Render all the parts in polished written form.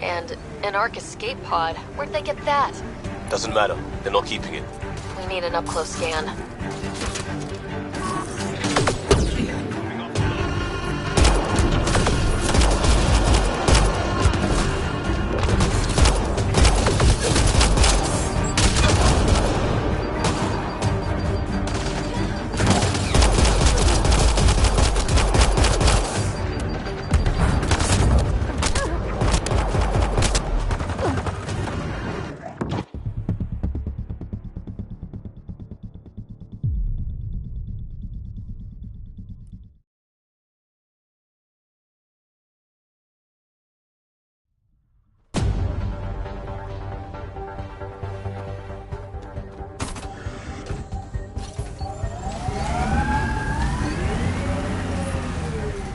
And an Ark escape pod. Where'd they get that? Doesn't matter. They're not keeping it. We need an up-close scan.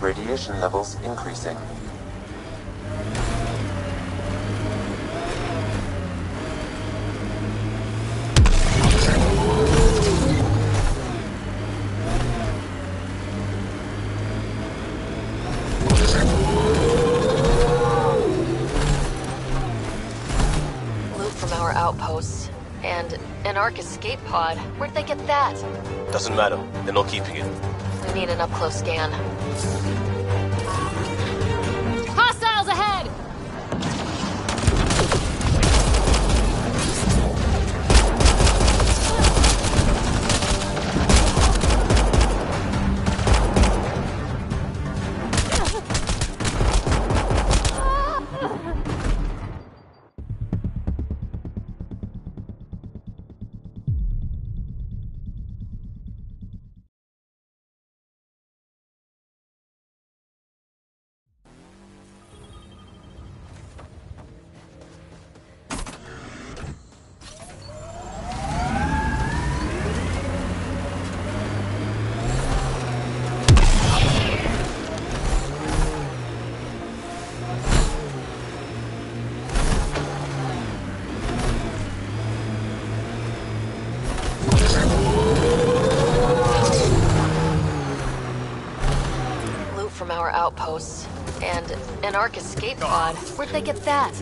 Radiation levels increasing. Loot from our outposts. And an Ark escape pod. Where'd they get that? Doesn't matter. They're not keeping it. We need an up-close scan. Hostiles ahead! From our outposts. And an Ark escape pod. Where'd they get that?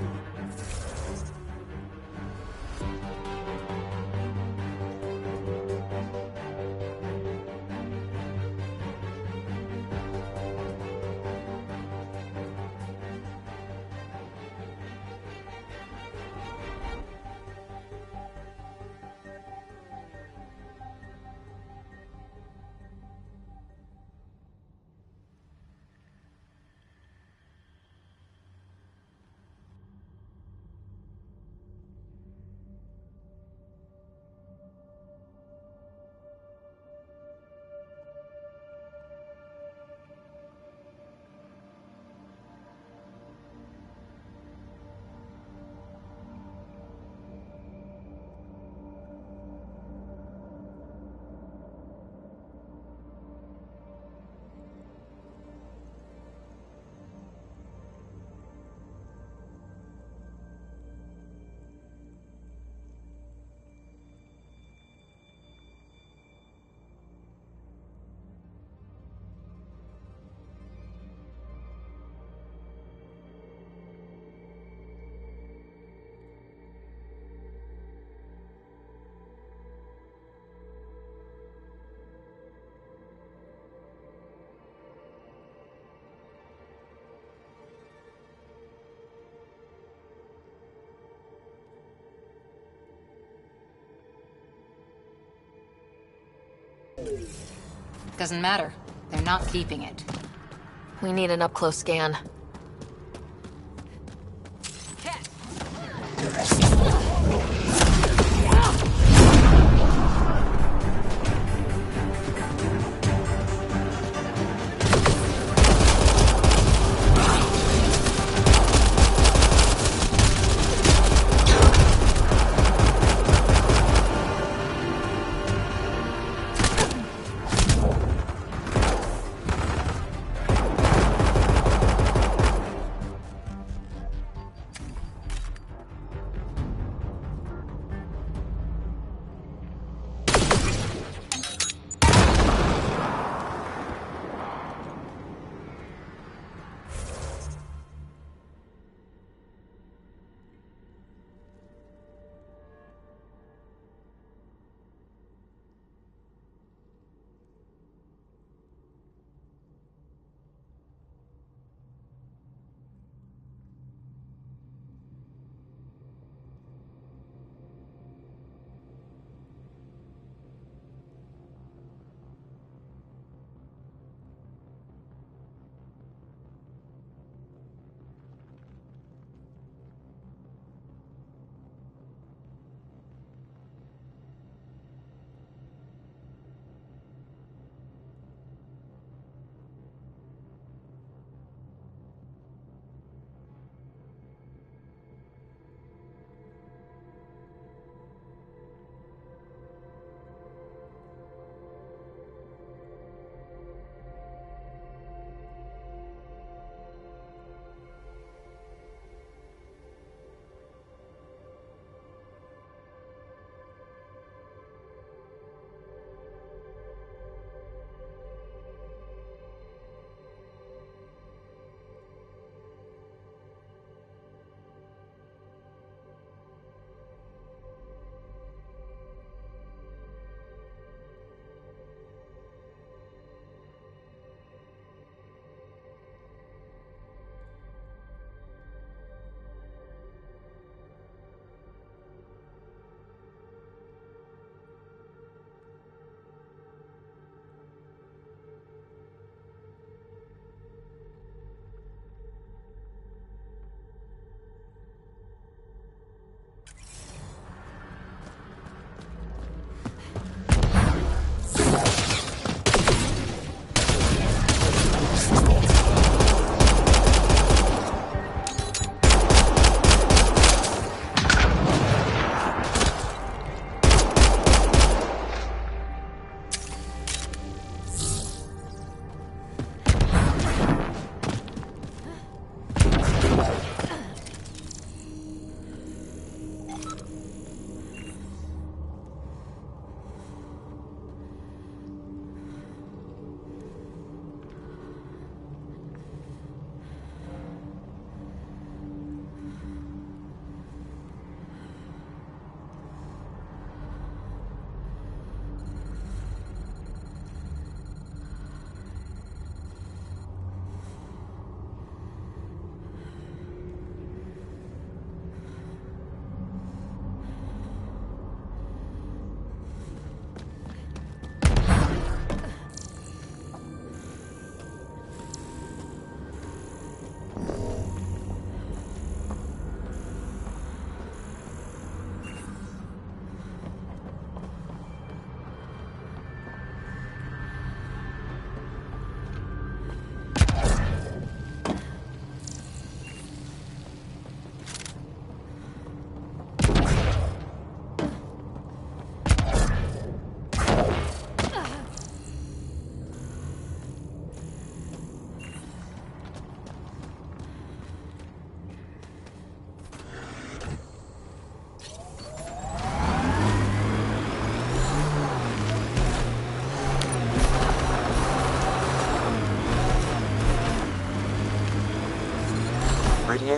Doesn't matter. They're not keeping it. We need an up-close scan.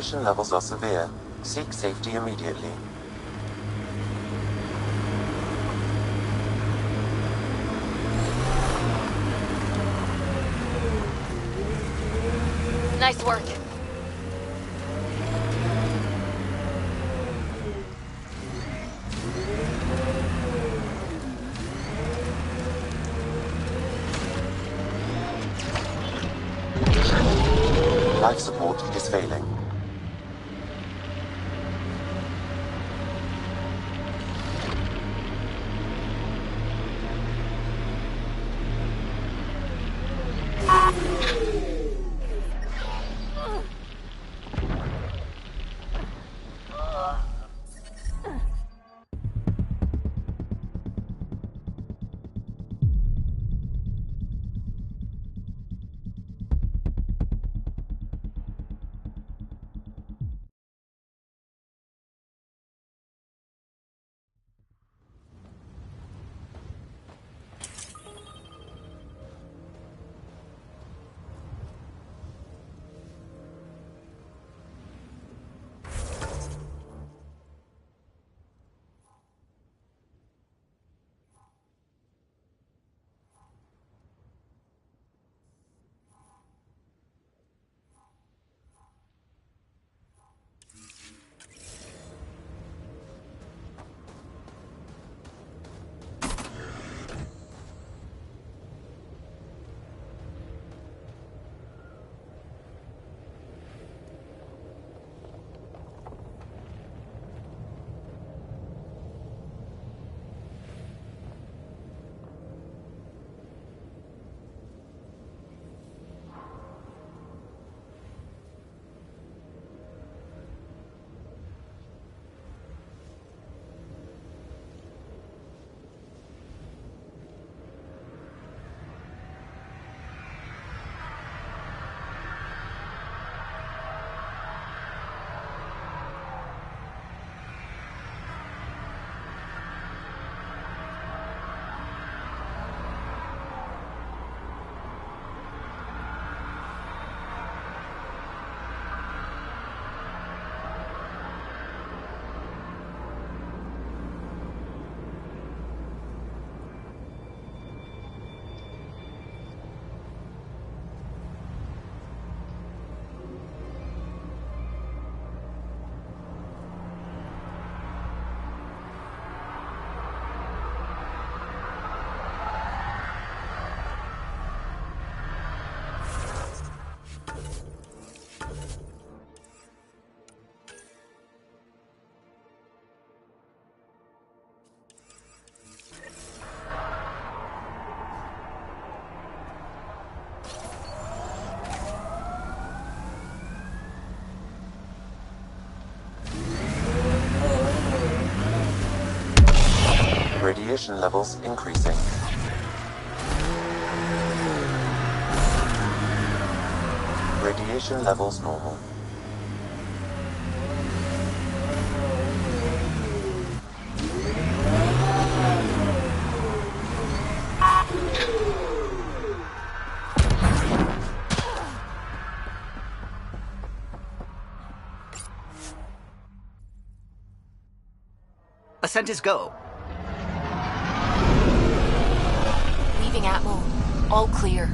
Radiation levels are severe. Seek safety immediately. Nice work. Life support is failing. Radiation levels increasing. Radiation levels normal. Ascent is go. Leaving Atmo. All clear.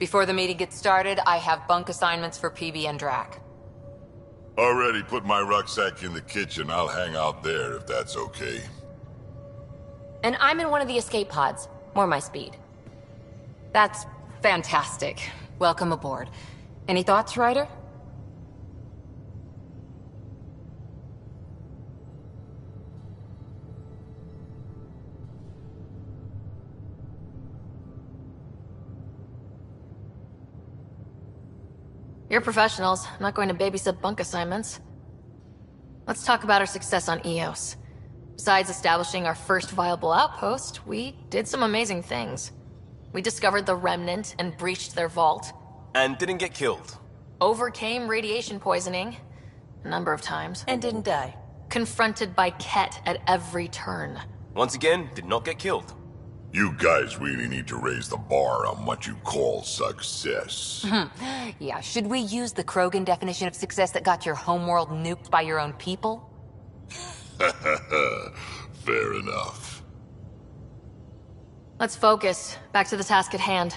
Before the meeting gets started, I have bunk assignments for PB and Drac. Already put my rucksack in the kitchen. I'll hang out there if that's okay. And I'm in one of the escape pods. More my speed. That's fantastic. Welcome aboard. Any thoughts, Ryder? You're professionals. I'm not going to babysit bunk assignments. Let's talk about our success on EOS. Besides establishing our first viable outpost, we did some amazing things. We discovered the Remnant and breached their vault. And didn't get killed. Overcame radiation poisoning a number of times. And didn't die. Confronted by Ket at every turn. Once again, did not get killed. You guys really need to raise the bar on what you call success. Yeah, should we use the Krogan definition of success that got your homeworld nuked by your own people? Fair enough. Let's focus. Back to the task at hand.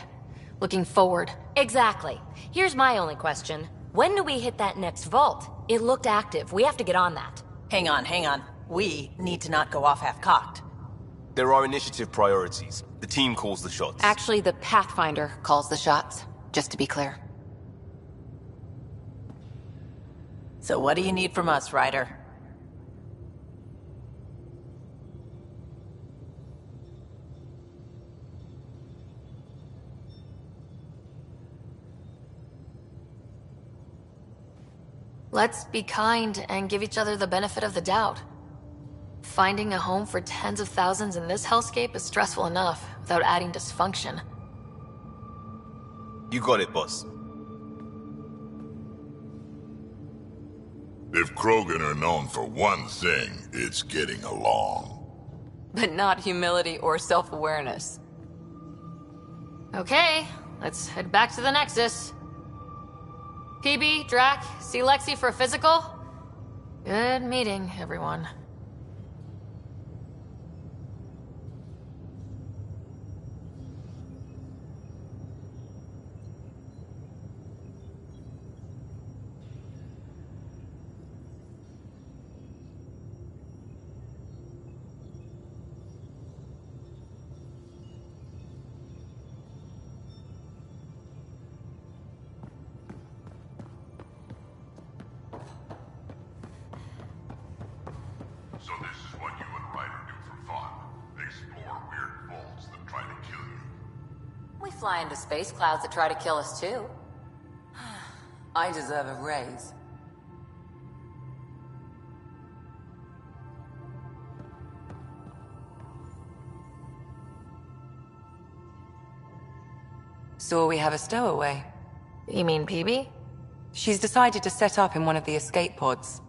Looking forward. Exactly. Here's my only question. When do we hit that next vault? It looked active. We have to get on that. Hang on. We need to not go off half-cocked. There are initiative priorities. The team calls the shots. Actually, the Pathfinder calls the shots, just to be clear. So what do you need from us, Ryder? Let's be kind and give each other the benefit of the doubt. Finding a home for tens of thousands in this hellscape is stressful enough without adding dysfunction. You got it, boss. If Krogan are known for one thing, it's getting along. But not humility or self-awareness. Okay, let's head back to the Nexus. PB, Drac, see Lexi for a physical? Good meeting, everyone. So this is what you and Ryder do for fun. Explore weird vaults that try to kill you. We fly into space clouds that try to kill us too. I deserve a raise. So we have a stowaway. You mean PB? She's decided to set up in one of the escape pods.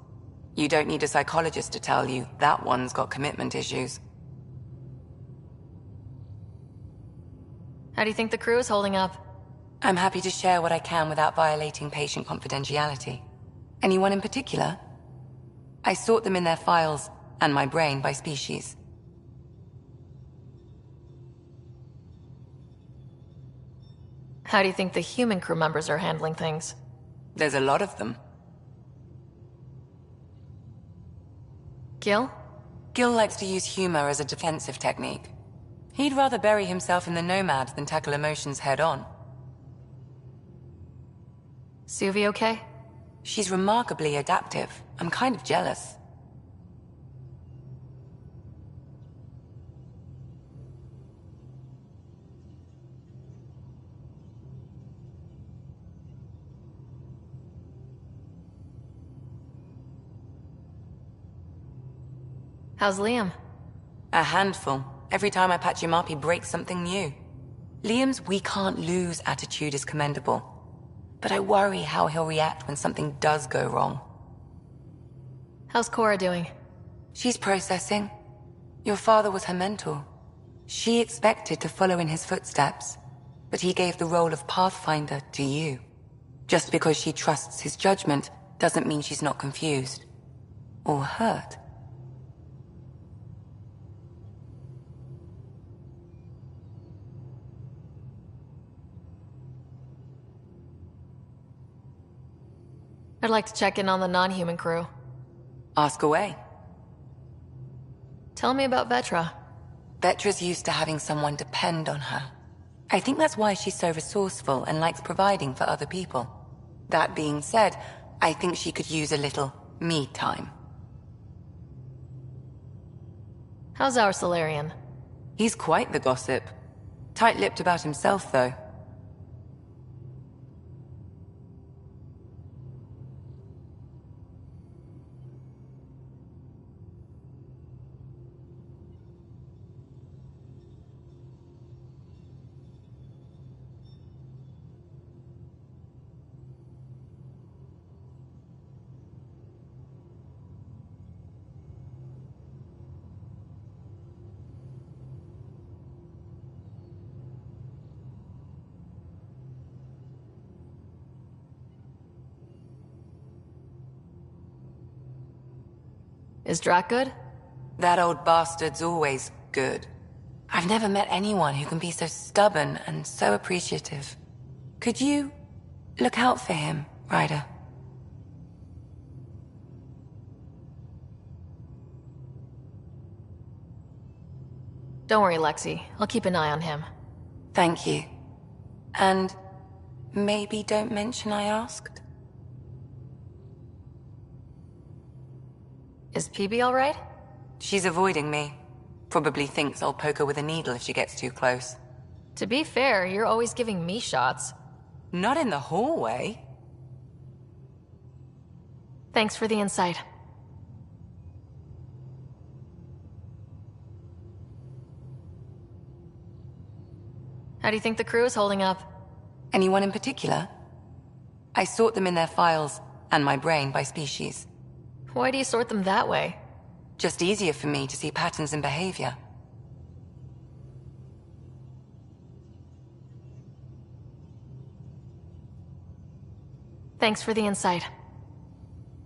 You don't need a psychologist to tell you that one's got commitment issues. How do you think the crew is holding up? I'm happy to share what I can without violating patient confidentiality. Anyone in particular? I sort them in their files, and my brain by species. How do you think the human crew members are handling things? There's a lot of them. Gil? Gil likes to use humor as a defensive technique. He'd rather bury himself in the Nomad than tackle emotions head-on. Suvi okay? She's remarkably adaptive. I'm kind of jealous. How's Liam? A handful. Every time I patch him up, he breaks something new. Liam's "we can't lose" attitude is commendable. But I worry how he'll react when something does go wrong. How's Cora doing? She's processing. Your father was her mentor. She expected to follow in his footsteps, but he gave the role of Pathfinder to you. Just because she trusts his judgment doesn't mean she's not confused. Or hurt. I'd like to check in on the non-human crew. Ask away. Tell me about Vetra. Vetra's used to having someone depend on her. I think that's why she's so resourceful and likes providing for other people. That being said, I think she could use a little me time. How's our Solarian? He's quite the gossip. Tight-lipped about himself, though. Is Drac good? That old bastard's always good. I've never met anyone who can be so stubborn and so appreciative. Could you look out for him, Ryder? Don't worry, Lexi. I'll keep an eye on him. Thank you. And maybe don't mention I asked? Is PB alright? She's avoiding me. Probably thinks I'll poke her with a needle if she gets too close. To be fair, you're always giving me shots. Not in the hallway. Thanks for the insight. How do you think the crew is holding up? Anyone in particular? I sort them in their files, and my brain by species. Why do you sort them that way? Just easier for me to see patterns in behavior. Thanks for the insight.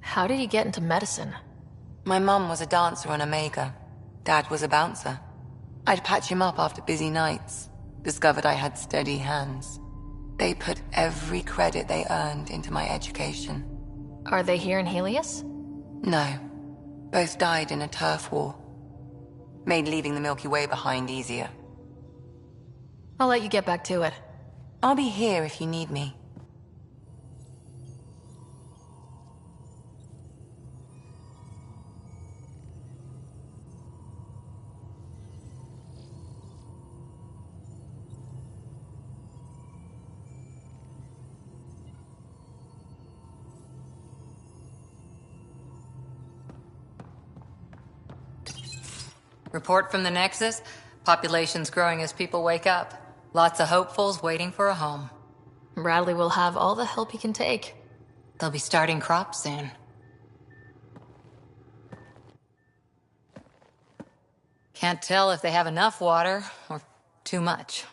How did you get into medicine? My mum was a dancer on Omega. Dad was a bouncer. I'd patch him up after busy nights. Discovered I had steady hands. They put every credit they earned into my education. Are they here in Helios? No. Both died in a turf war. Made leaving the Milky Way behind easier. I'll let you get back to it. I'll be here if you need me. Report from the Nexus. Population's growing as people wake up. Lots of hopefuls waiting for a home. Bradley will have all the help he can take. They'll be starting crops soon. Can't tell if they have enough water or too much.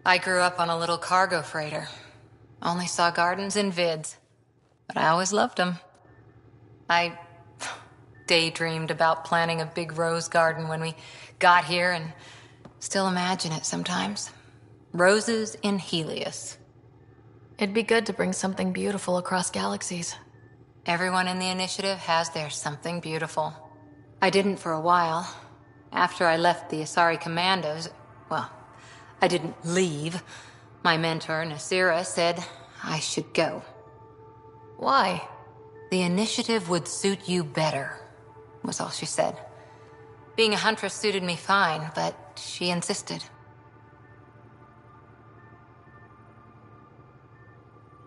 I grew up on a little cargo freighter. Only saw gardens in vids, but I always loved them. I daydreamed about planting a big rose garden when we got here and still imagine it sometimes. Roses in Helios. It'd be good to bring something beautiful across galaxies. Everyone in the initiative has their something beautiful. I didn't for a while. After I left the Asari Commandos, well, I didn't leave. My mentor, Nasira, said I should go. Why? The initiative would suit you better, was all she said. Being a huntress suited me fine, but she insisted.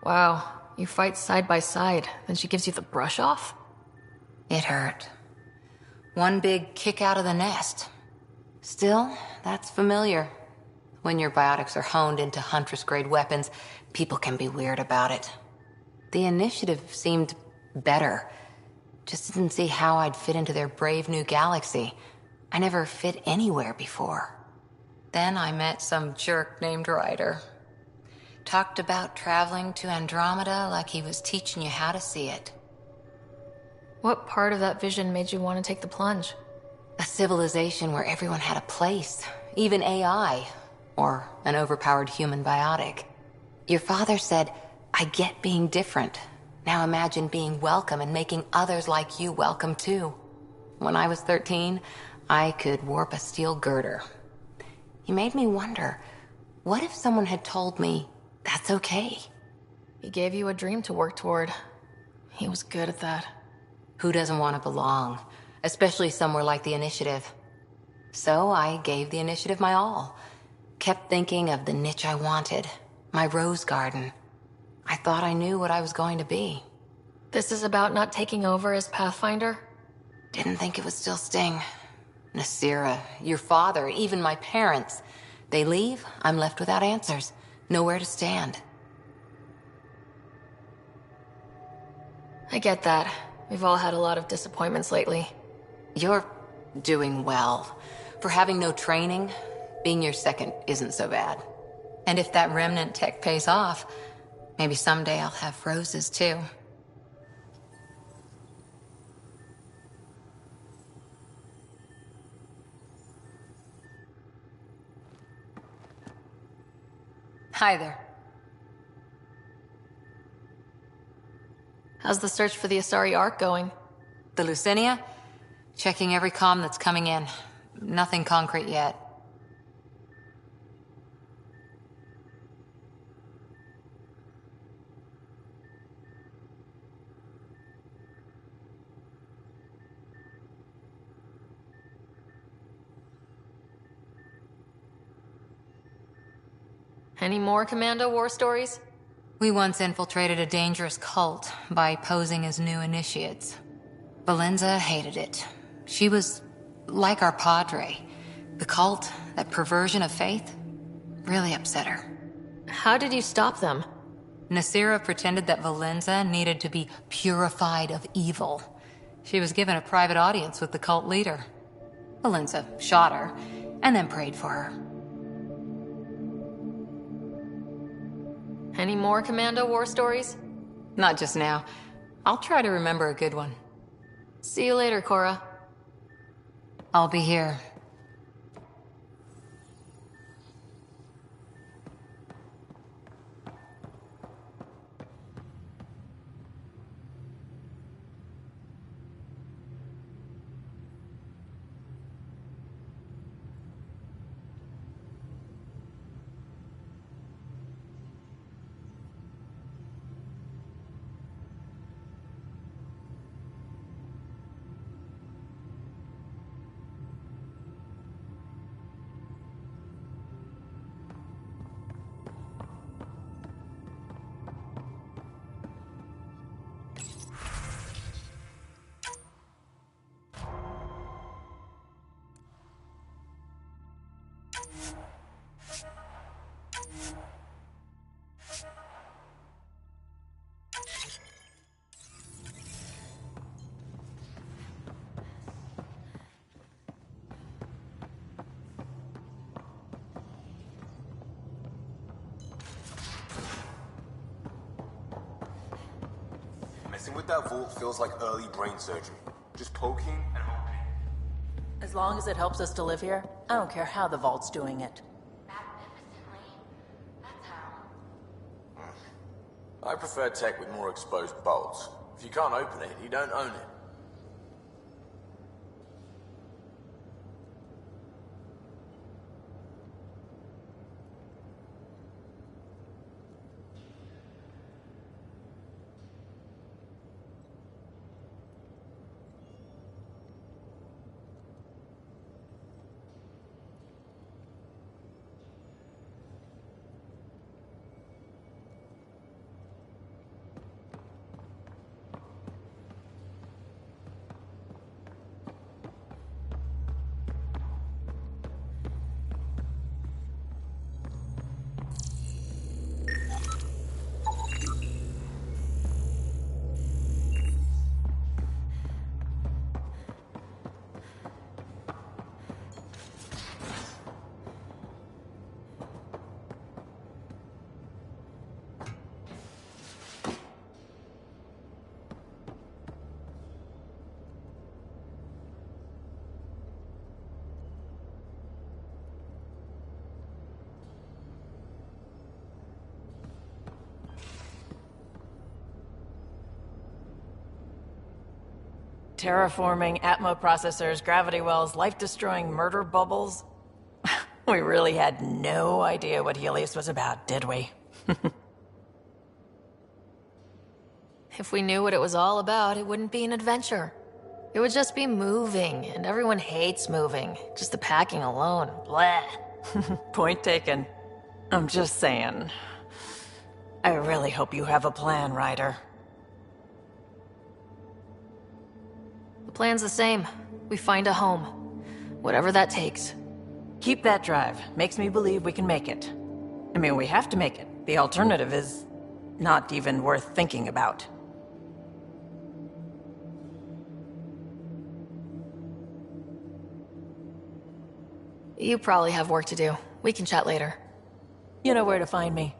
Wow, you fight side by side, then she gives you the brush off? It hurt. One big kick out of the nest. Still, that's familiar. When your biotics are honed into Huntress-grade weapons, people can be weird about it. The initiative seemed better. Just didn't see how I'd fit into their brave new galaxy. I never fit anywhere before. Then I met some jerk named Ryder. Talked about traveling to Andromeda like he was teaching you how to see it. What part of that vision made you want to take the plunge? A civilization where everyone had a place, even AI, or an overpowered human biotic. Your father said, I get being different. Now imagine being welcome and making others like you welcome too. When I was 13, I could warp a steel girder. He made me wonder, what if someone had told me, that's okay? He gave you a dream to work toward. He was good at that. Who doesn't want to belong? Especially somewhere like the Initiative. So I gave the Initiative my all. Kept thinking of the niche I wanted. My rose garden. I thought I knew what I was going to be. This is about not taking over as Pathfinder? Didn't think it would still sting. Nasira, your father, even my parents. They leave, I'm left without answers. Nowhere to stand. I get that. We've all had a lot of disappointments lately. You're doing well. For having no training, being your second isn't so bad. And if that remnant tech pays off, maybe someday I'll have roses too. Hi there. How's the search for the Asari Ark going? The Lucinia? Checking every comm that's coming in. Nothing concrete yet. Any more Commando war stories? We once infiltrated a dangerous cult by posing as new initiates. Valenza hated it. She was like our padre. The cult, that perversion of faith, really upset her. How did you stop them? Nasira pretended that Valenza needed to be purified of evil. She was given a private audience with the cult leader. Valenza shot her, and then prayed for her. Any more Commando war stories? Not just now. I'll try to remember a good one. See you later, Cora. I'll be here. Messing with that vault feels like early brain surgery. Just poking and hoping. As long as it helps us to live here, I don't care how the vault's doing it. Magnificently. That's how. I prefer tech with more exposed bolts. If you can't open it, you don't own it. Terraforming, Atmo processors, gravity wells, life-destroying murder bubbles. We really had no idea what Helios was about, did we? if we knew what it was all about, it wouldn't be an adventure. It would just be moving, and everyone hates moving. Just the packing alone, bleh. Point taken. I'm just saying. I really hope you have a plan, Ryder. The plan's the same. We find a home. Whatever that takes. Keep that drive. Makes me believe we can make it. I mean, we have to make it. The alternative is not even worth thinking about. You probably have work to do. We can chat later. You know where to find me.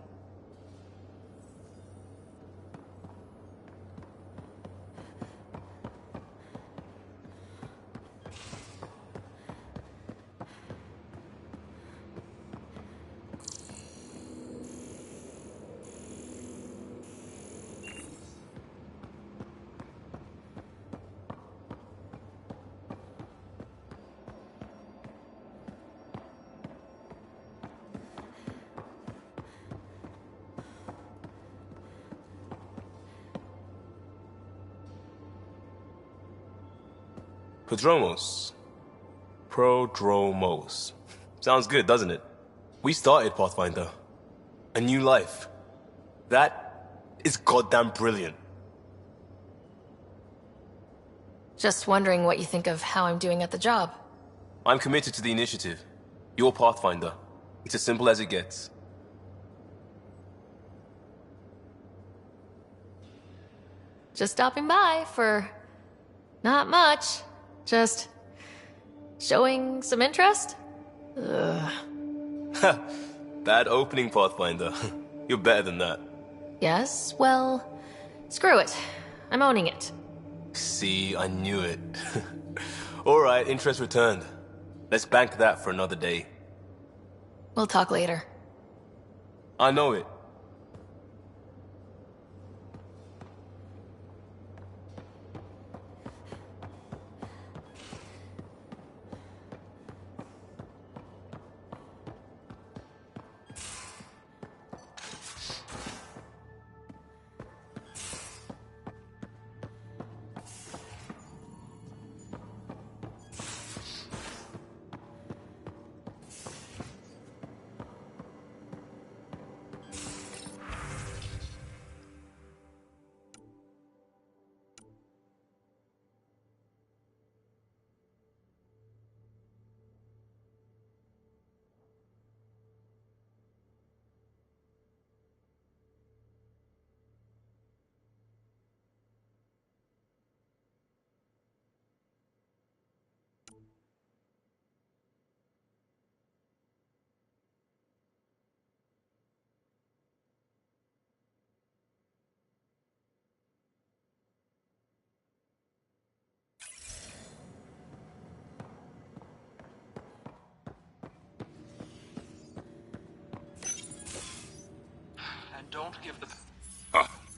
Prodromos. Prodromos. Sounds good, doesn't it? We started Pathfinder. A new life. That is goddamn brilliant. Just wondering what you think of how I'm doing at the job. I'm committed to the initiative. You're Pathfinder. It's as simple as it gets. Just stopping by for... not much. Just... showing some interest? Ugh. Bad opening, Pathfinder. You're better than that. Yes, well... screw it. I'm owning it. See, I knew it. Alright, interest returned. Let's bank that for another day. We'll talk later. I know it.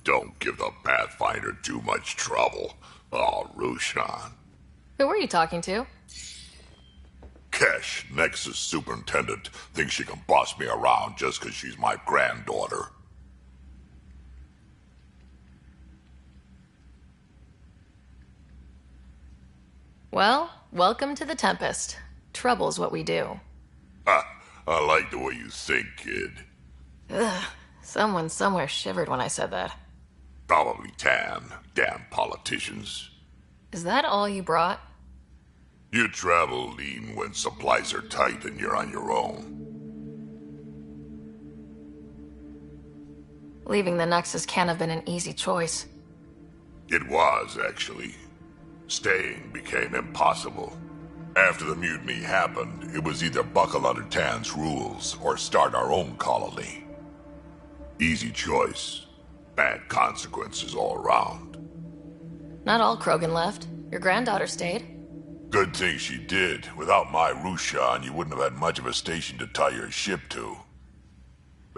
Don't give the Pathfinder too much trouble. Oh, Rushan. Who were you talking to? Kesh, Nexus superintendent, thinks she can boss me around just 'cause she's my granddaughter. Well, welcome to the Tempest. Trouble's what we do. Ha! I like the way you think, kid. Ugh. Someone somewhere shivered when I said that. Probably Tan. Damn politicians. Is that all you brought? You travel lean when supplies are tight and you're on your own. Leaving the Nexus can't have been an easy choice. It was, actually. Staying became impossible. After the mutiny happened, it was either buckle under Tan's rules or start our own colony. Easy choice. Bad consequences all around. Not all Krogan left. Your granddaughter stayed. Good thing she did. Without my Rushan, you wouldn't have had much of a station to tie your ship to.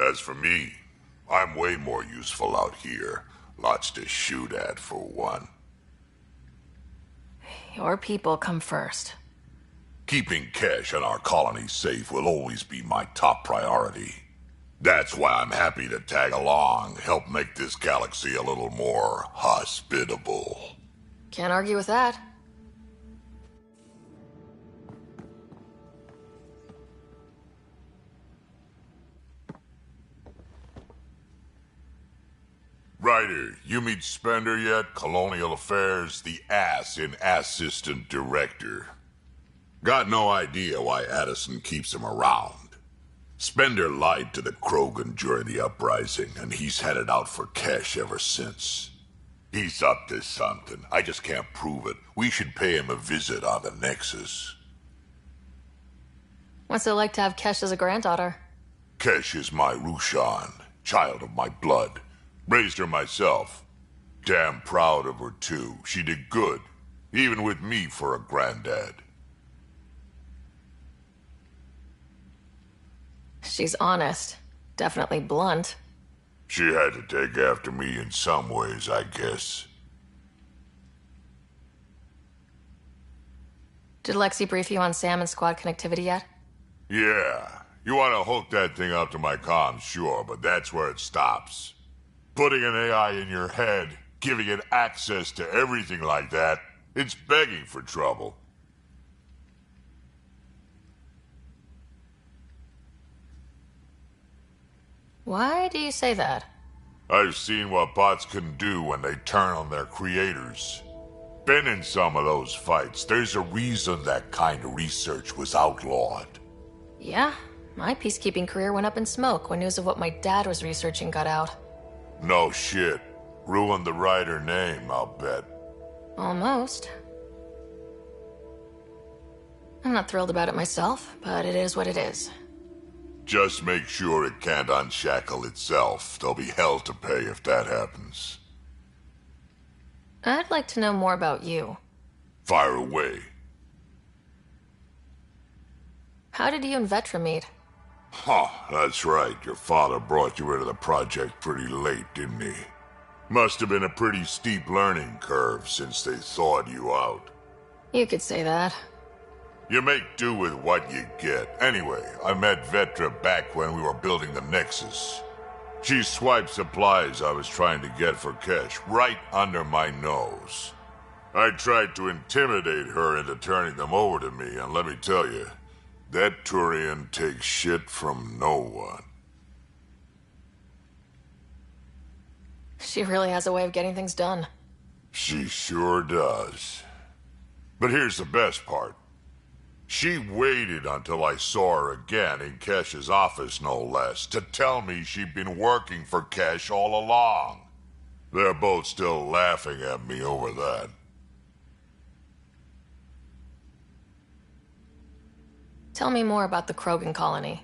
As for me, I'm way more useful out here. Lots to shoot at, for one. Your people come first. Keeping Kesh and our colony safe will always be my top priority. That's why I'm happy to tag along, help make this galaxy a little more hospitable. Can't argue with that. Ryder, you meet Spender yet? Colonial Affairs, the ass in Assistant Director. Got no idea why Addison keeps him around. Spender lied to the Krogan during the uprising, and he's headed out for cash ever since. He's up to something. I just can't prove it. We should pay him a visit on the Nexus. What's it like to have Kesh as a granddaughter? Kesh is my Rushan, child of my blood. Raised her myself. Damn proud of her, too. She did good, even with me for a granddad. She's honest. Definitely blunt. She had to take after me in some ways, I guess. Did Lexi brief you on Sam and squad connectivity yet? Yeah. You want to hook that thing up to my comms, sure, but that's where it stops. Putting an AI in your head, giving it access to everything like that, it's begging for trouble. Why do you say that? I've seen what bots can do when they turn on their creators. Been in some of those fights. There's a reason that kind of research was outlawed. Yeah, my peacekeeping career went up in smoke when news of what my dad was researching got out. No shit. Ruined the Ryder name, I'll bet. Almost. I'm not thrilled about it myself, but it is what it is. Just make sure it can't unshackle itself. There'll be hell to pay if that happens. I'd like to know more about you. Fire away. How did you and Vetra meet? Huh, that's right. Your father brought you into the project pretty late, didn't he? Must have been a pretty steep learning curve since they thawed you out. You could say that. You make do with what you get. Anyway, I met Vetra back when we were building the Nexus. She swiped supplies I was trying to get for Kesh right under my nose. I tried to intimidate her into turning them over to me, and let me tell you, that Turian takes shit from no one. She really has a way of getting things done. She sure does. But here's the best part. She waited until I saw her again in Kesh's office, no less, to tell me she'd been working for Kesh all along. They're both still laughing at me over that. Tell me more about the Krogan colony.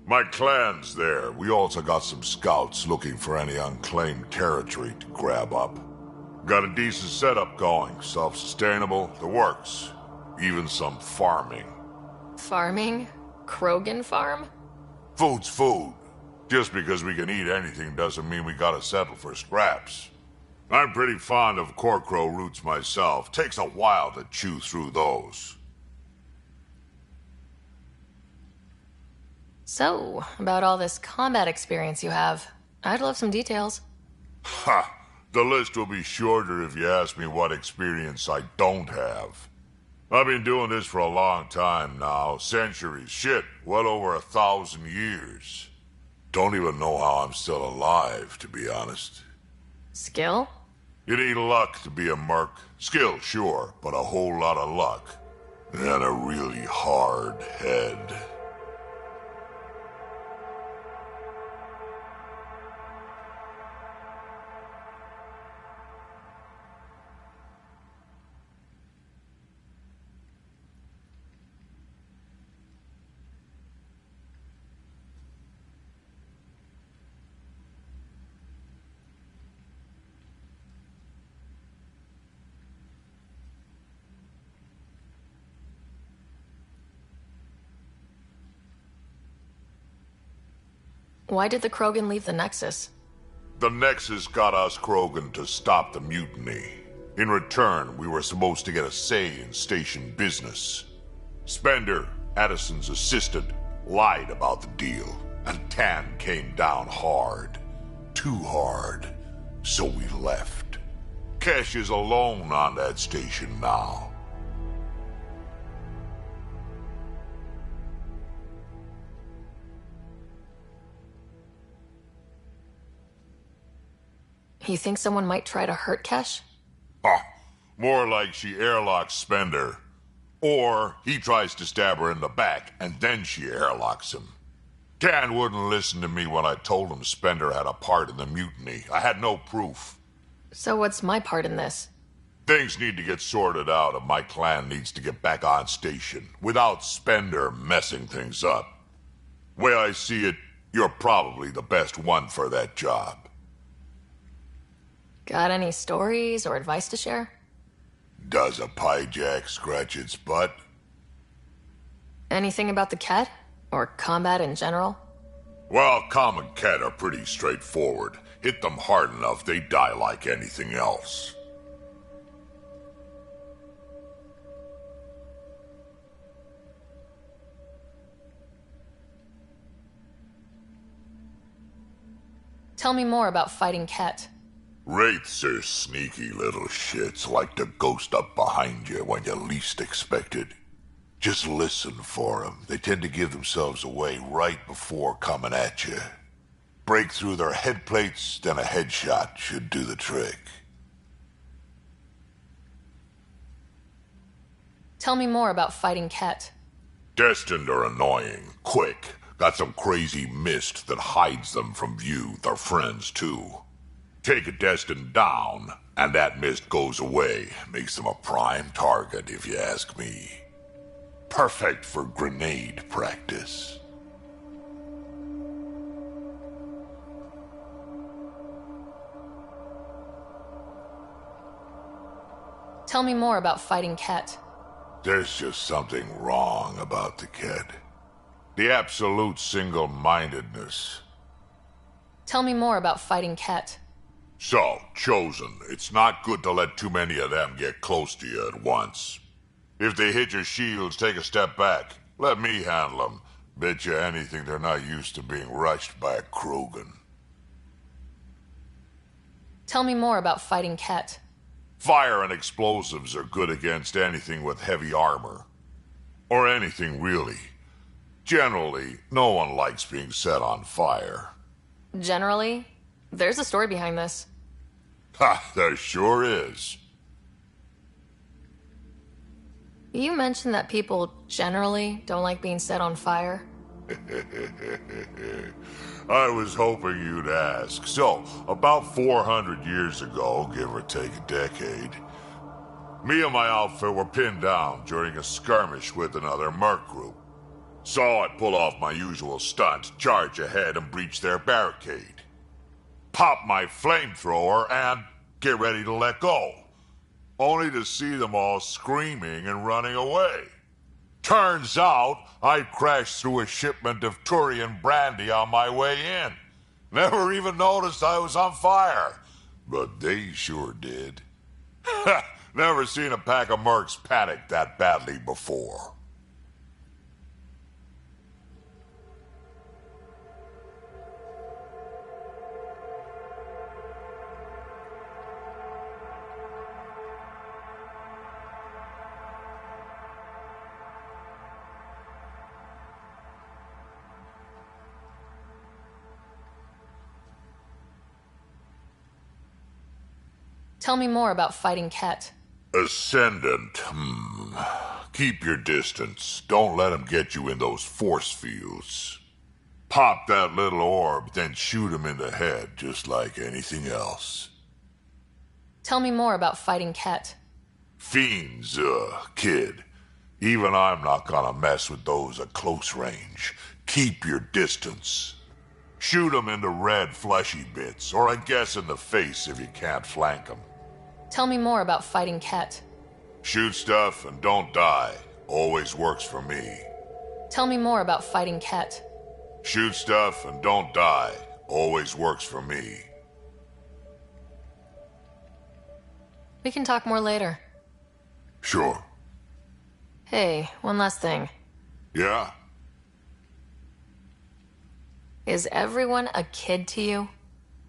My clan's there. We also got some scouts looking for any unclaimed territory to grab up. Got a decent setup going, self-sustainable, the works. Even some farming. Farming? Krogan farm? Food's food. Just because we can eat anything doesn't mean we gotta settle for scraps. I'm pretty fond of Corcrow roots myself. Takes a while to chew through those. So, about all this combat experience you have, I'd love some details. Ha! The list will be shorter if you ask me what experience I don't have. I've been doing this for a long time now. Centuries. Shit, well over 1,000 years. Don't even know how I'm still alive, to be honest. Skill? You need luck to be a merc. Skill, sure, but a whole lot of luck. And a really hard head. Why did the Krogan leave the Nexus? The Nexus got us Krogan to stop the mutiny. In return, we were supposed to get a say in station business. Spender, Addison's assistant, lied about the deal. And Tan came down hard. Too hard. So we left. Kesh is alone on that station now. You think someone might try to hurt Kesh? Huh. More like she airlocks Spender. Or he tries to stab her in the back, and then she airlocks him. Tan wouldn't listen to me when I told him Spender had a part in the mutiny. I had no proof. So what's my part in this? Things need to get sorted out, and my clan needs to get back on station, without Spender messing things up. Way I see it, you're probably the best one for that job. Got any stories or advice to share? Does a piejack scratch its butt? Anything about the Ket? Or combat in general? Well, common Ket are pretty straightforward. Hit them hard enough, they die like anything else. Tell me more about fighting Ket. Wraiths are sneaky little shits, like to ghost up behind you when you least expect it. Just listen for them. They tend to give themselves away right before coming at you. Break through their head plates, then a headshot should do the trick. Tell me more about fighting Ket. Destined are annoying, quick. Got some crazy mist that hides them from view, their friends too. Take a Destined down, and that mist goes away. Makes them a prime target, if you ask me. Perfect for grenade practice. Tell me more about fighting Ket. There's just something wrong about the kid. The absolute single-mindedness. Tell me more about fighting Ket. So, Chosen, it's not good to let too many of them get close to you at once. If they hit your shields, take a step back. Let me handle them. Bet you anything they're not used to being rushed by a Krogan. Tell me more about fighting Ket. Fire and explosives are good against anything with heavy armor. Or anything, really. Generally, no one likes being set on fire. Generally? There's a story behind this. Ha, there sure is. You mentioned that people generally don't like being set on fire. I was hoping you'd ask. So, about 400 years ago, give or take a decade, me and my outfit were pinned down during a skirmish with another merc group. Saw it pull off my usual stunt, charge ahead and breach their barricade. Pop my flamethrower and get ready to let go. Only to see them all screaming and running away. Turns out, I crashed through a shipment of Turian brandy on my way in. Never even noticed I was on fire. But they sure did. Never seen a pack of mercs panic that badly before. Tell me more about fighting Ket. Ascendant, Keep your distance. Don't let them get you in those force fields. Pop that little orb, then shoot him in the head, just like anything else. Tell me more about fighting Ket. Fiends, kid. Even I'm not gonna mess with those at close range. Keep your distance. Shoot 'em in the red fleshy bits, or I guess in the face if you can't flank 'em. Tell me more about fighting Ket. Shoot stuff and don't die. Always works for me. Tell me more about fighting Ket. Shoot stuff and don't die. Always works for me. We can talk more later. Sure. Hey, one last thing. Yeah? Is everyone a kid to you?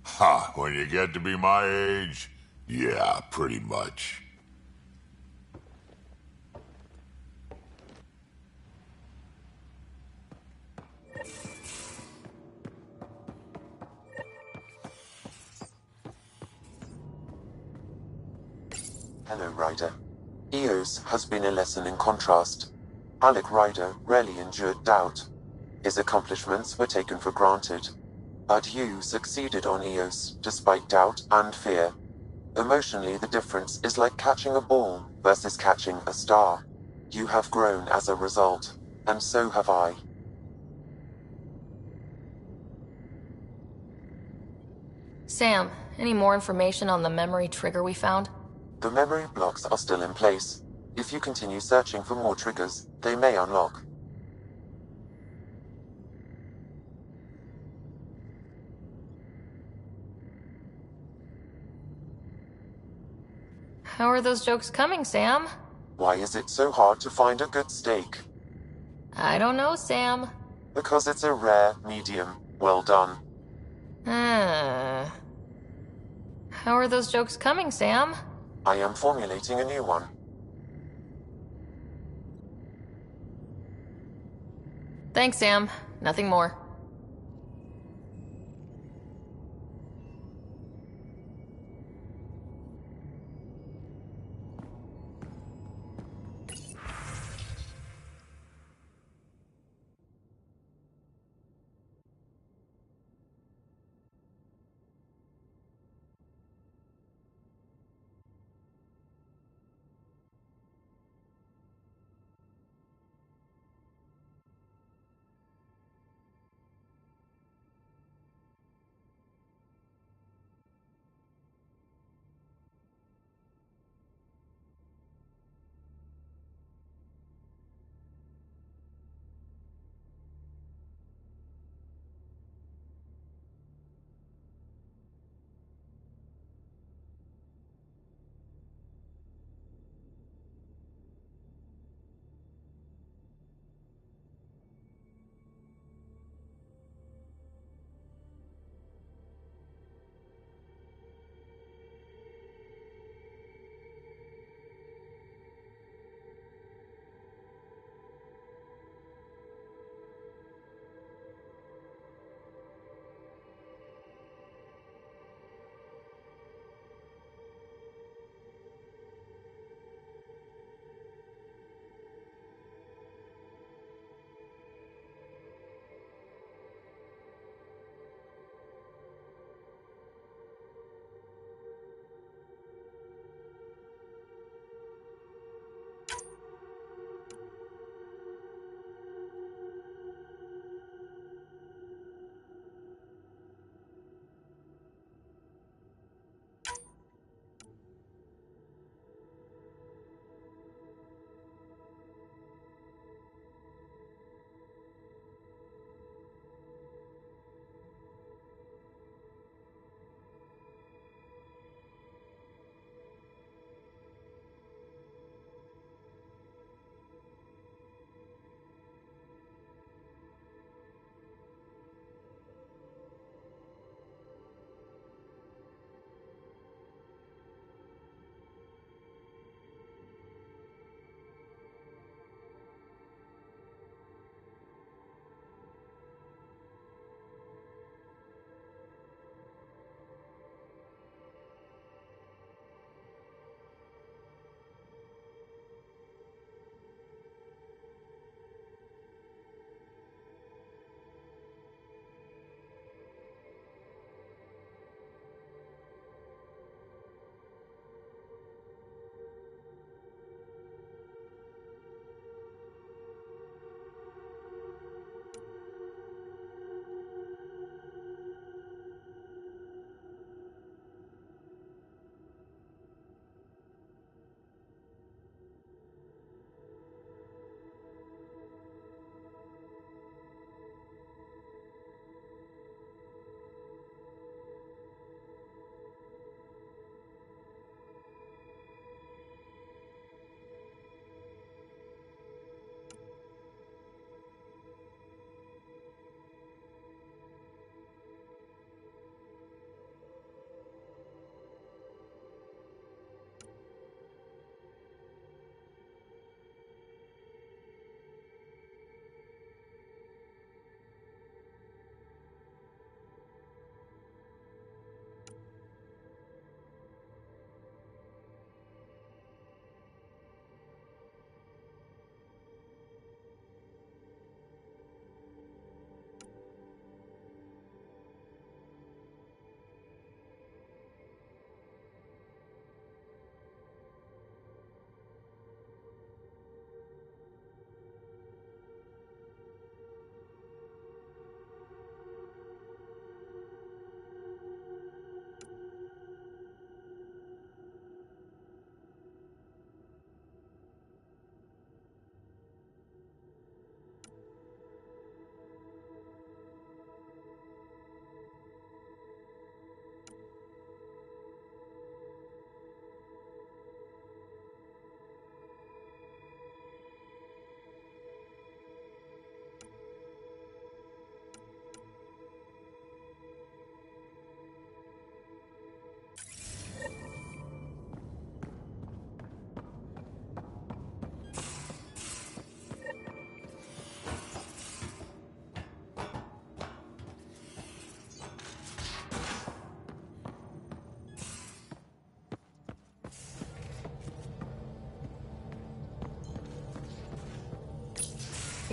Ha, when you get to be my age, yeah, pretty much. Hello, Ryder. Eos has been a lesson in contrast. Alec Ryder rarely endured doubt. His accomplishments were taken for granted. But you succeeded on Eos, despite doubt and fear. Emotionally, the difference is like catching a ball versus catching a star. You have grown as a result, and so have I. Sam, any more information on the memory trigger we found? The memory blocks are still in place. If you continue searching for more triggers, they may unlock. How are those jokes coming, Sam? Why is it so hard to find a good steak? I don't know, Sam. Because it's a rare, medium, well done. How are those jokes coming, Sam? I am formulating a new one. Thanks, Sam. Nothing more.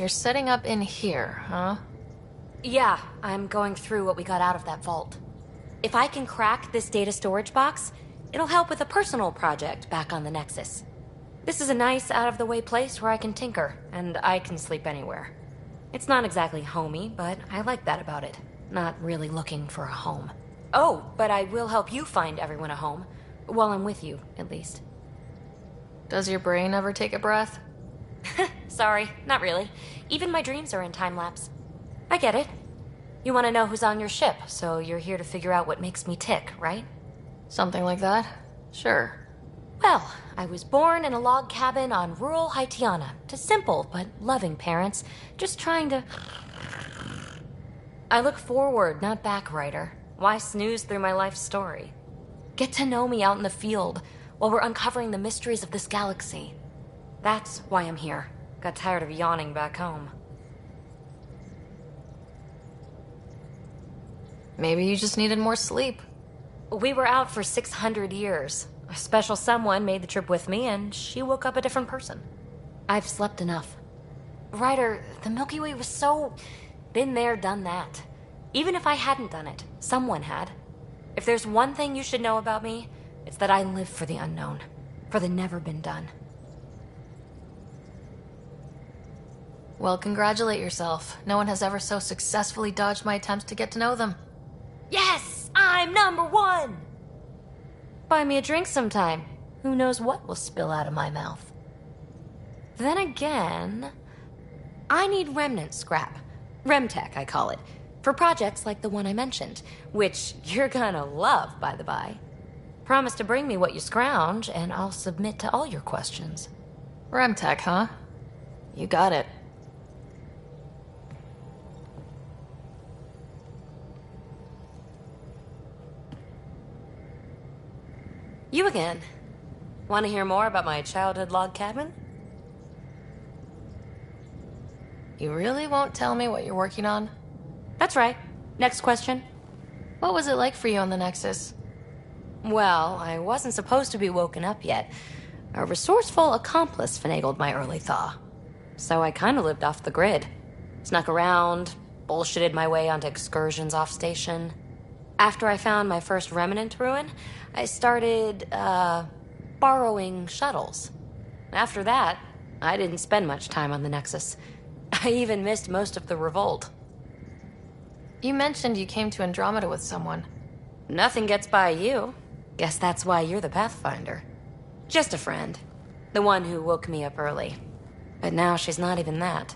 you're setting up in here, huh? Yeah, I'm going through what we got out of that vault. If I can crack this data storage box, it'll help with a personal project back on the Nexus. This is a nice, out-of-the-way place where I can tinker, and I can sleep anywhere. It's not exactly homey, but I like that about it. Not really looking for a home. Oh, but I will help you find everyone a home. While I'm with you, at least. Does your brain ever take a breath? Sorry, not really. Even my dreams are in time-lapse. I get it. You want to know who's on your ship, so you're here to figure out what makes me tick, right? Something like that? Sure. Well, I was born in a log cabin on rural Haitiana to simple but loving parents, just trying to... I look forward, not back, writer. Why snooze through my life story? Get to know me out in the field while we're uncovering the mysteries of this galaxy. That's why I'm here. Got tired of yawning back home. Maybe you just needed more sleep. We were out for 600 years. A special someone made the trip with me, and she woke up a different person. I've slept enough. Ryder, the Milky Way was so... been there, done that. Even if I hadn't done it, someone had. If there's one thing you should know about me, it's that I live for the unknown. For the never been done. Well, congratulate yourself. No one has ever so successfully dodged my attempts to get to know them. Yes! I'm #1! Buy me a drink sometime. Who knows what will spill out of my mouth. Then again... I need remnant scrap. Remtech, I call it. For projects like the one I mentioned. Which you're gonna love, by the by. Promise to bring me what you scrounge, and I'll submit to all your questions. Remtech, huh? You got it. You again. Want to hear more about my childhood log cabin? You really won't tell me what you're working on? That's right. Next question. What was it like for you on the Nexus? Well, I wasn't supposed to be woken up yet. A resourceful accomplice finagled my early thaw. So I kind of lived off the grid. Snuck around, bullshitted my way onto excursions off station. After I found my first remnant ruin, I started, borrowing shuttles. After that, I didn't spend much time on the Nexus. I even missed most of the revolt. You mentioned you came to Andromeda with someone. Nothing gets by you. Guess that's why you're the Pathfinder. Just a friend. The one who woke me up early. But now she's not even that.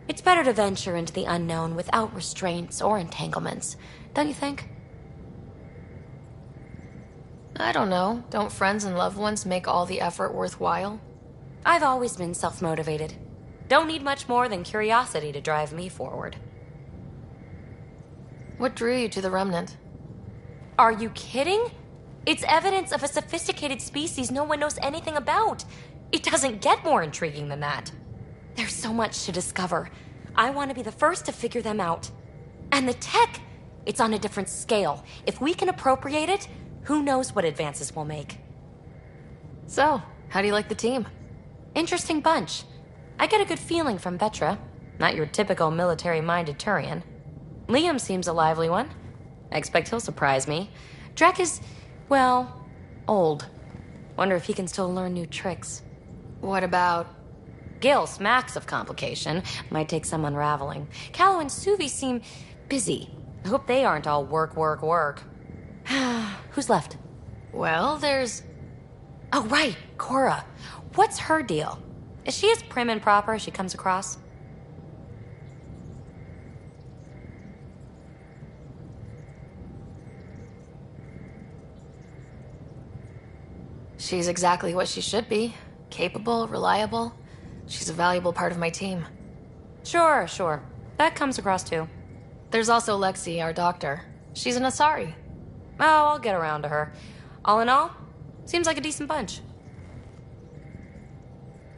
It's better to venture into the unknown without restraints or entanglements, don't you think? I don't know. Don't friends and loved ones make all the effort worthwhile? I've always been self-motivated. Don't need much more than curiosity to drive me forward. What drew you to the Remnant? Are you kidding? It's evidence of a sophisticated species no one knows anything about. It doesn't get more intriguing than that. There's so much to discover. I want to be the first to figure them out. And the tech, it's on a different scale. If we can appropriate it, who knows what advances we'll make. So, how do you like the team? Interesting bunch. I get a good feeling from Vetra. Not your typical military-minded Turian. Liam seems a lively one. I expect he'll surprise me. Drek is, well, old. Wonder if he can still learn new tricks. What about... Gil smacks of complication. Might take some unraveling. Callow and Suvi seem busy. I hope they aren't all work, work, work. Who's left? Well, there's... Oh, right, Cora. What's her deal? Is she as prim and proper as she comes across? She's exactly what she should be. Capable, reliable. She's a valuable part of my team. Sure. That comes across too. There's also Lexi, our doctor. She's an Asari. Oh, I'll get around to her. All in all, seems like a decent bunch.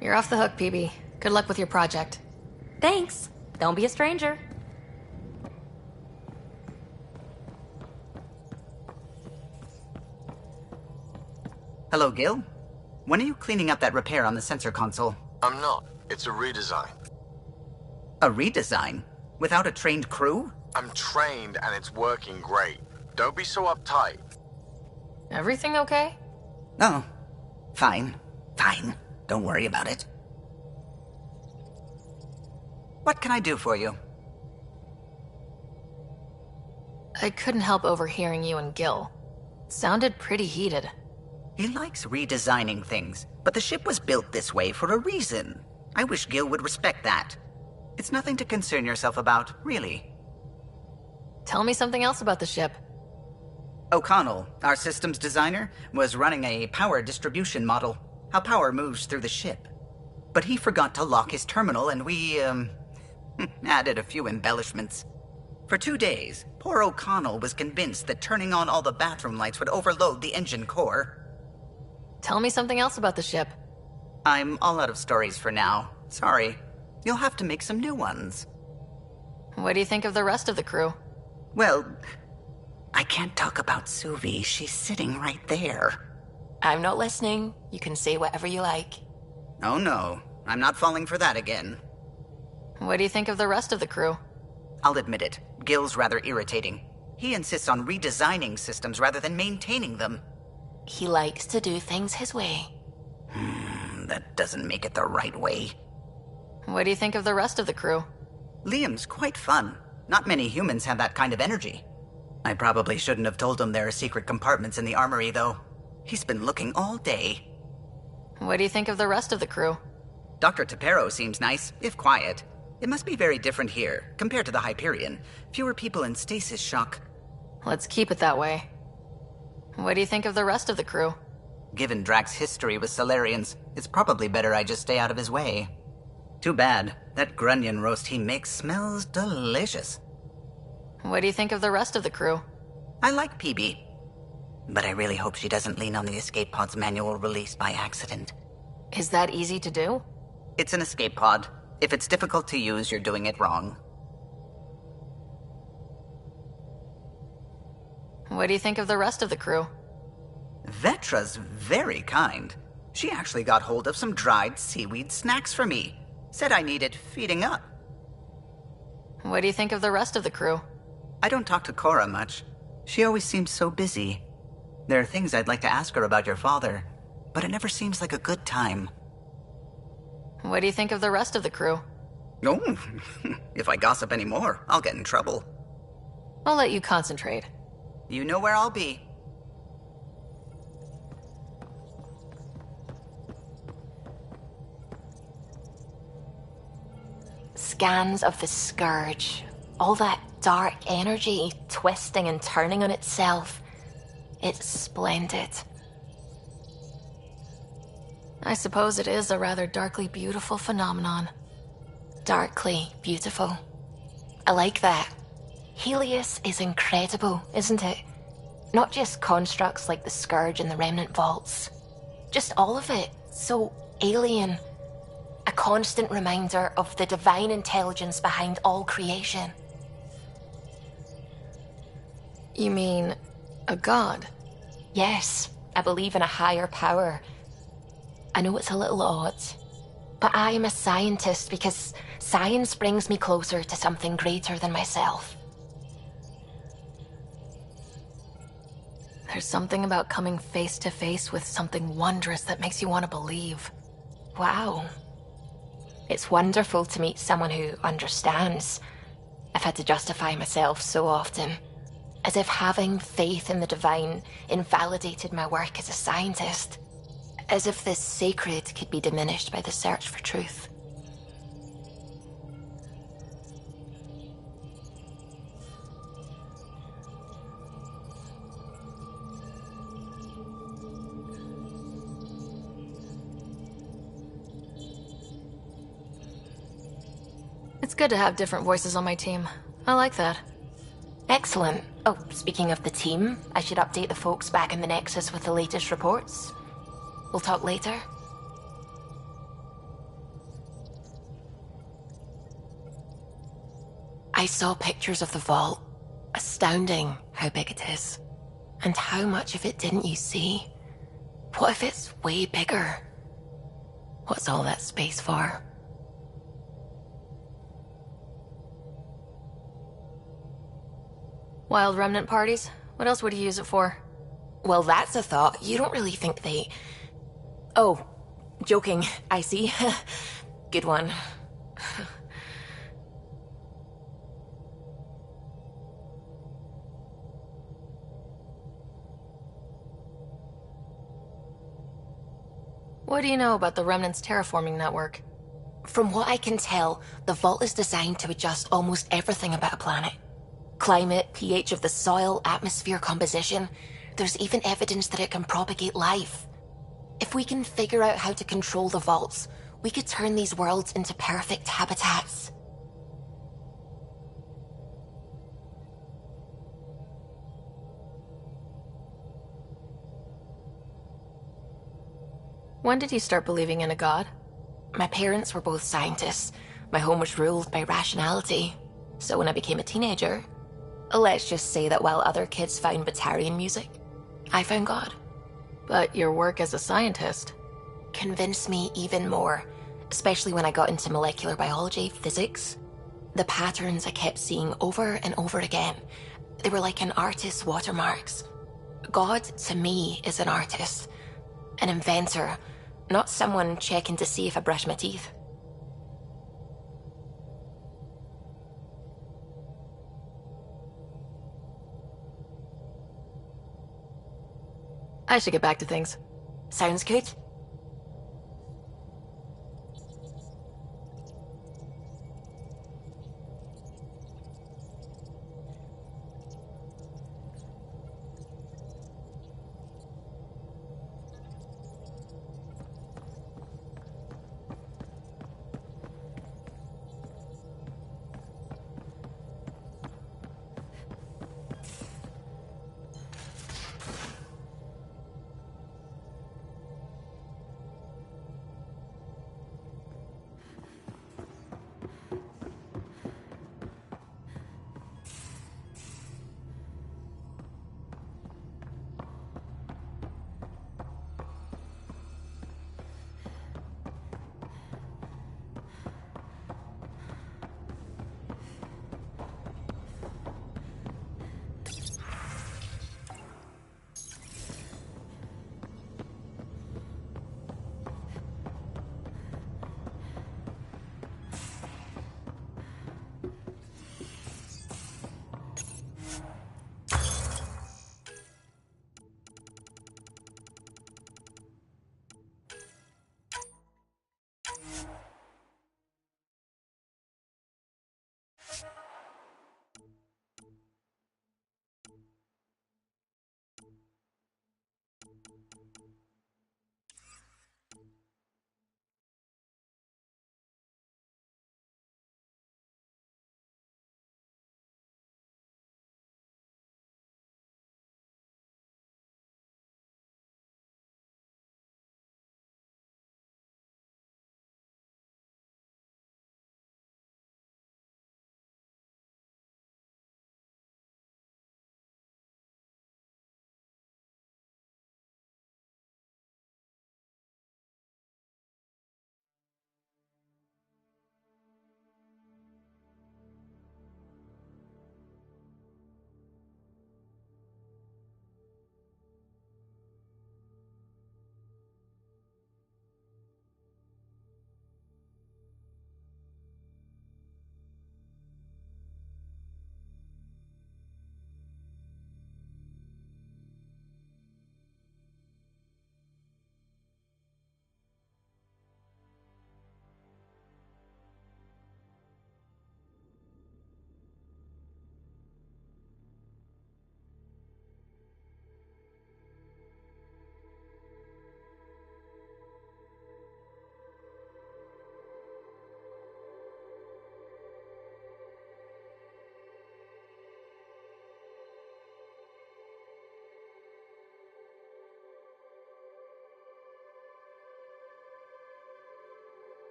You're off the hook, PB. Good luck with your project. Thanks. Don't be a stranger. Hello, Gil. When are you cleaning up that repair on the sensor console? I'm not. It's a redesign. A redesign? Without a trained crew? I'm trained and it's working great. Don't be so uptight. Everything okay? Oh, fine. Fine. Don't worry about it. What can I do for you? I couldn't help overhearing you and Gil. Sounded pretty heated. He likes redesigning things, but the ship was built this way for a reason. I wish Gil would respect that. It's nothing to concern yourself about, really. Tell me something else about the ship. O'Connell, our systems designer, was running a power distribution model, how power moves through the ship. But he forgot to lock his terminal and we, added a few embellishments. For 2 days, poor O'Connell was convinced that turning on all the bathroom lights would overload the engine core. Tell me something else about the ship. I'm all out of stories for now. Sorry. You'll have to make some new ones. What do you think of the rest of the crew? Well, I can't talk about Suvi. She's sitting right there. I'm not listening. You can say whatever you like. Oh no, I'm not falling for that again. What do you think of the rest of the crew? I'll admit it, Gil's rather irritating. He insists on redesigning systems rather than maintaining them. He likes to do things his way. That doesn't make it the right way. What do you think of the rest of the crew? Liam's quite fun. Not many humans have that kind of energy. I probably shouldn't have told him there are secret compartments in the armory, though. He's been looking all day. What do you think of the rest of the crew? Dr. Tapero seems nice, if quiet. It must be very different here, compared to the Hyperion. Fewer people in stasis shock. Let's keep it that way. What do you think of the rest of the crew? Given Drax's history with Solarians, it's probably better I just stay out of his way. Too bad. That grunion roast he makes smells delicious. What do you think of the rest of the crew? I like PB. But I really hope she doesn't lean on the escape pod's manual release by accident. Is that easy to do? It's an escape pod. If it's difficult to use, you're doing it wrong. What do you think of the rest of the crew? Vetra's very kind. She actually got hold of some dried seaweed snacks for me. Said I needed feeding up. What do you think of the rest of the crew? I don't talk to Cora much. She always seems so busy. There are things I'd like to ask her about your father, but it never seems like a good time. What do you think of the rest of the crew? Oh, if I gossip anymore, I'll get in trouble. I'll let you concentrate. You know where I'll be. Scans of the Scourge. All that dark energy twisting and turning on itself. It's splendid. I suppose it is a rather darkly beautiful phenomenon. Darkly beautiful. I like that. Helios is incredible, isn't it? Not just constructs like the Scourge and the Remnant Vaults. Just all of it. So alien. A constant reminder of the divine intelligence behind all creation. You mean a god? Yes, I believe in a higher power. I know it's a little odd, but I am a scientist because science brings me closer to something greater than myself. There's something about coming face to face with something wondrous that makes you want to believe. Wow. It's wonderful to meet someone who understands. I've had to justify myself so often, as if having faith in the divine invalidated my work as a scientist. As if this sacred could be diminished by the search for truth. It's good to have different voices on my team. I like that. Excellent. Oh, speaking of the team, I should update the folks back in the Nexus with the latest reports. We'll talk later. I saw pictures of the vault. Astounding how big it is. And how much of it didn't you see? What if it's way bigger? What's all that space for? Wild remnant parties? What else would you use it for? Well, that's a thought. You don't really think they... Oh, joking. I see. Good one. What do you know about the Remnant's terraforming network? From what I can tell, the vault is designed to adjust almost everything about a planet. Climate, pH of the soil, atmosphere composition. There's even evidence that it can propagate life. If we can figure out how to control the vaults, we could turn these worlds into perfect habitats. When did you start believing in a god? My parents were both scientists. My home was ruled by rationality. So when I became a teenager, let's just say that while other kids found Batarian music, I found God. But your work as a scientist convinced me even more, especially when I got into molecular biology, physics. The patterns I kept seeing over and over again, they were like an artist's watermarks. God, to me, is an artist, an inventor, not someone checking to see if I brush my teeth. I should get back to things. Sounds good.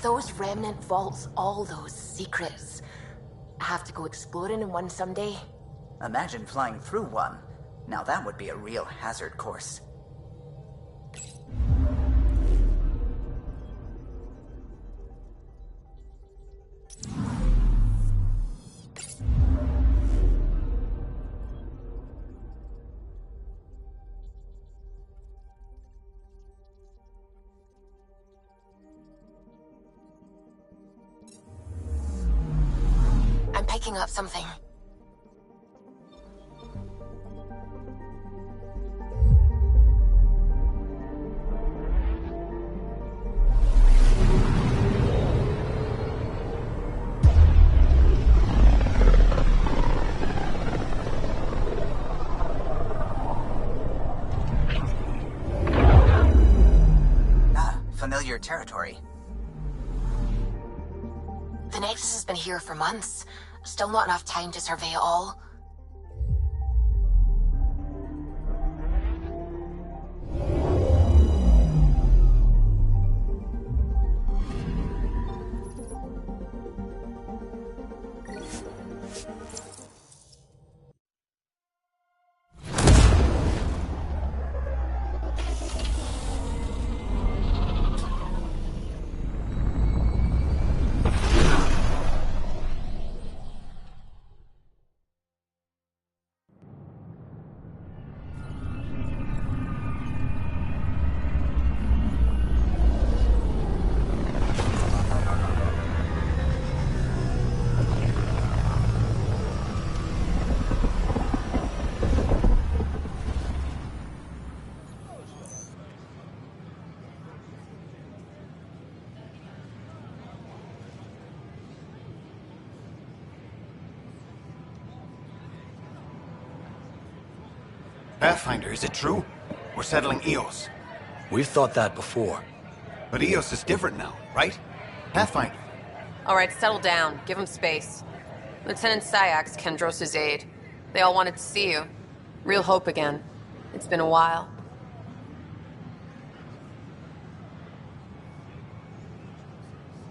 Those remnant vaults, all those secrets. I have to go exploring in one someday. Imagine flying through one. Now that would be a real hazard course. I'm picking up something. Familiar territory. The Nexus has been here for months. Still not enough time to survey it all. Pathfinder, is it true? We're settling EOS. We've thought that before. But EOS is different now, right? Pathfinder. All right, settle down. Give him space. Lieutenant Sayak's Kendros' aide. They all wanted to see you. Real hope again. It's been a while.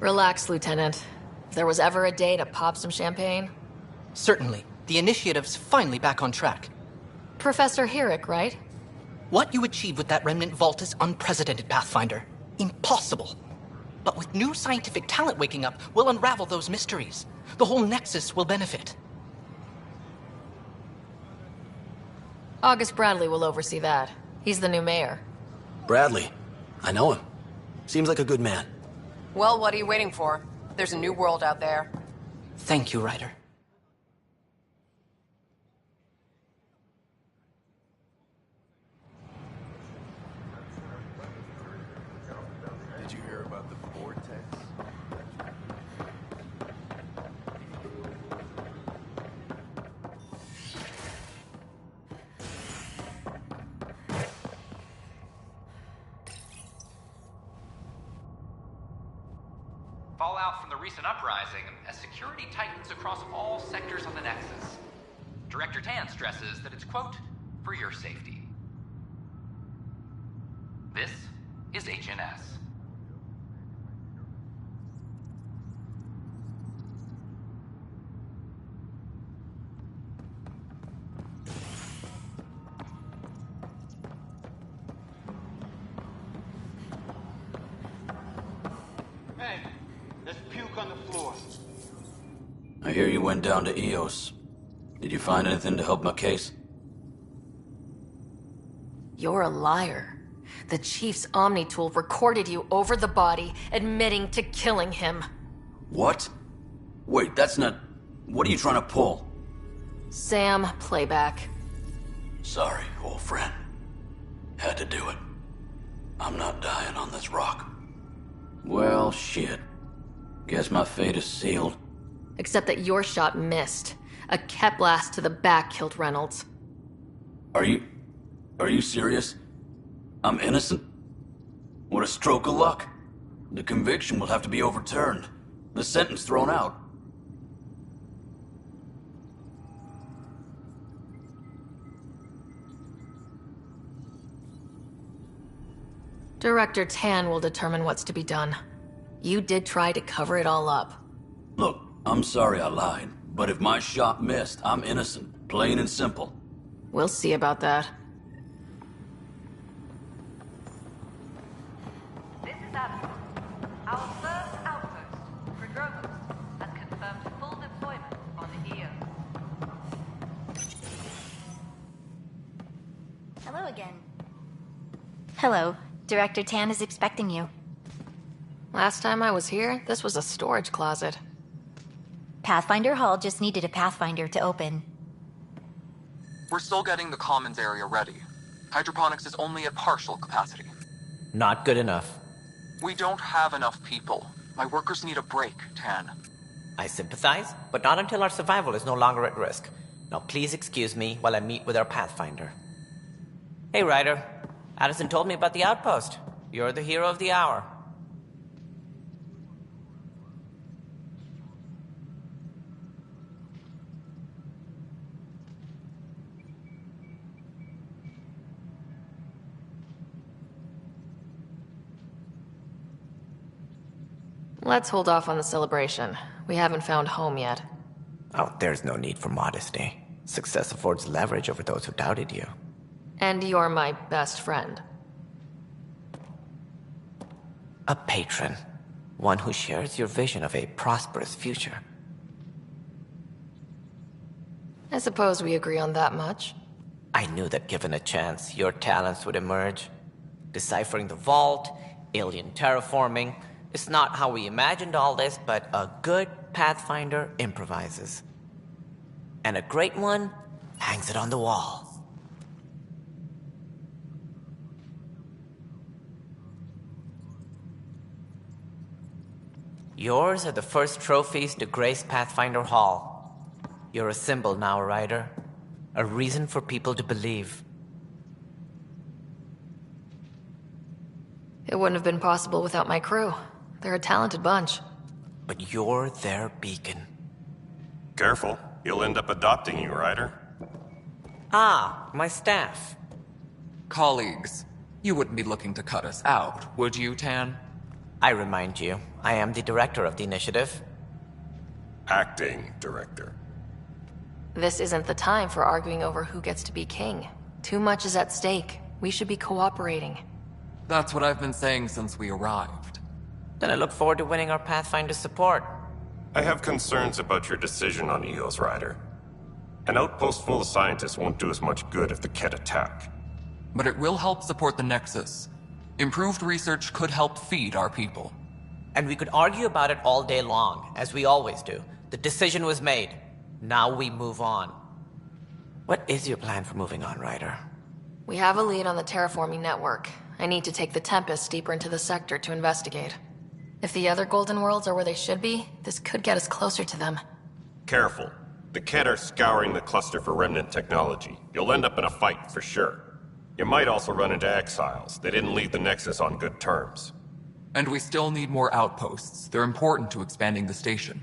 Relax, Lieutenant. If there was ever a day to pop some champagne... Certainly. The initiative's finally back on track. Professor Herrick, right? What you achieved with that remnant vault is unprecedented, Pathfinder. Impossible. But with new scientific talent waking up, we'll unravel those mysteries. The whole Nexus will benefit. August Bradley will oversee that. He's the new mayor. Bradley. I know him. Seems like a good man. Well, what are you waiting for? There's a new world out there. Thank you, Ryder. Did you hear about the vortex? Fallout from the recent uprising as security tightens across all sectors of the Nexus. Director Tan stresses that it's, quote, for your safety. This is HNS. Hey, there's puke on the floor. I hear you went down to EOS. Did you find anything to help my case? You're a liar. The Chief's Omni tool recorded you over the body, admitting to killing him. What? Wait, that's not... What are you trying to pull? Sam, playback. Sorry, old friend. Had to do it. I'm not dying on this rock. Well, shit. Guess my fate is sealed. Except that your shot missed. A ket blast to the back killed Reynolds. Are you serious? I'm innocent? What a stroke of luck. The conviction will have to be overturned. The sentence thrown out. Director Tan will determine what's to be done. You did try to cover it all up. Look, I'm sorry I lied, but if my shot missed, I'm innocent. Plain and simple. We'll see about that. This is Admiral. Our first outpost, Prodromos, has confirmed full deployment on the EOS. Hello again. Hello. Director Tan is expecting you. Last time I was here, this was a storage closet. Pathfinder Hall just needed a Pathfinder to open. We're still getting the commons area ready. Hydroponics is only at partial capacity. Not good enough. We don't have enough people. My workers need a break, Tan. I sympathize, but not until our survival is no longer at risk. Now please excuse me while I meet with our Pathfinder. Hey, Ryder. Addison told me about the outpost. You're the hero of the hour. Let's hold off on the celebration. We haven't found home yet. Oh, there's no need for modesty. Success affords leverage over those who doubted you. And you're my best friend. A patron. One who shares your vision of a prosperous future. I suppose we agree on that much. I knew that given a chance, your talents would emerge. Deciphering the vault, alien terraforming. It's not how we imagined all this, but a good Pathfinder improvises. And a great one hangs it on the wall. Yours are the first trophies to grace Pathfinder Hall. You're a symbol now, Ryder. A reason for people to believe. It wouldn't have been possible without my crew. They're a talented bunch. But you're their beacon. Careful. He'll end up adopting you, Ryder. Ah, my staff. Colleagues, you wouldn't be looking to cut us out, would you, Tan? I remind you, I am the director of the initiative. Acting director. This isn't the time for arguing over who gets to be king. Too much is at stake. We should be cooperating. That's what I've been saying since we arrived. Then I look forward to winning our Pathfinder support. I have concerns about your decision on EOS, Ryder. An outpost full of scientists won't do as much good if the Ket attack. But it will help support the Nexus. Improved research could help feed our people. And we could argue about it all day long, as we always do. The decision was made. Now we move on. What is your plan for moving on, Ryder? We have a lead on the terraforming network. I need to take the Tempest deeper into the sector to investigate. If the other Golden Worlds are where they should be, this could get us closer to them. Careful. The Ket are scouring the cluster for remnant technology. You'll end up in a fight, for sure. You might also run into exiles. They didn't leave the Nexus on good terms. And we still need more outposts. They're important to expanding the station.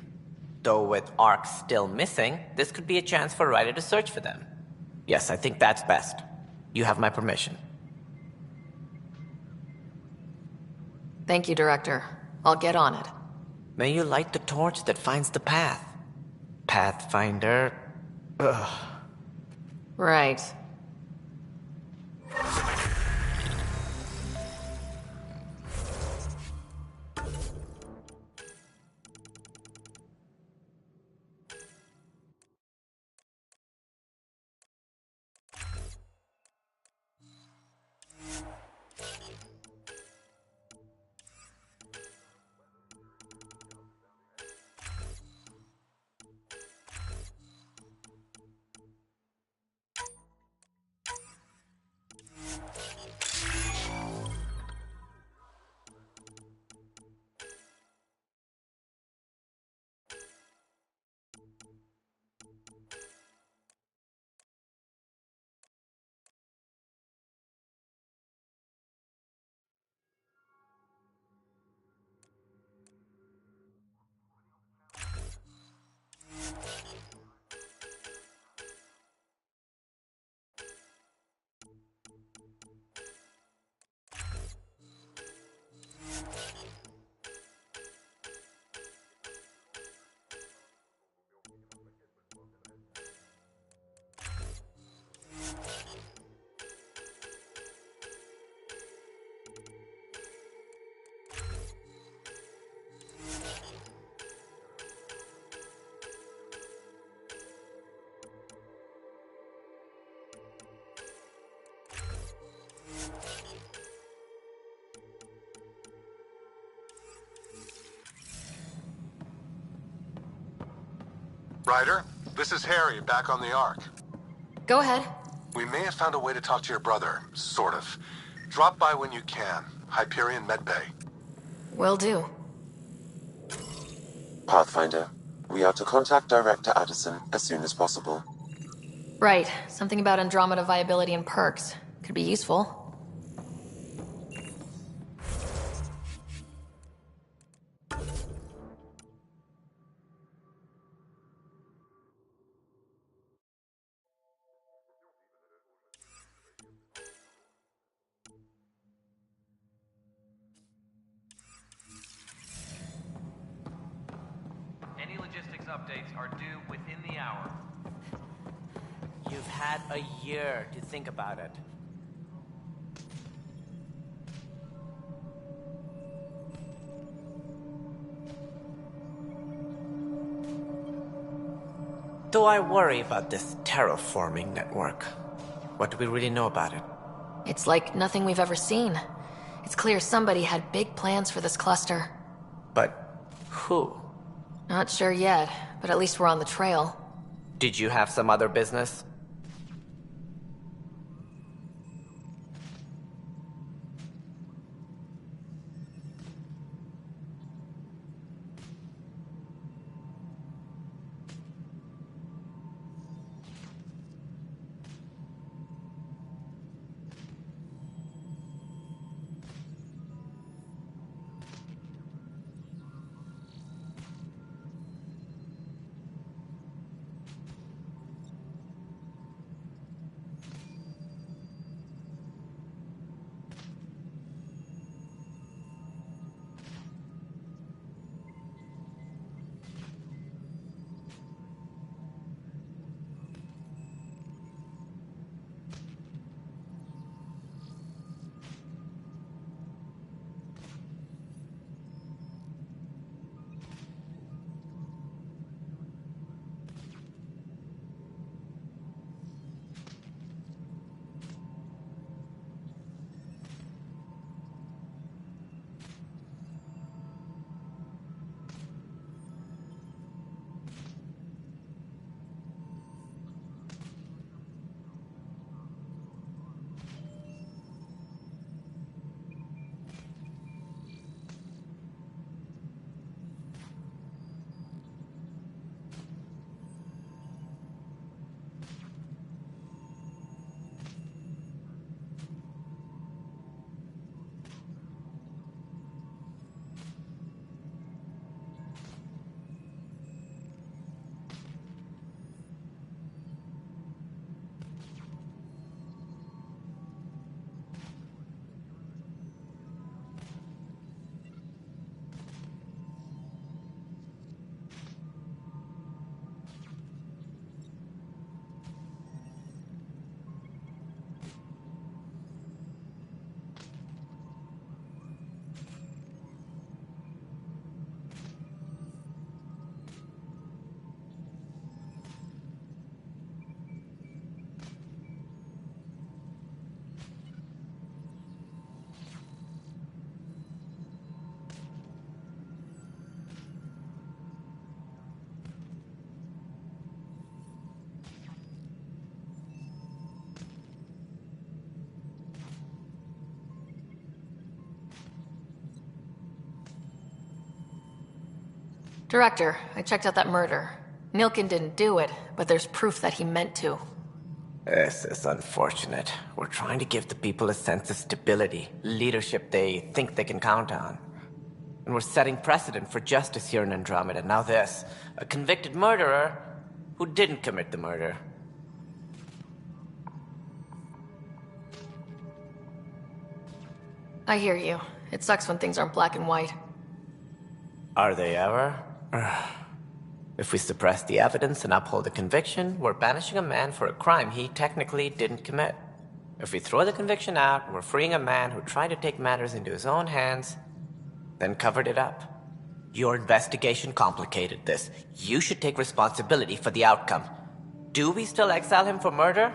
Though with Ark still missing, this could be a chance for Ryder to search for them. Yes, I think that's best. You have my permission. Thank you, Director. I'll get on it. May you light the torch that finds the path. Pathfinder... Ugh. Right. Ryder, this is Harry, back on the Ark. Go ahead. We may have found a way to talk to your brother, sort of. Drop by when you can. Hyperion Medbay. Will do. Pathfinder, we are to contact Director Addison as soon as possible. Right. Something about Andromeda viability and perks. Could be useful. Any logistics updates are due within the hour. You've had a year to think about it. Though I worry about this terraforming network. What do we really know about it? It's like nothing we've ever seen. It's clear somebody had big plans for this cluster. But who? Not sure yet, but at least we're on the trail. Did you have some other business? Director, I checked out that murder. Nilkin didn't do it, but there's proof that he meant to. This is unfortunate. We're trying to give the people a sense of stability, leadership they think they can count on. And we're setting precedent for justice here in Andromeda. Now this, a convicted murderer who didn't commit the murder. I hear you. It sucks when things aren't black and white. Are they ever? If we suppress the evidence and uphold the conviction, we're banishing a man for a crime he technically didn't commit. If we throw the conviction out, we're freeing a man who tried to take matters into his own hands, then covered it up. Your investigation complicated this. You should take responsibility for the outcome. Do we still exile him for murder?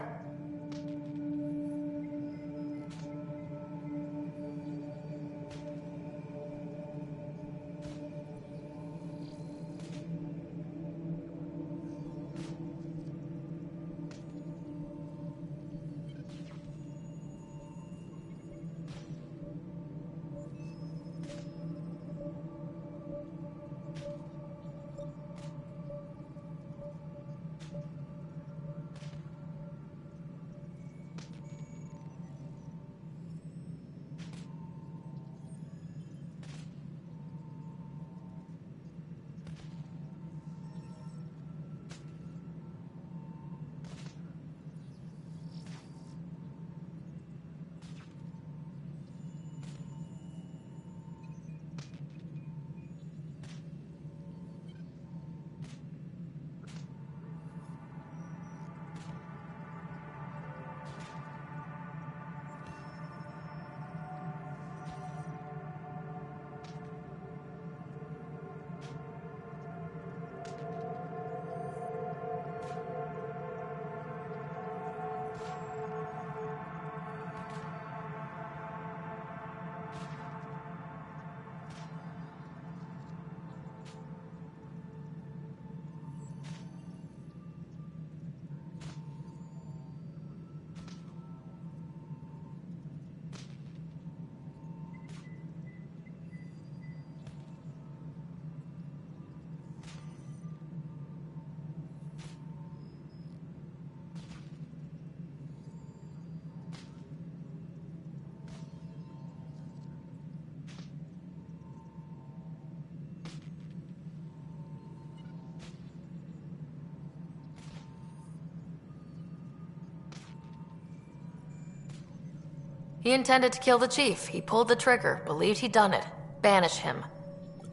He intended to kill the chief. He pulled the trigger, believed he'd done it. Banish him.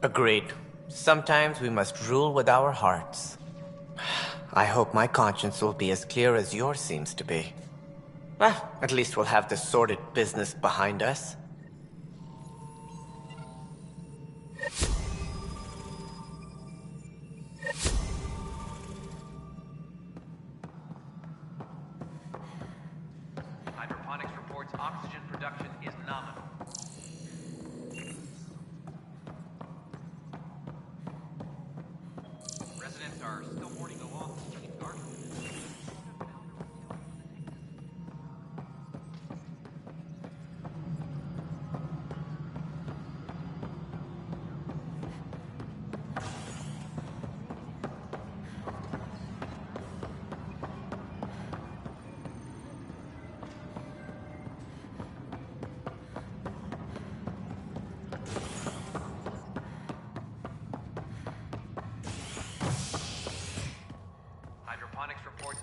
Agreed. Sometimes we must rule with our hearts. I hope my conscience will be as clear as yours seems to be. Well, at least we'll have this sordid business behind us. Hydroponics reports oxygen production is nominal. Residents are still mourning the loss of Chief Garden. Hydroponics reports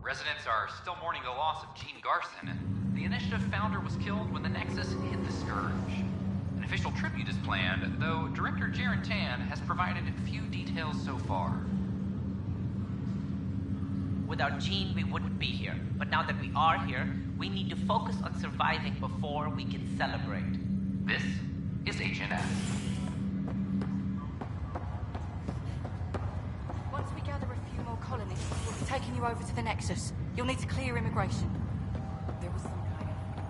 Residents are still mourning the loss of Gene Garson, and the initiative founder was killed when the Nexus hit the Scourge. An official tribute is planned, though Director Jaren Tan has provided few details so far. Without Gene, we wouldn't be here. But now that we are here, we need to focus on surviving before we can celebrate. This is HNS. Once we gather a few more colonists, we'll be taking you over to the Nexus. You'll need to clear immigration. There was some kind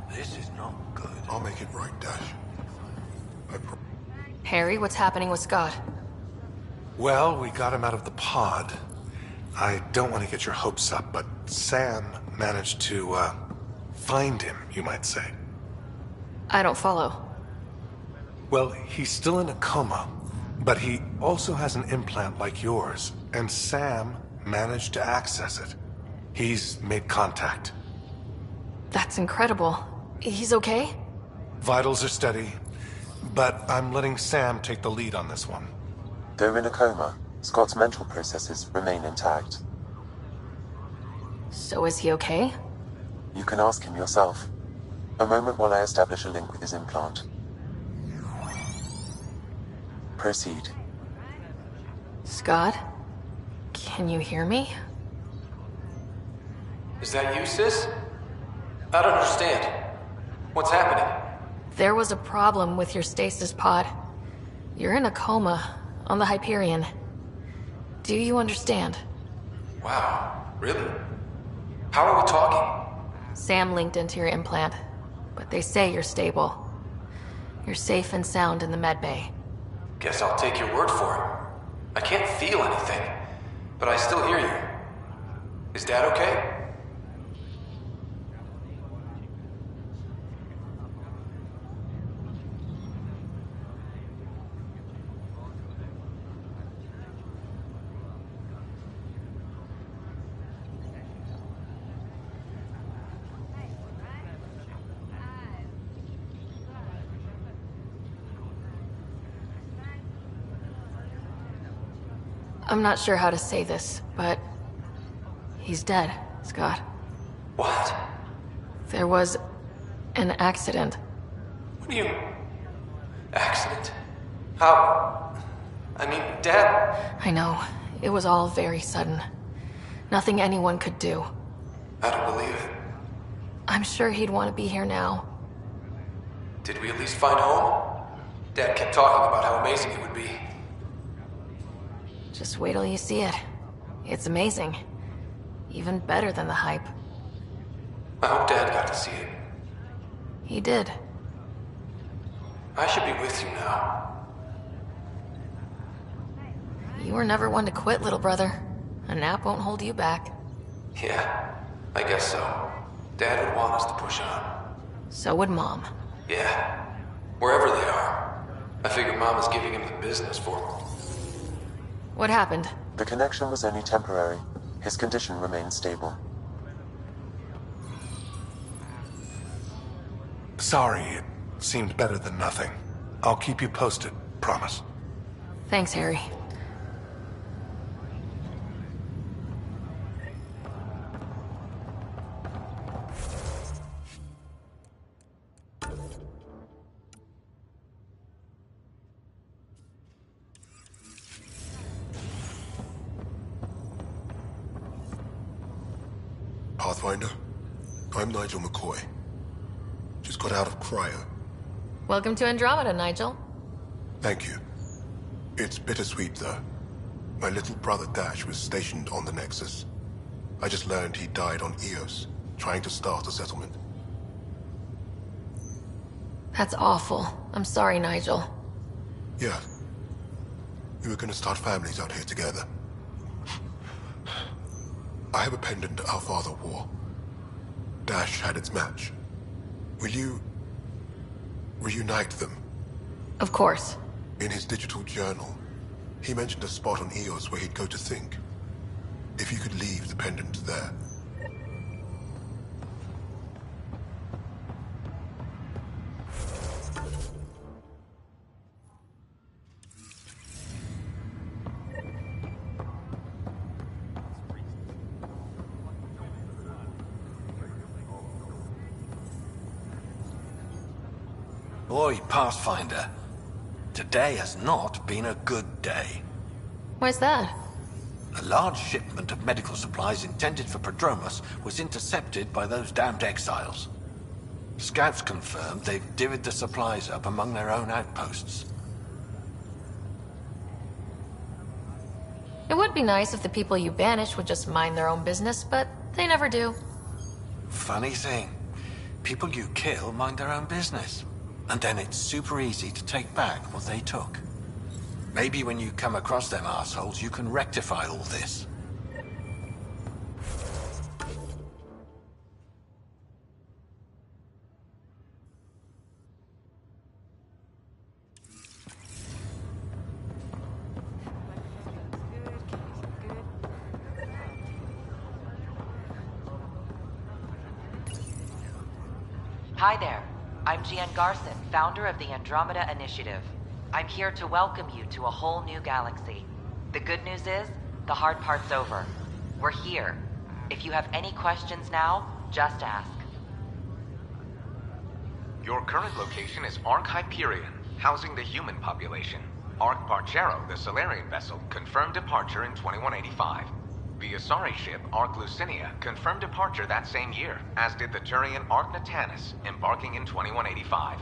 of... This is not good. I'll make it right, Dash. Harry, what's happening with Scott? Well, we got him out of the pod. I don't want to get your hopes up, but Sam managed to, find him, you might say. I don't follow. Well, he's still in a coma, but he also has an implant like yours, and Sam managed to access it. He's made contact. That's incredible. He's okay? Vitals are steady, but I'm letting Sam take the lead on this one. Though in a coma, Scott's mental processes remain intact. So is he okay? You can ask him yourself. A moment while I establish a link with his implant. Proceed. Scott? Can you hear me? Is that you, sis? I don't understand. What's happening? There was a problem with your stasis pod. You're in a coma on the Hyperion. Do you understand? Wow, really? How are we talking? Sam linked into your implant, but they say you're stable. You're safe and sound in the medbay. Guess I'll take your word for it. I can't feel anything, but I still hear you. Is Dad okay? I'm not sure how to say this, but he's dead, Scott. What? There was an accident. What do you... accident? How? I mean, Dad... I know. It was all very sudden. Nothing anyone could do. I don't believe it. I'm sure he'd want to be here now. Did we at least find home? Dad kept talking about how amazing it would be. Just wait till you see it. It's amazing. Even better than the hype. I hope Dad got to see it. He did. I should be with you now. You were never one to quit, little brother. A nap won't hold you back. Yeah, I guess so. Dad would want us to push on. So would Mom. Yeah, wherever they are. I figure Mom is giving him the business for him. What happened? The connection was only temporary. His condition remains stable. Sorry, it seemed better than nothing. I'll keep you posted, promise. Thanks, Harry. Pathfinder. I'm Nigel Mccoy. Just got out of cryo. Welcome to Andromeda, Nigel. Thank you. It's bittersweet, though. My little brother Dash was stationed on the Nexus. I just learned he died on Eos, trying to start a settlement. That's awful. I'm sorry, Nigel. Yeah. We were gonna start families out here together. I have a pendant our father wore. Dash had its match. Will you reunite them? Of course. In his digital journal, he mentioned a spot on Eos where he'd go to think. If you could leave the pendant there. Boy, Pathfinder. Today has not been a good day. Why's that? A large shipment of medical supplies intended for Prodromos was intercepted by those damned exiles. Scouts confirmed they've divvied the supplies up among their own outposts. It would be nice if the people you banished would just mind their own business, but they never do. Funny thing. People you kill mind their own business. And then it's super easy to take back what they took. Maybe when you come across them assholes, you can rectify all this. Hi there. I'm Gian Garson, founder of the Andromeda Initiative. I'm here to welcome you to a whole new galaxy. The good news is, the hard part's over. We're here. If you have any questions now, just ask. Your current location is Ark Hyperion, housing the human population. Ark Barchero, the Solarian vessel, confirmed departure in 2185. The Asari ship, Ark Lucinia, confirmed departure that same year, as did the Turian Ark Natanus, embarking in 2185.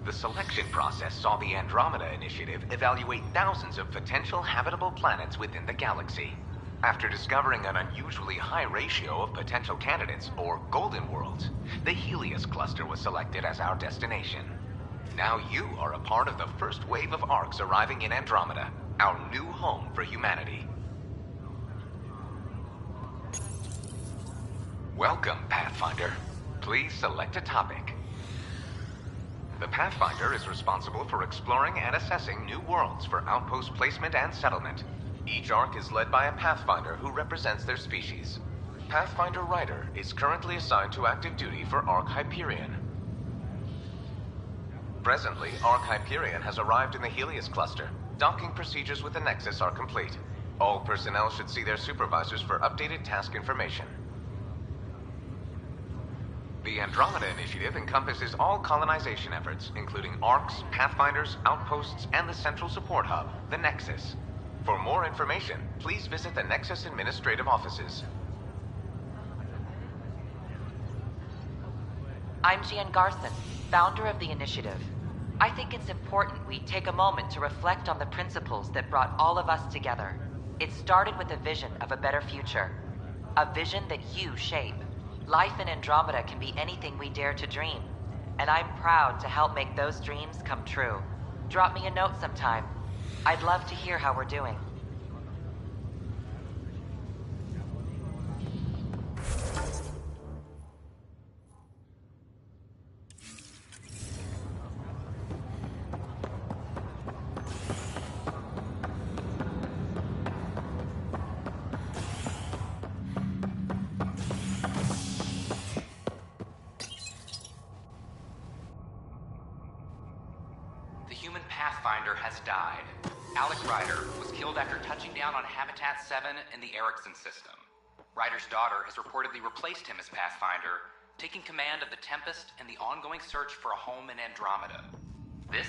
The selection process saw the Andromeda Initiative evaluate thousands of potential habitable planets within the galaxy. After discovering an unusually high ratio of potential candidates, or golden worlds, the Helios cluster was selected as our destination. Now you are a part of the first wave of Arks arriving in Andromeda, our new home for humanity. Welcome, Pathfinder. Please select a topic. The Pathfinder is responsible for exploring and assessing new worlds for outpost placement and settlement. Each Ark is led by a Pathfinder who represents their species. Pathfinder Ryder is currently assigned to active duty for Ark Hyperion. Presently, Ark Hyperion has arrived in the Helios cluster. Docking procedures with the Nexus are complete. All personnel should see their supervisors for updated task information. The Andromeda Initiative encompasses all colonization efforts, including Arks, Pathfinders, outposts, and the central support hub, the Nexus. For more information, please visit the Nexus administrative offices. I'm Gian Garson, founder of the Initiative. I think it's important we take a moment to reflect on the principles that brought all of us together. It started with a vision of a better future. A vision that you shape. Life in Andromeda can be anything we dare to dream. And I'm proud to help make those dreams come true. Drop me a note sometime. I'd love to hear how we're doing. Pathfinder has died. Alec Ryder was killed after touching down on Habitat 7 in the Erickson system. Ryder's daughter has reportedly replaced him as Pathfinder, taking command of the Tempest and the ongoing search for a home in Andromeda. This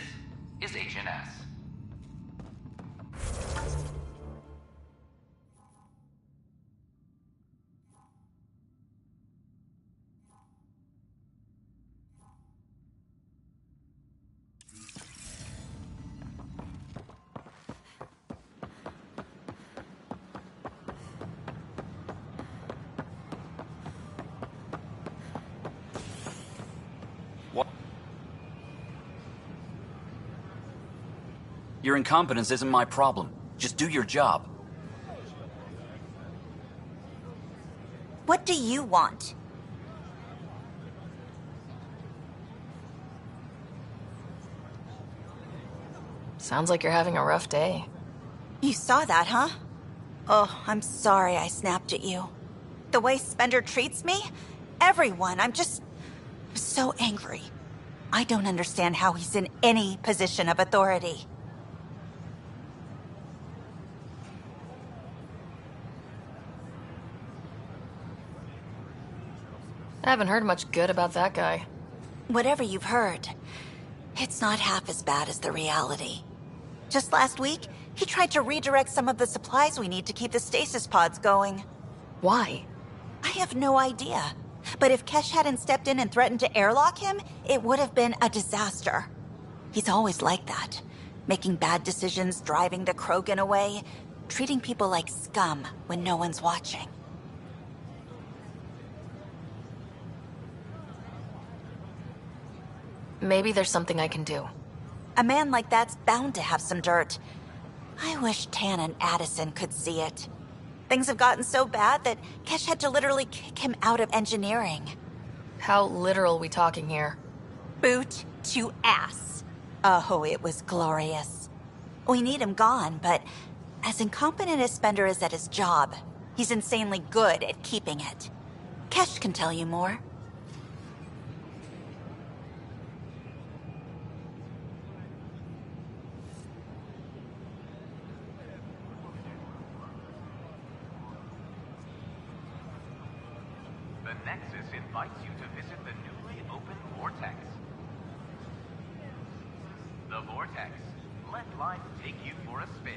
is Agent S. Your incompetence isn't my problem. Just do your job. What do you want? Sounds like you're having a rough day. You saw that, huh? Oh, I'm sorry I snapped at you. The way Spender treats me? Everyone, I'm so angry. I don't understand how he's in any position of authority. I haven't heard much good about that guy. Whatever you've heard, it's not half as bad as the reality. Just last week, he tried to redirect some of the supplies we need to keep the stasis pods going. Why? I have no idea. But if Kesh hadn't stepped in and threatened to airlock him, it would have been a disaster. He's always like that. Making bad decisions, driving the Krogan away, treating people like scum when no one's watching. Maybe there's something I can do. A man like that's bound to have some dirt. I wish Tan and Addison could see it. Things have gotten so bad that Kesh had to literally kick him out of engineering. How literal we talking here? Boot to ass. Oh, it was glorious. We need him gone, but as incompetent as Spender is at his job, he's insanely good at keeping it. Kesh can tell you more. The Nexus invites you to visit the newly opened Vortex. The Vortex. Let life take you for a spin.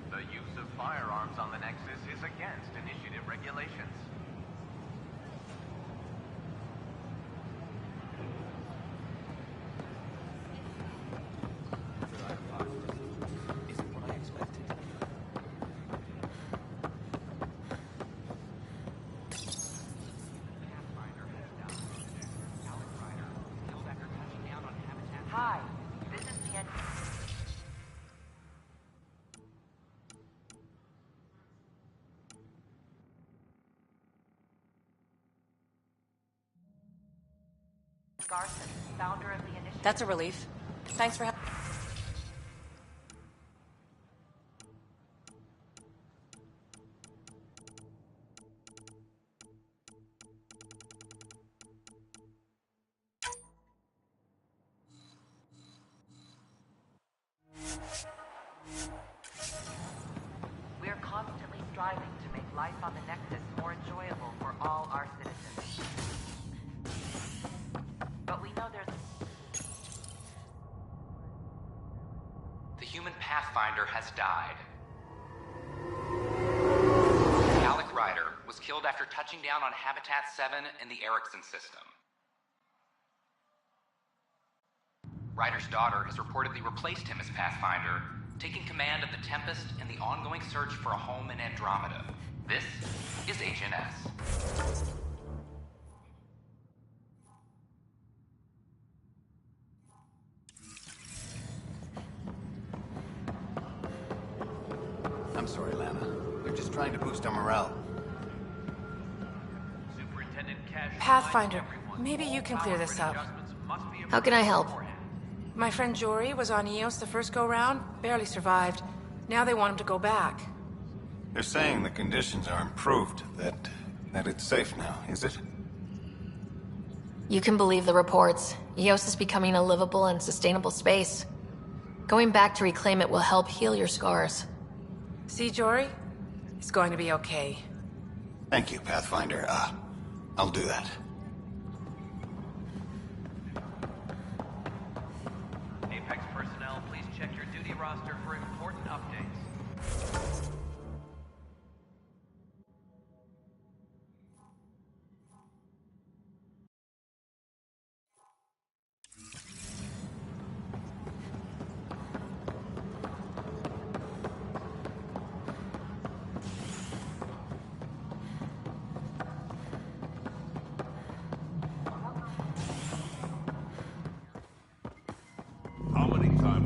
The use of firearms on the Nexus is against initiative regulations. Hi, this is Tian. Garson, founder of the initiative. That's a relief. Thanks for having... We're constantly striving to make life on the Nexus more enjoyable for all our citizens. But we know there's... The human Pathfinder has died. Alec Ryder was killed after touching down on Habitat 7 in the Erickson system. Ryder's daughter has reportedly replaced him as Pathfinder, taking command of the Tempest and the ongoing search for a home in Andromeda. This is Agent S. I'm sorry, Lana. We're just trying to boost our morale. Superintendent Cash. Pathfinder, maybe you can clear this up. How can I help? My friend Jory was on EOS the first go-round, barely survived. Now they want him to go back. They're saying the conditions are improved, that it's safe now, is it? You can believe the reports. EOS is becoming a livable and sustainable space. Going back to reclaim it will help heal your scars. See, Jory? It's going to be okay. Thank you, Pathfinder. I'll do that. Apex personnel, please check your duty roster for important updates.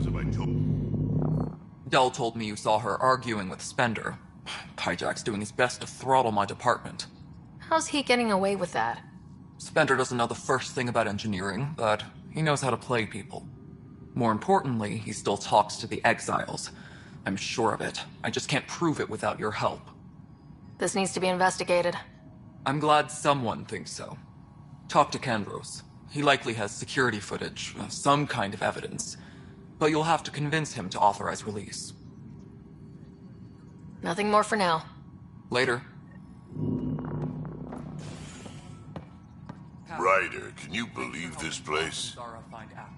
times have I told... Dell told me you saw her arguing with Spender. Hijack's doing his best to throttle my department. How's he getting away with that? Spender doesn't know the first thing about engineering, but he knows how to play people. More importantly, he still talks to the exiles. I'm sure of it. I just can't prove it without your help. This needs to be investigated. I'm glad someone thinks so. Talk to Kandros. He likely has security footage, some kind of evidence. But you'll have to convince him to authorize release. Nothing more for now. Later. Ryder, can you believe this place?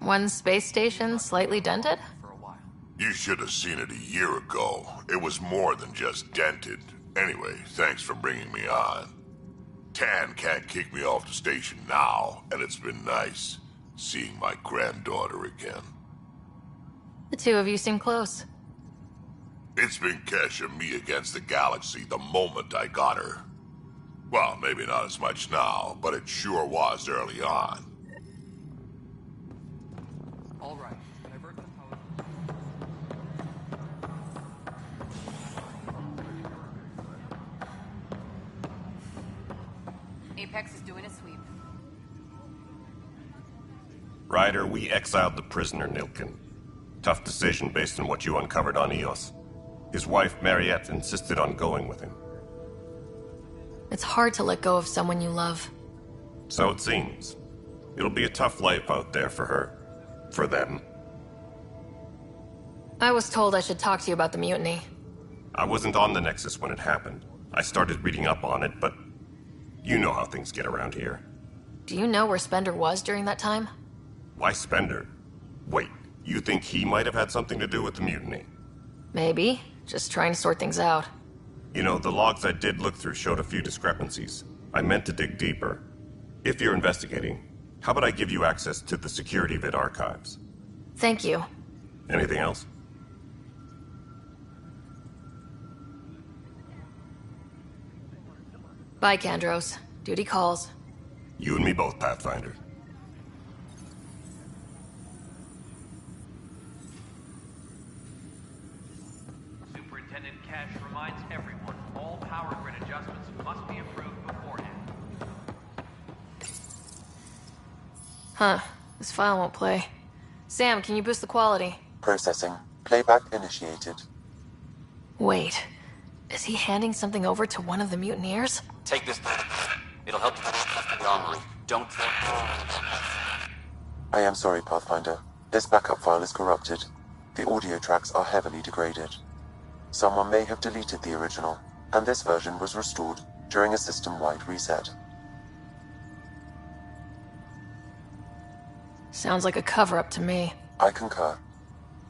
One space station slightly dented? You should have seen it a year ago. It was more than just dented. Anyway, thanks for bringing me on. Tan can't kick me off the station now, and it's been nice seeing my granddaughter again. The two of you seem close. It's been Kesh and me against the galaxy the moment I got her. Well, maybe not as much now, but it sure was early on. All right. Divert the Apex is doing a sweep. Ryder, we exiled the prisoner, Nilkin. Tough decision based on what you uncovered on Eos. His wife, Mariette, insisted on going with him. It's hard to let go of someone you love. So it seems. It'll be a tough life out there for her. For them. I was told I should talk to you about the mutiny. I wasn't on the Nexus when it happened. I started reading up on it, but you know how things get around here. Do you know where Spender was during that time? Why Spender? Wait, you think he might have had something to do with the mutiny? Maybe. Just trying to sort things out. You know, the logs I did look through showed a few discrepancies. I meant to dig deeper. If you're investigating, how about I give you access to the security vid archives? Thank you. Anything else? Bye, Kandros. Duty calls. You and me both, Pathfinder. Superintendent Cash reminds everyone all power grid adjustments must be approved beforehand. Huh. This file won't play. Sam, can you boost the quality? Processing. Playback initiated. Wait. Is he handing something over to one of the mutineers? Take this. It'll help you with the armory. Don't... I am sorry, Pathfinder. This backup file is corrupted. The audio tracks are heavily degraded. Someone may have deleted the original, and this version was restored during a system-wide reset. Sounds like a cover-up to me. I concur.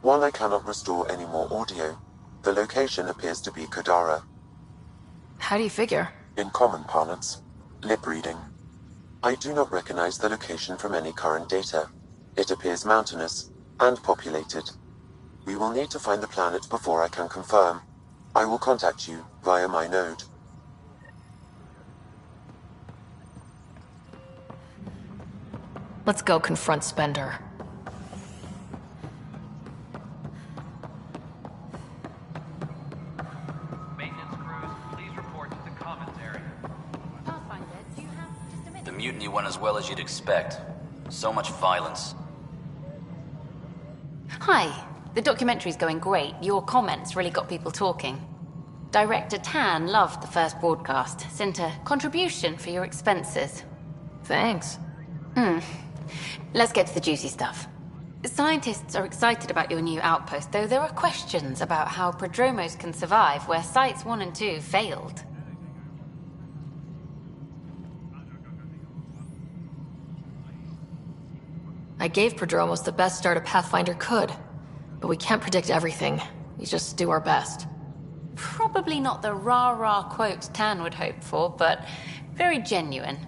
While I cannot restore any more audio, the location appears to be Kadara. How do you figure? In common parlance, lip reading. I do not recognize the location from any current data. It appears mountainous and populated. We will need to find the planet before I can confirm. I will contact you via my node. Let's go confront Spender. Maintenance crews, please report to the commons area. Pathfinder, do you have just a minute? The mutiny went as well as you'd expect. So much violence. Hi. The documentary's going great. Your comments really got people talking. Director Tan loved the first broadcast. Sent a contribution for your expenses. Thanks. Let's get to the juicy stuff. Scientists are excited about your new outpost, though there are questions about how prodromos can survive where Sites 1 and 2 failed. I gave Prodromos the best start a Pathfinder could, but we can't predict everything. We just do our best. Probably not the rah-rah quote Tan would hope for, but very genuine.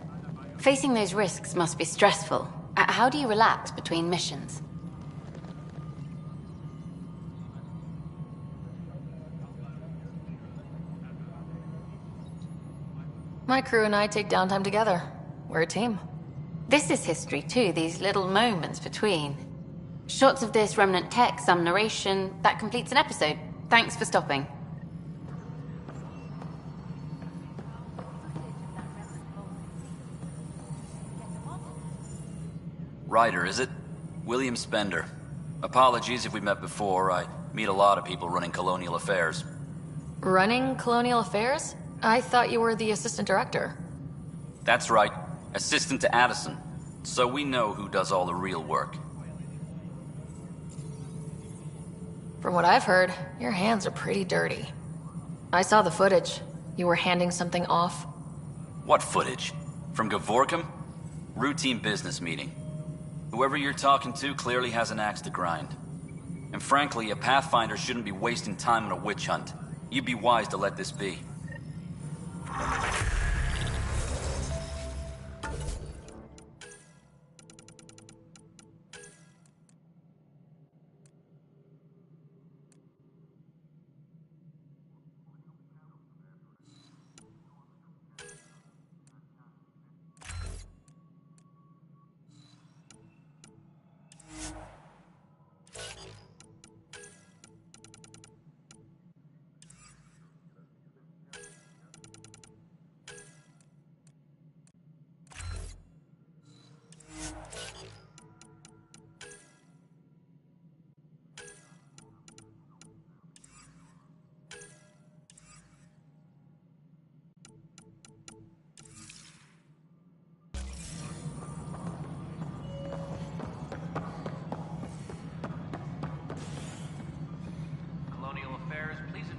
Facing those risks must be stressful. How do you relax between missions? My crew and I take downtime together. We're a team. This is history too, these little moments between. Shots of this remnant tech, some narration, that completes an episode. Thanks for stopping. Ryder, is it? William Spender. Apologies if we met before. I meet a lot of people running Colonial Affairs. Running Colonial Affairs? I thought you were the assistant director. That's right. Assistant to Addison. So we know who does all the real work. From what I've heard, your hands are pretty dirty. I saw the footage. You were handing something off. What footage? From Gavorkum? Routine business meeting. Whoever you're talking to clearly has an axe to grind. And frankly, a Pathfinder shouldn't be wasting time on a witch hunt. You'd be wise to let this be.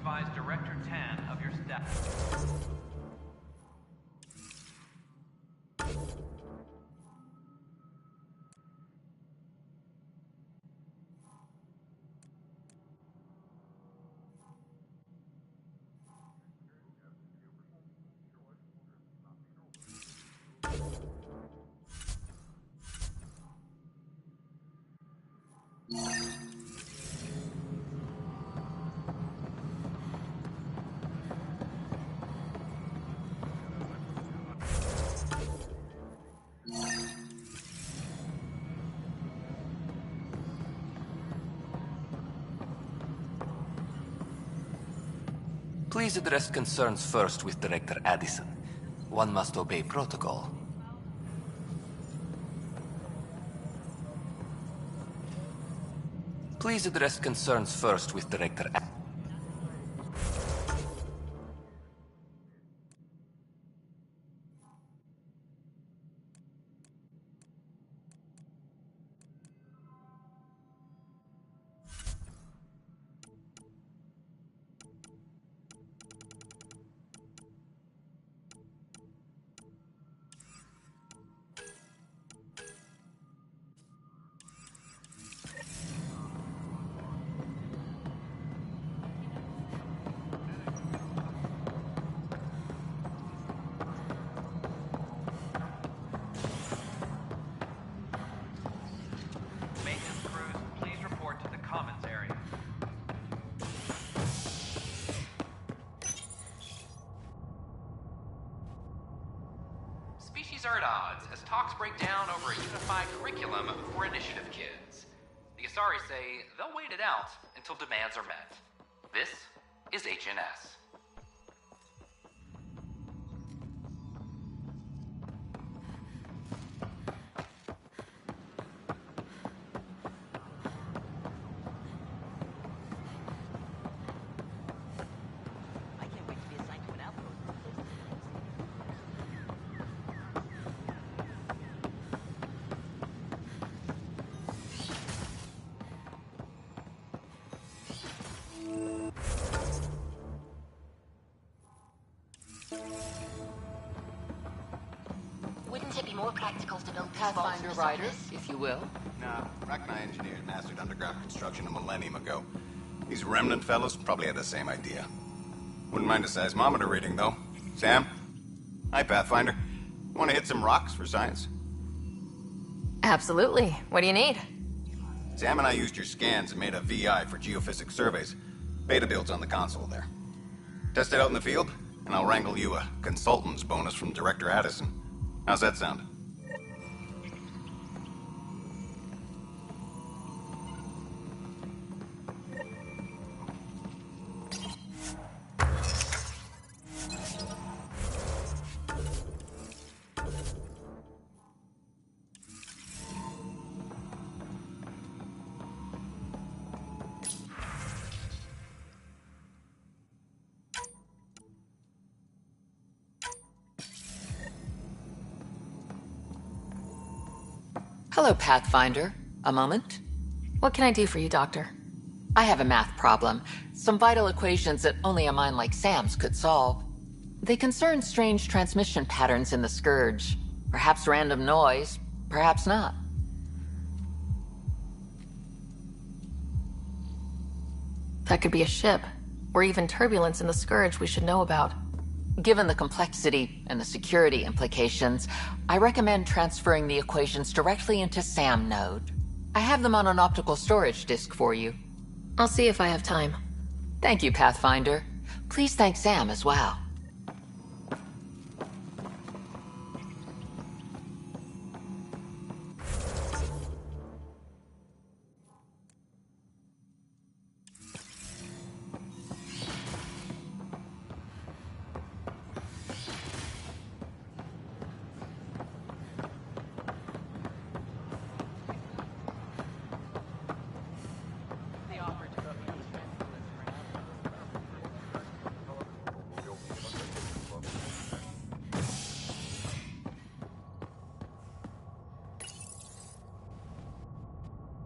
Advise Director Tan of your staff. Please address concerns first with Director Addison. One must obey protocol. Please address concerns first with Director Addison. Are at odds as talks break down over a unified curriculum for initiative kids. The Asari say they'll wait it out until demands are met. This is HNS. Wouldn't it be more practical to build Pathfinder riders, if you will? Nah, Rachni engineers mastered underground construction a millennium ago. These remnant fellows probably had the same idea. Wouldn't mind a seismometer reading, though. Sam? Hi, Pathfinder. Want to hit some rocks for science? Absolutely. What do you need? Sam and I used your scans and made a VI for geophysics surveys. Beta builds on the console there. Test it out in the field, and I'll wrangle you a consultant's bonus from Director Addison. How's that sound? Hello, Pathfinder. A moment? What can I do for you, Doctor? I have a math problem. Some vital equations that only a mind like Sam's could solve. They concern strange transmission patterns in the Scourge. Perhaps random noise, perhaps not. That could be a ship, or even turbulence in the Scourge we should know about. Given the complexity and the security implications, I recommend transferring the equations directly into SAM node. I have them on an optical storage disk for you. I'll see if I have time. Thank you, Pathfinder. Please thank Sam as well.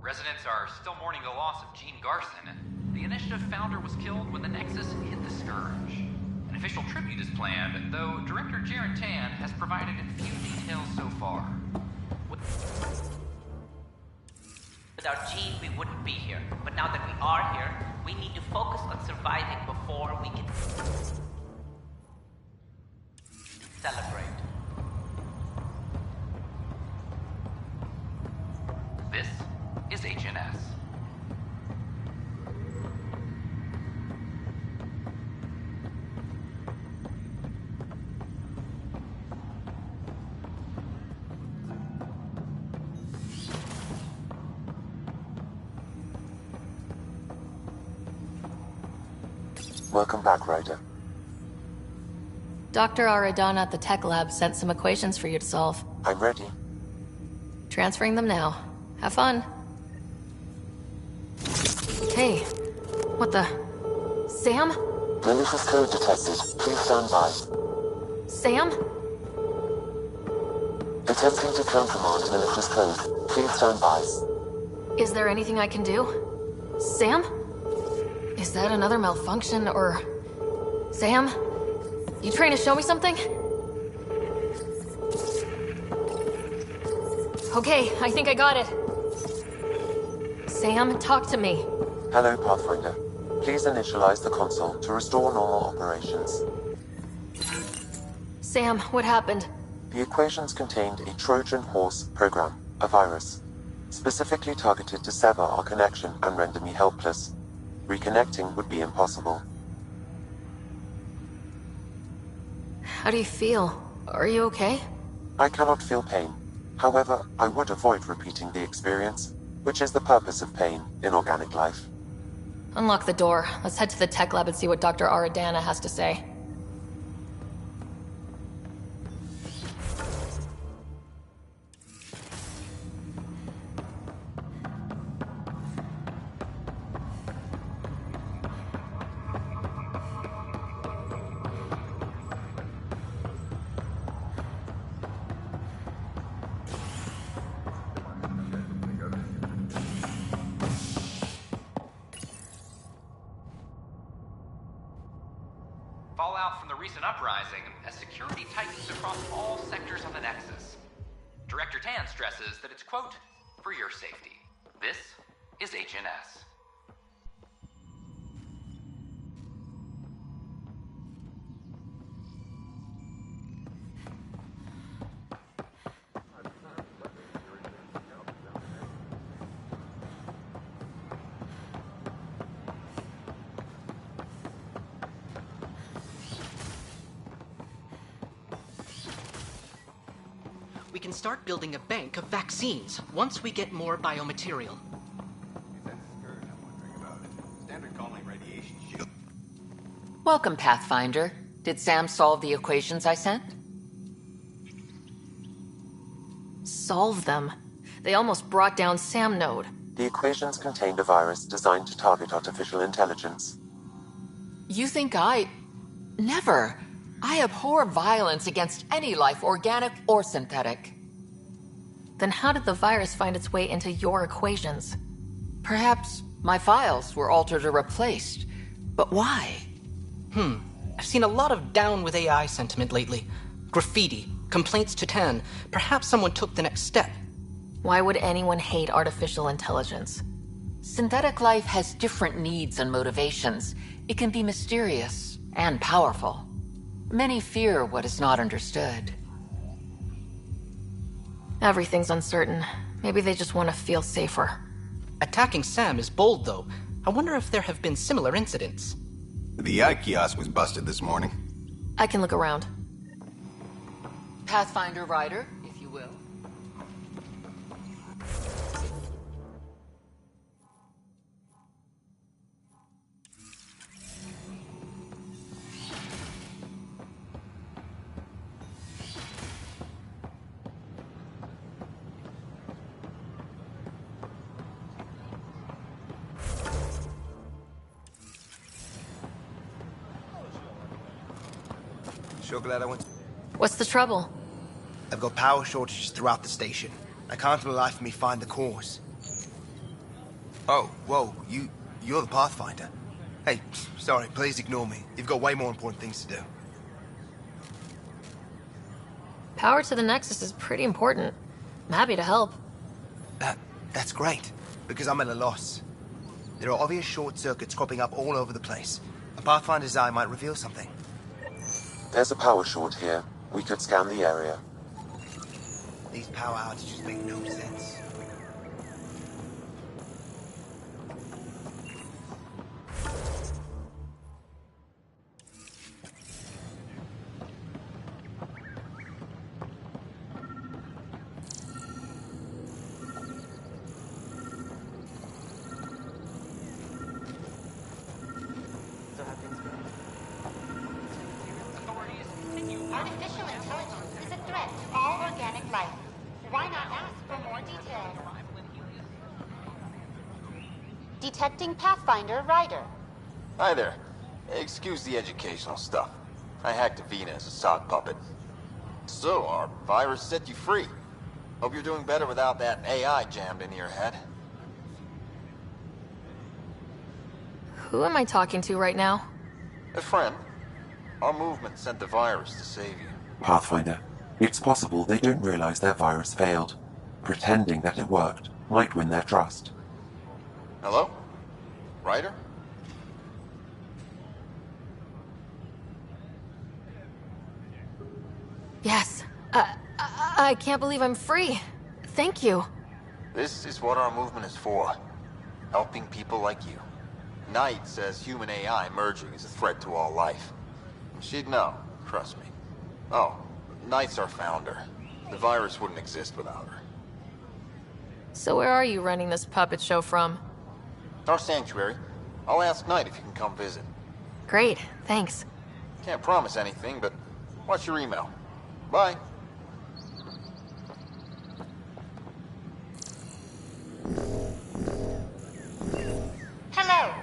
Residents are still mourning the loss of Gene Garson. The Initiative founder was killed when the Nexus hit the Scourge. An official tribute is planned, though Director Tan has provided few details so far. Without Gene, we wouldn't be here. But now that we are here, we need to focus on surviving before we can celebrate. This is HNS. Welcome back, Ryder. Dr. Aradana at the tech lab sent some equations for you to solve. I'm ready. Transferring them now. Have fun. Hey, what the... Sam? Malicious code detected. Please stand by. Sam? Attempting to countermand malicious code. Please stand by. Is there anything I can do? Sam? Is that another malfunction, or... Sam? You trying to show me something? Okay, I think I got it. Sam, talk to me. Hello, Pathfinder. Please initialize the console to restore normal operations. Sam, what happened? The equations contained a Trojan horse program, a virus, specifically targeted to sever our connection and render me helpless. Reconnecting would be impossible. How do you feel? Are you okay? I cannot feel pain. However, I would avoid repeating the experience, which is the purpose of pain in organic life. Unlock the door. Let's head to the tech lab and see what Dr. Aradana has to say. Fallout from the recent uprising as security tightens across all sectors on the Nexus. Director Tan stresses that it's, quote, for your safety. This is HNS. We can start building a bank of vaccines once we get more biomaterial. Welcome, Pathfinder. Did Sam solve the equations I sent? Solve them? They almost brought down Sam Node. The equations contained a virus designed to target artificial intelligence. You think I... Never. I abhor violence against any life, organic or synthetic. Then how did the virus find its way into your equations? Perhaps my files were altered or replaced. But why? I've seen a lot of down with AI sentiment lately. Graffiti, complaints to 10. Perhaps someone took the next step. Why would anyone hate artificial intelligence? Synthetic life has different needs and motivations. It can be mysterious and powerful. Many fear what is not understood. Everything's uncertain. Maybe they just want to feel safer. Attacking Sam is bold, though. I wonder if there have been similar incidents. The eye kiosk was busted this morning. I can look around. Pathfinder Rider, if you will. Sure glad I went. What's the trouble? I've got power shortages throughout the station. I can't for the life of me find the cause. Oh, whoa, you're the Pathfinder. Hey, sorry, please ignore me. You've got way more important things to do. Power to the Nexus is pretty important. I'm happy to help. That's great, because I'm at a loss. There are obvious short circuits cropping up all over the place. A Pathfinder's eye might reveal something. There's a power short here. We could scan the area. These power outages make no sense. Artificial intelligence is a threat to all organic life. Why not ask for more details? Detecting Pathfinder Rider. Hi there. Excuse the educational stuff. I hacked Avina as a sock puppet. So, our virus set you free. Hope you're doing better without that AI jammed into your head. Who am I talking to right now? A friend. Our movement sent the virus to save you. Pathfinder, it's possible they don't realize their virus failed. Pretending that it worked might win their trust. Hello? Ryder? Yes. I can't believe I'm free. Thank you. This is what our movement is for. Helping people like you. Knight says human AI merging is a threat to all life. She'd know, trust me. Oh, Knight's our founder. The virus wouldn't exist without her. So where are you running this puppet show from? Our sanctuary. I'll ask Knight if you can come visit. Great, thanks. Can't promise anything, but watch your email. Bye. Hello.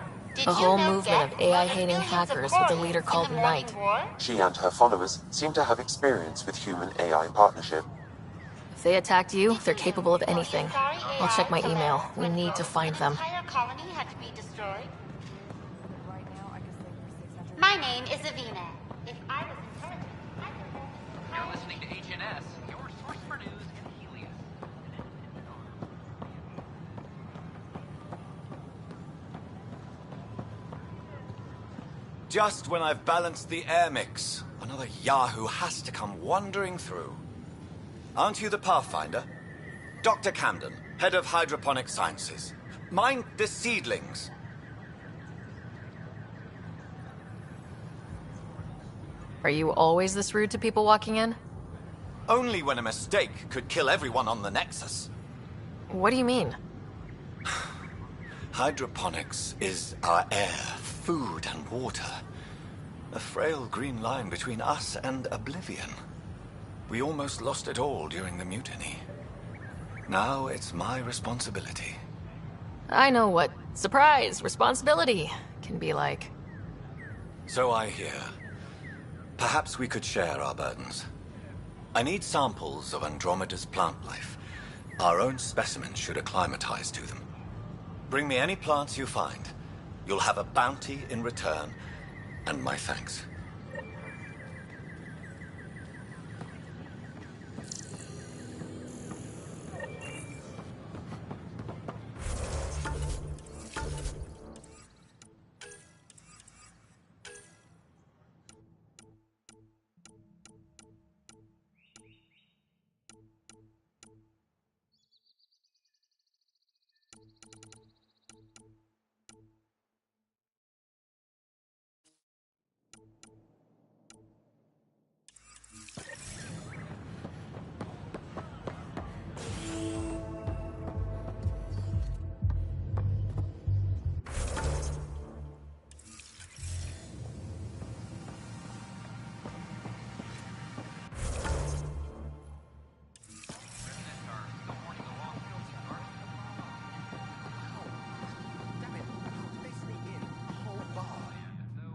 A whole movement of AI-hating hackers with a leader called Knight. She and her followers seem to have experience with human-AI partnership. If they attacked you, they're capable of anything. I'll check my email. We need to find them. Entire colony had to be destroyed. My name is Avina. If I was intelligent, I could... You're listening to HNS, your source for news in Helios. Just when I've balanced the air mix, another Yahoo has to come wandering through. Aren't you the Pathfinder? Dr. Camden, head of hydroponic sciences. Mind the seedlings. Are you always this rude to people walking in? Only when a mistake could kill everyone on the Nexus. What do you mean? Hydroponics is our air, food, and water. A frail green line between us and oblivion. We almost lost it all during the mutiny. Now it's my responsibility. I know what surprise, responsibility can be like. So I hear. Perhaps we could share our burdens. I need samples of Andromeda's plant life. Our own specimens should acclimatize to them. Bring me any plants you find. You'll have a bounty in return, and my thanks.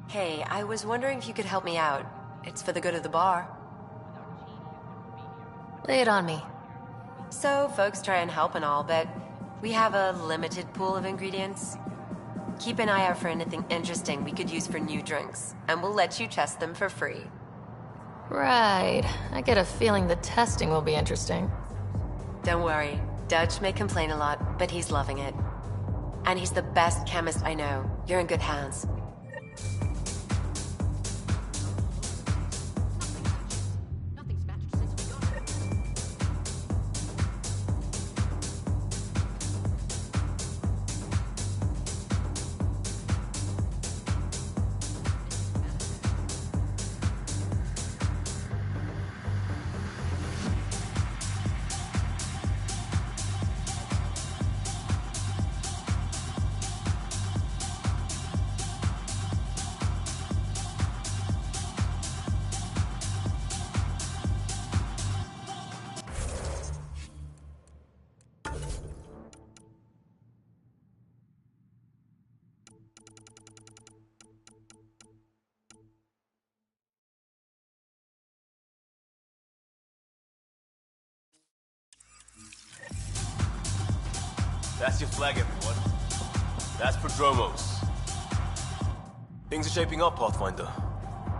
Hey, I was wondering if you could help me out. It's for the good of the bar. Lay it on me. So, folks try and help and all, but we have a limited pool of ingredients. Keep an eye out for anything interesting we could use for new drinks, and we'll let you test them for free. Right. I get a feeling the testing will be interesting. Don't worry. Dutch may complain a lot, but he's loving it. And he's the best chemist I know. You're in good hands. That's your flag, everyone. That's Prodromos. Things are shaping up, Pathfinder.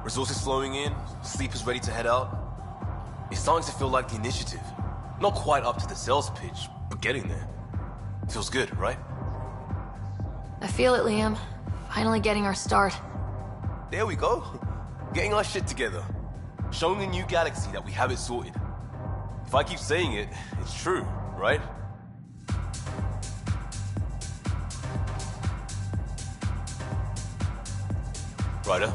Resources flowing in, sleepers ready to head out. It's starting to feel like the initiative. Not quite up to the sales pitch, but getting there. Feels good, right? I feel it, Liam. Finally getting our start. There we go. Getting our shit together. Showing the new galaxy that we have it sorted. If I keep saying it, it's true, right? Ryder?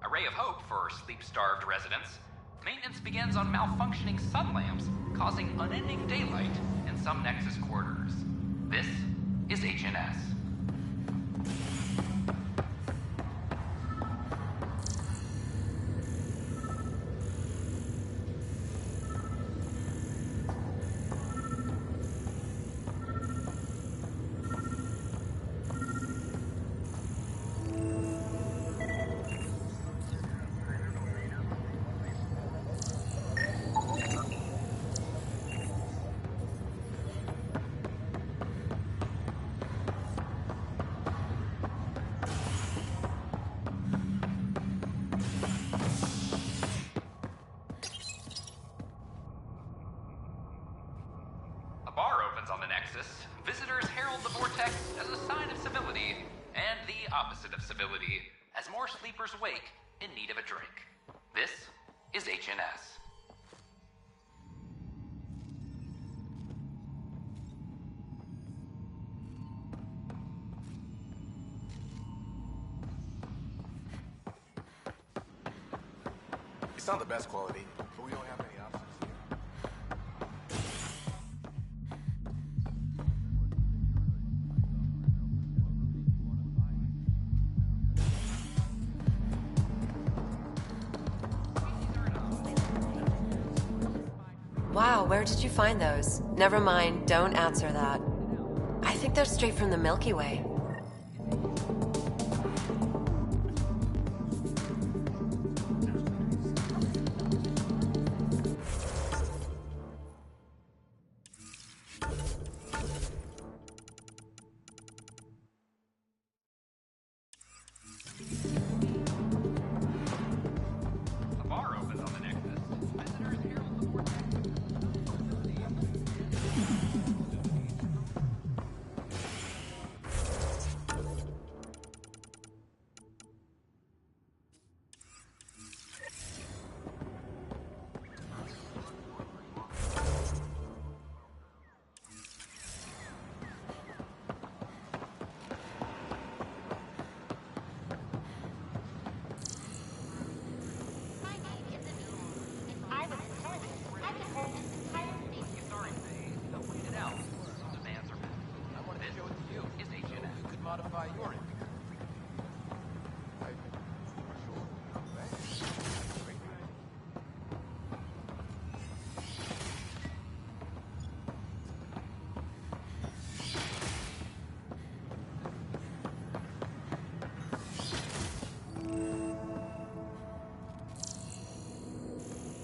A ray of hope for sleep-starved residents. Maintenance begins on malfunctioning sun lamps, causing unending daylight in some Nexus quarters. This is HNS. On the Nexus, visitors herald the vortex as a sign of civility, and the opposite of civility, as more sleepers wake in need of a drink. This is HNS. It's not the best quality, but we don't have many options. Wow, where did you find those? Never mind, don't answer that. I think they're straight from the Milky Way. A bar opens on the Nexus. Visitors herald the vortex. Sorry, don't wait it out. Demands are met. I want to show it to you. Is HNS. You could modify your image.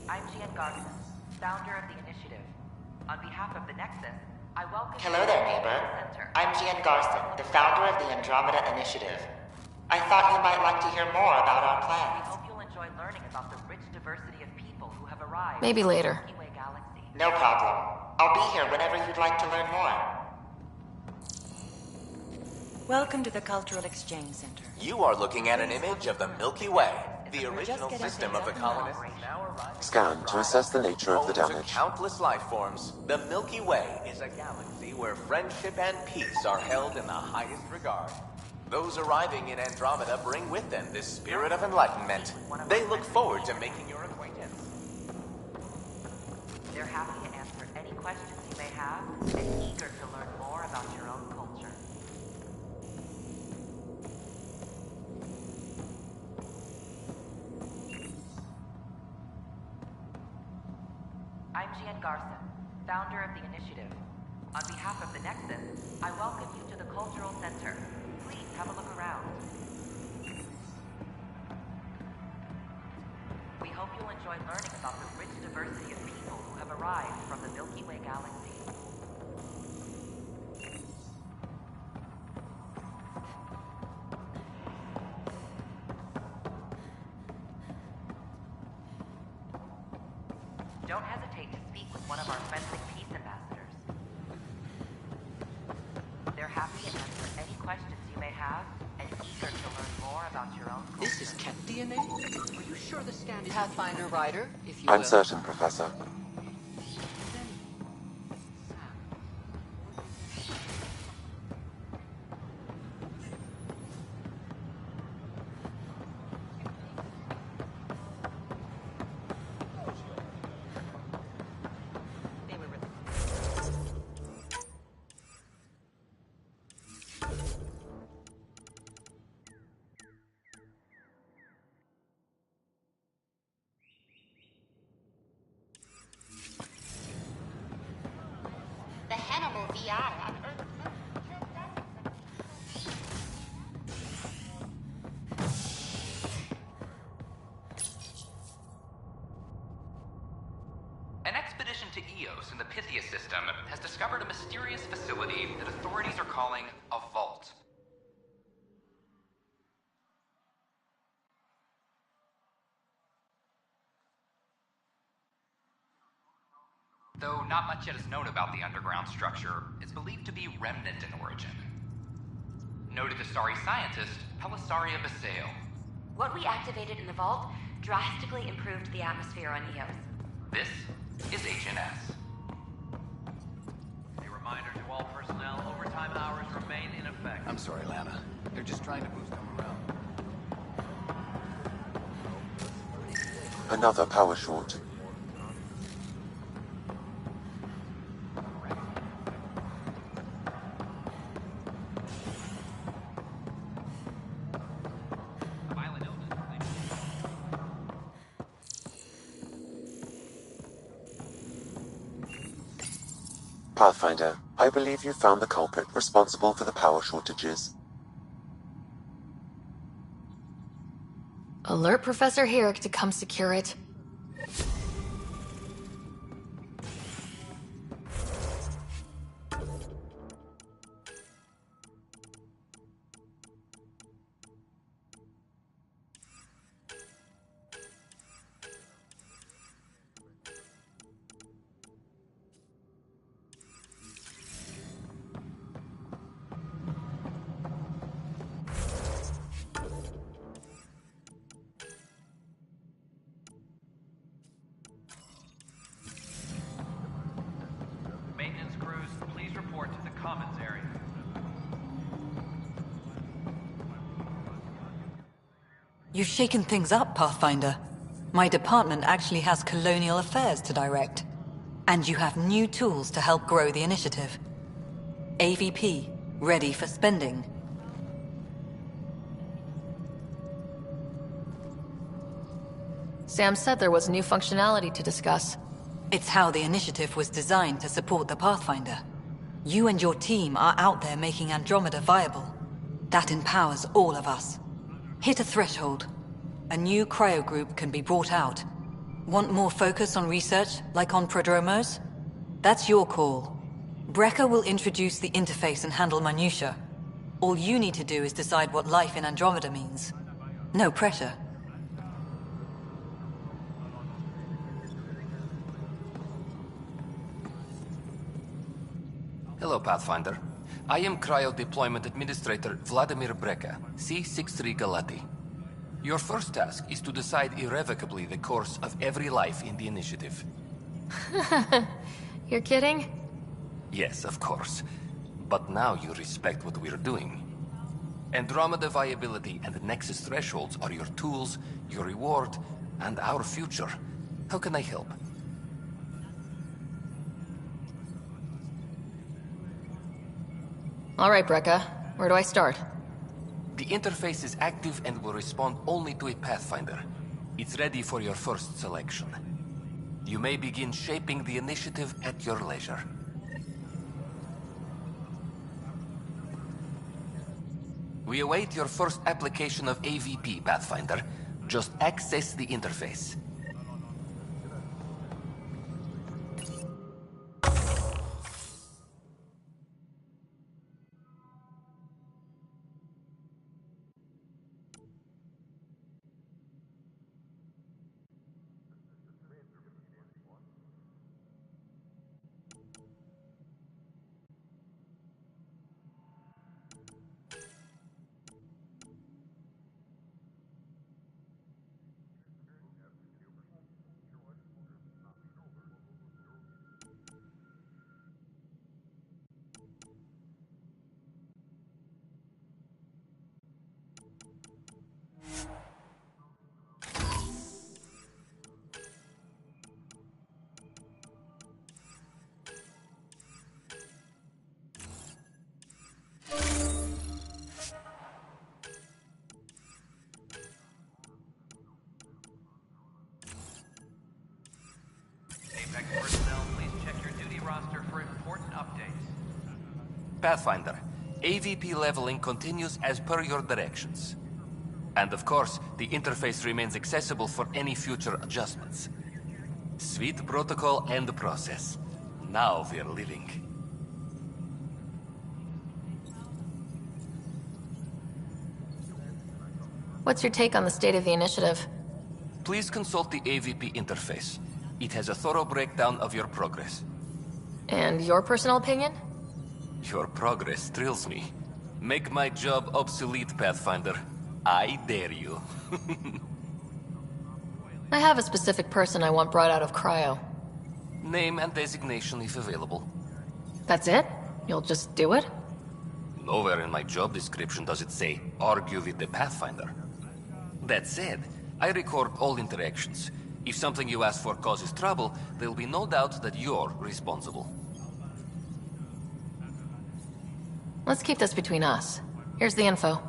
I'm Gian Garson, founder of the initiative. On behalf of the Nexus, I welcome Hello you there, to the neighbor. Center. I'm Gian Garson, the founder of the Andromeda Initiative. I thought you might like to hear more about our We plans. hope you'll enjoy learning about the rich diversity of people who have arrived Maybe from the later. Milky Way galaxy. No problem. I'll be here whenever you'd like to learn more. Welcome to the Cultural Exchange Center. You are looking at an image of the Milky Way, the original system of the colonists now arrived. Scan to assess the nature of the Home to damage. countless life forms, the Milky Way is a galaxy where friendship and peace are held in the highest regard. Those arriving in Andromeda bring with them this spirit of enlightenment. They look forward to making your acquaintance. They're happy to answer any questions you may have and eager to learn more about your own culture. I'm Gian Garson, founder of the initiative. On behalf of the Nexus, I welcome you to the Cultural Center. Please have a look around. We hope you'll enjoy learning about the rich diversity of people who have arrived from the Milky Way galaxy. Don't hesitate to speak with one of our friendly peace ambassadors. They're happy to answer any questions you may have and eager to learn more about your own culture. This is cat DNA? Are you sure the scan is... Pathfinder Rider, if you will. Uncertain, Professor. The Hannibal VR on Earth. An expedition to Eos in the Pythia system has discovered a mysterious facility that authorities are calling a vault. Though not much yet is known about the underground structure, it's believed to be remnant in origin. Noted Asari scientist Pelisaria Basale. What we activated in the vault drastically improved the atmosphere on Eos. This is HNS. A reminder to all personnel, overtime hours remain in effect. I'm sorry, Lana. They're just trying to boost them around. Another power short. Pathfinder, I believe you found the culprit responsible for the power shortages. Alert Professor Herrick to come secure it. Maintenance crews, please report to the commons area. You've shaken things up, Pathfinder. My department actually has colonial affairs to direct. And you have new tools to help grow the initiative. AVP, ready for spending. Sam said there was new functionality to discuss. It's how the initiative was designed to support the Pathfinder. You and your team are out there making Andromeda viable. That empowers all of us. Hit a threshold. A new cryo group can be brought out. Want more focus on research, like on prodromos? That's your call. Brecker will introduce the interface and handle minutiae. All you need to do is decide what life in Andromeda means. No pressure. Hello, Pathfinder. I am Cryo Deployment Administrator Vladimir Brecker, C-63 Galati. Your first task is to decide irrevocably the course of every life in the initiative. You're kidding? Yes, of course. But now you respect what we're doing. Andromeda viability and Nexus thresholds are your tools, your reward, and our future. How can I help? All right, Brekka. Where do I start? The interface is active and will respond only to a Pathfinder. It's ready for your first selection. You may begin shaping the initiative at your leisure. We await your first application of AVP, Pathfinder. Just access the interface. Apex personnel, please check your duty roster for important updates. Pathfinder, AVP leveling continues as per your directions. And of course, the interface remains accessible for any future adjustments. Sweet protocol and process. Now we're living. What's your take on the state of the initiative? Please consult the AVP interface. It has a thorough breakdown of your progress. And your personal opinion? Your progress thrills me. Make my job obsolete, Pathfinder. I dare you. I have a specific person I want brought out of cryo. Name and designation if available. That's it? You'll just do it? Nowhere in my job description does it say, argue with the Pathfinder. That said, I record all interactions. If something you ask for causes trouble, there'll be no doubt that you're responsible. Let's keep this between us. Here's the info.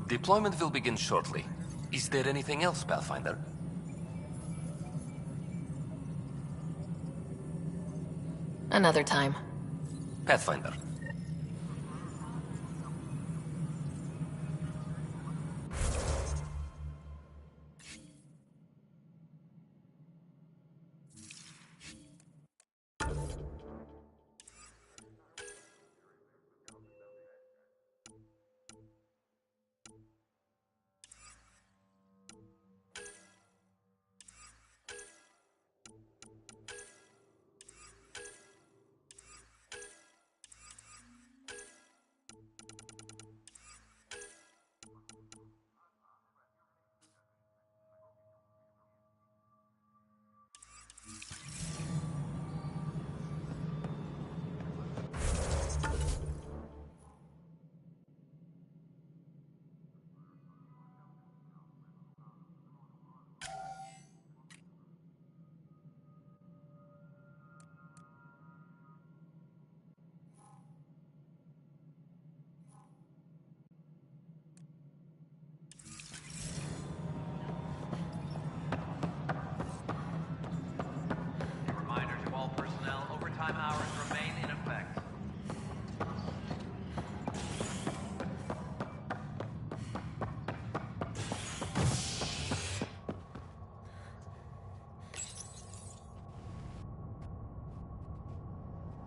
Deployment will begin shortly. Is there anything else, Pathfinder? Another time. Pathfinder.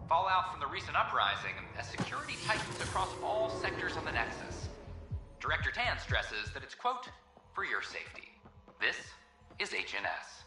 Fallout from the recent uprising as security tightens across all sectors of the Nexus. Director Tan stresses that it's, quote, for your safety. This is HNS.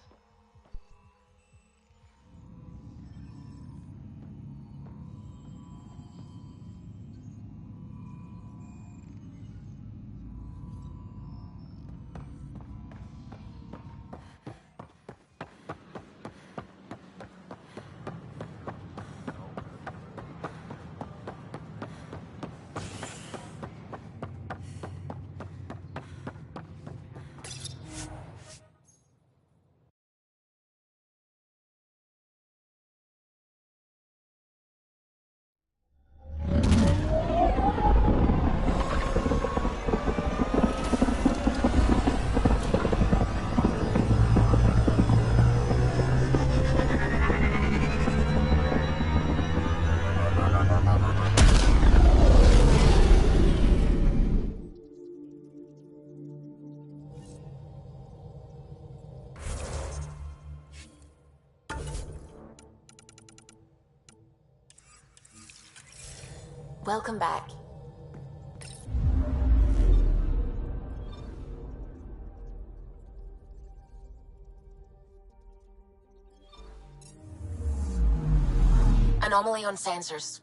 Welcome back. Anomaly on sensors.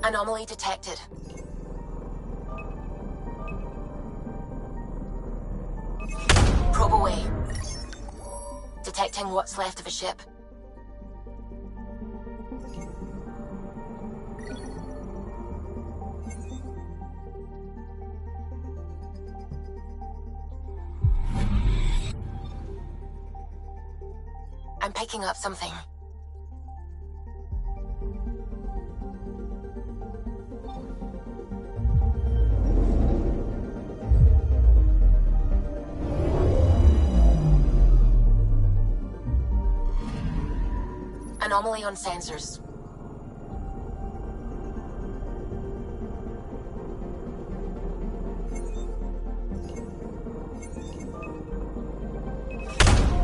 Anomaly detected. Probe away. Detecting what's left of a ship. I'm picking up something. Anomaly on sensors.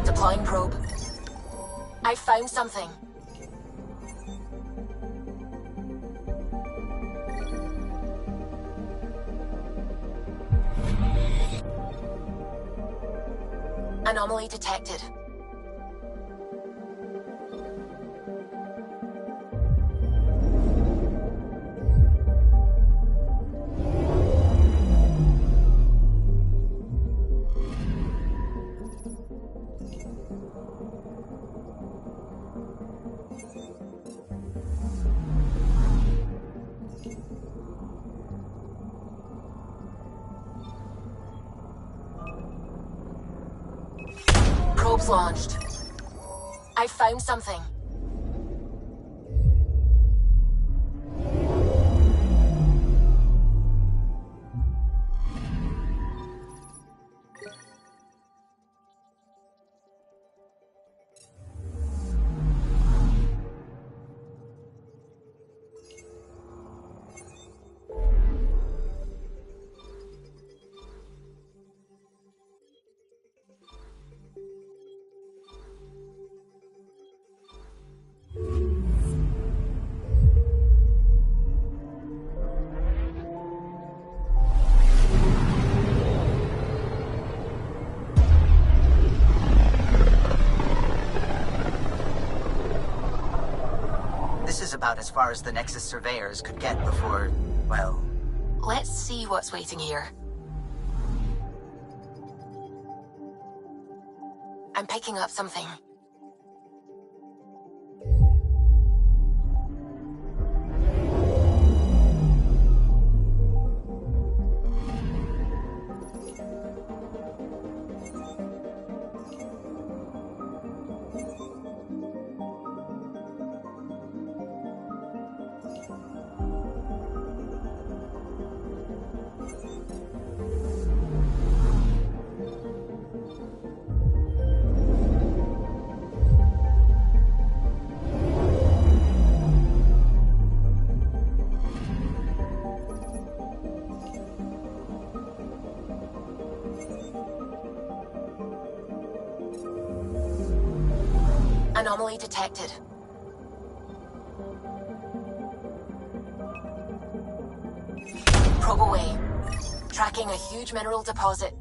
Deploying probe. I found something. Anomaly detected. Probes launched. I found something. about as far as the Nexus surveyors could get before, well... Let's see what's waiting here. I'm picking up something. Anomaly detected. Probe away. Tracking a huge mineral deposit.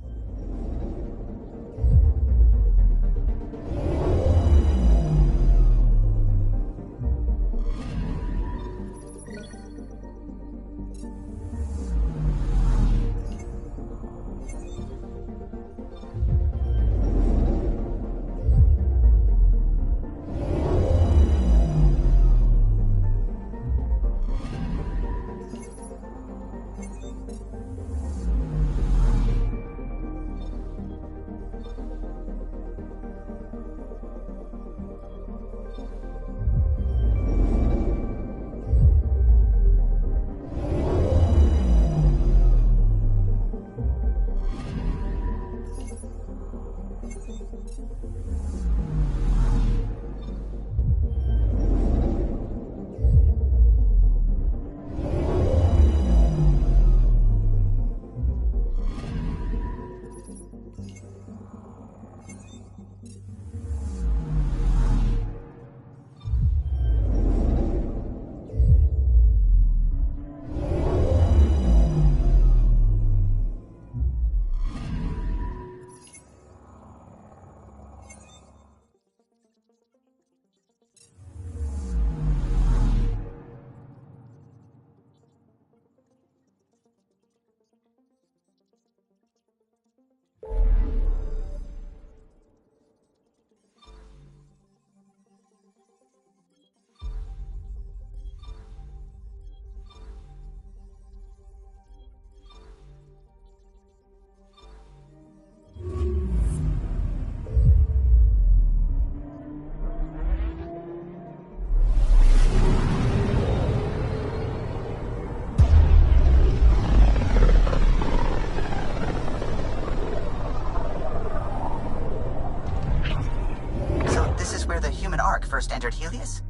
First entered Helios?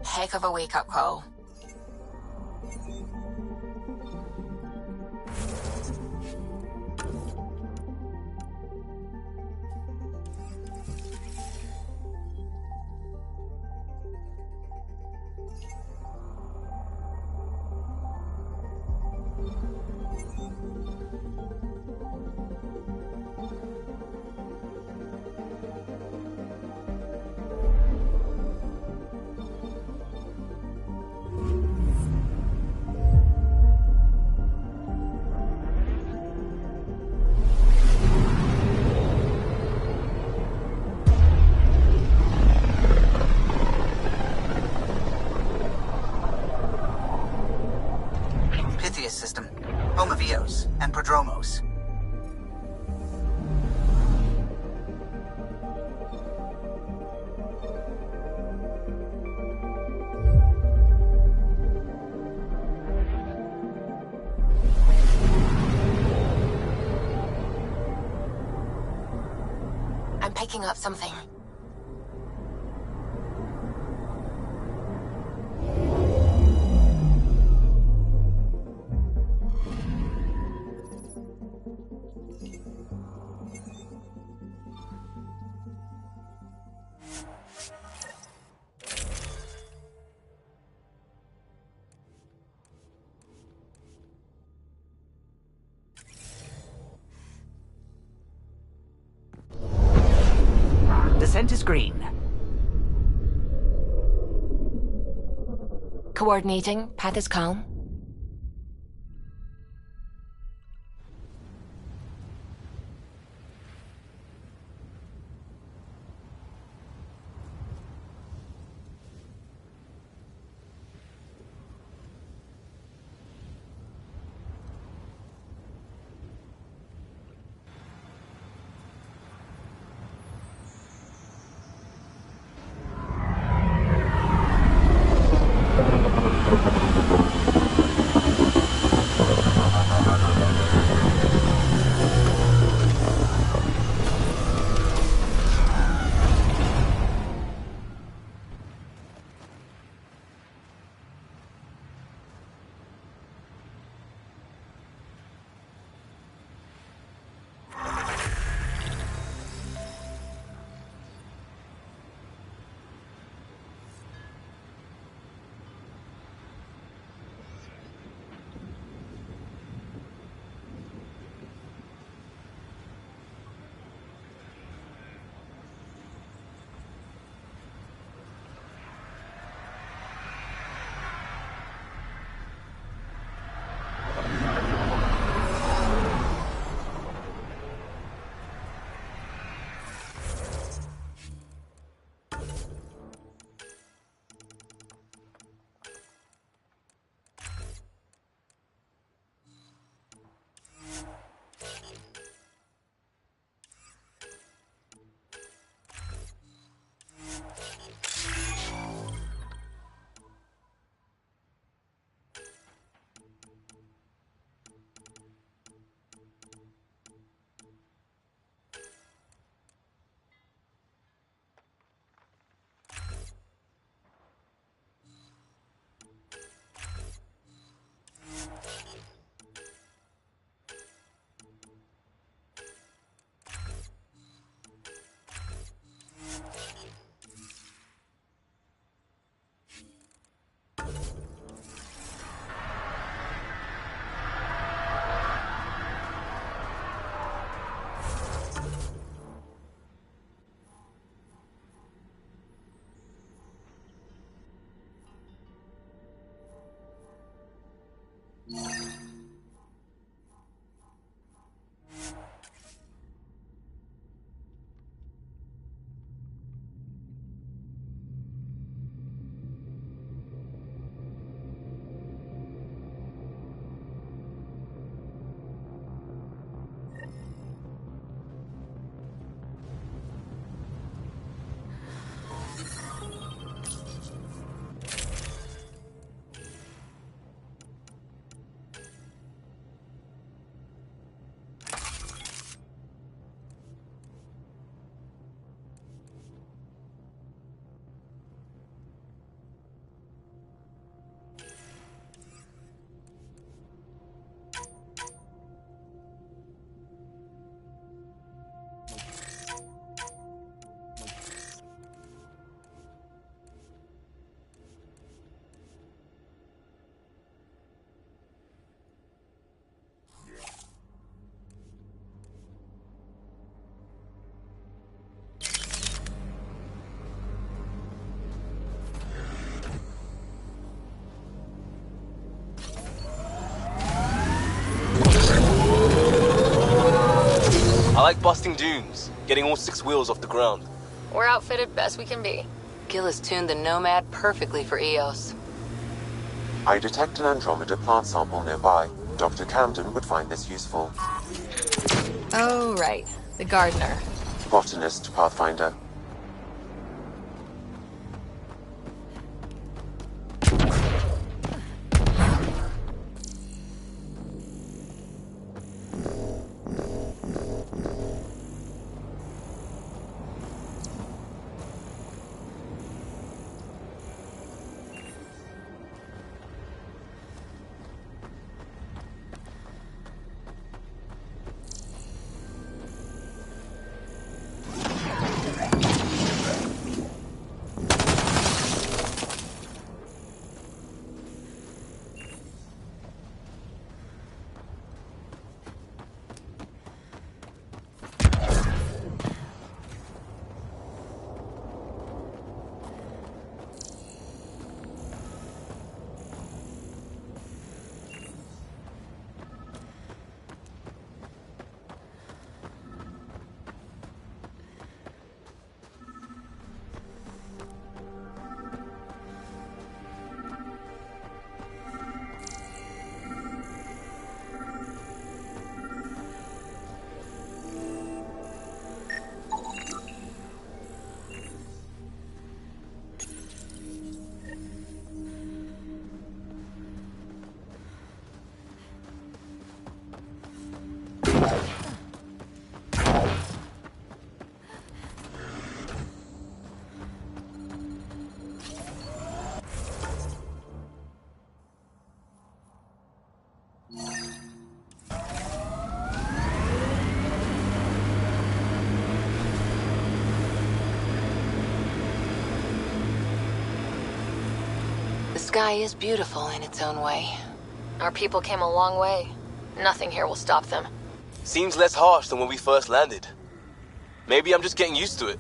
Heck of a wake-up call. System, home of Eos and Prodromos. I'm picking up something. Descent is green. Coordinating. Path is calm. I like busting dunes, getting all 6 wheels off the ground. We're outfitted best we can be. Gil has tuned the Nomad perfectly for EOS. I detect an Andromeda plant sample nearby. Dr. Camden would find this useful. Oh, right. The gardener. Botanist, Pathfinder. sky is beautiful in its own way. Our people came a long way. Nothing here will stop them. Seems less harsh than when we first landed. Maybe I'm just getting used to it.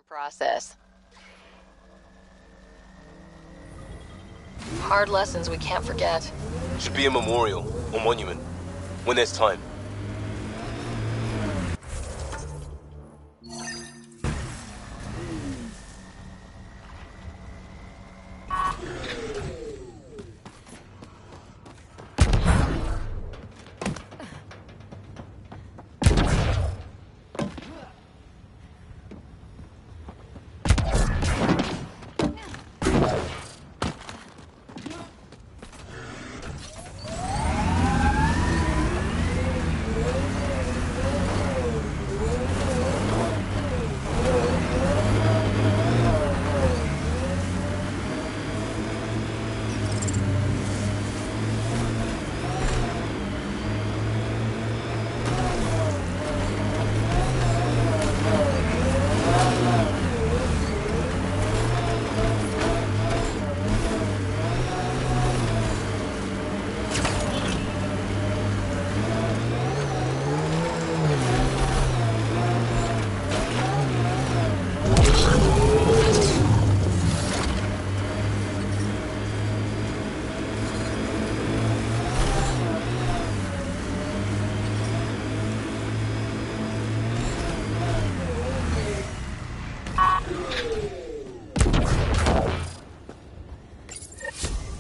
Process. Hard lessons we can't forget. Should be a memorial or monument when there's time.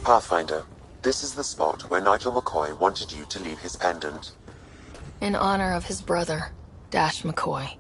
Pathfinder, this is the spot where Nigel McCoy wanted you to leave his pendant. In honor of his brother, McCoy.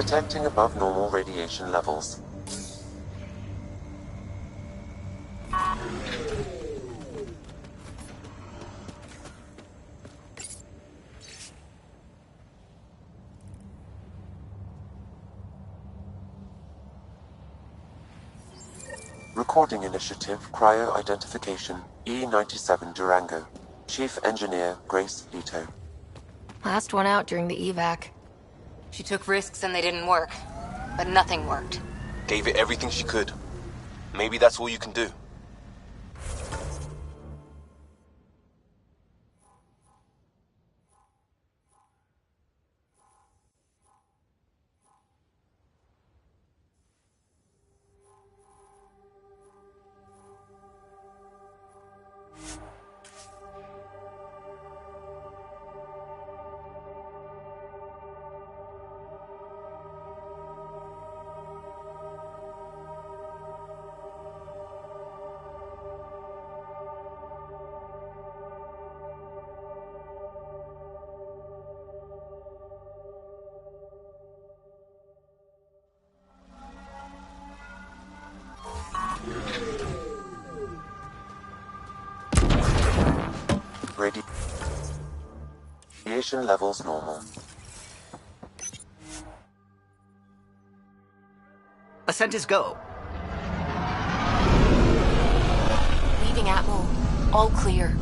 Detecting above normal radiation levels. Recording Initiative Cryo Identification E97 Durango. Chief Engineer Grace Leto. Last one out during the evac. She took risks and they didn't work. But nothing worked. Gave it everything she could. Maybe that's all you can do. Radiation levels normal. Ascent is go. Leaving Atmo. All clear.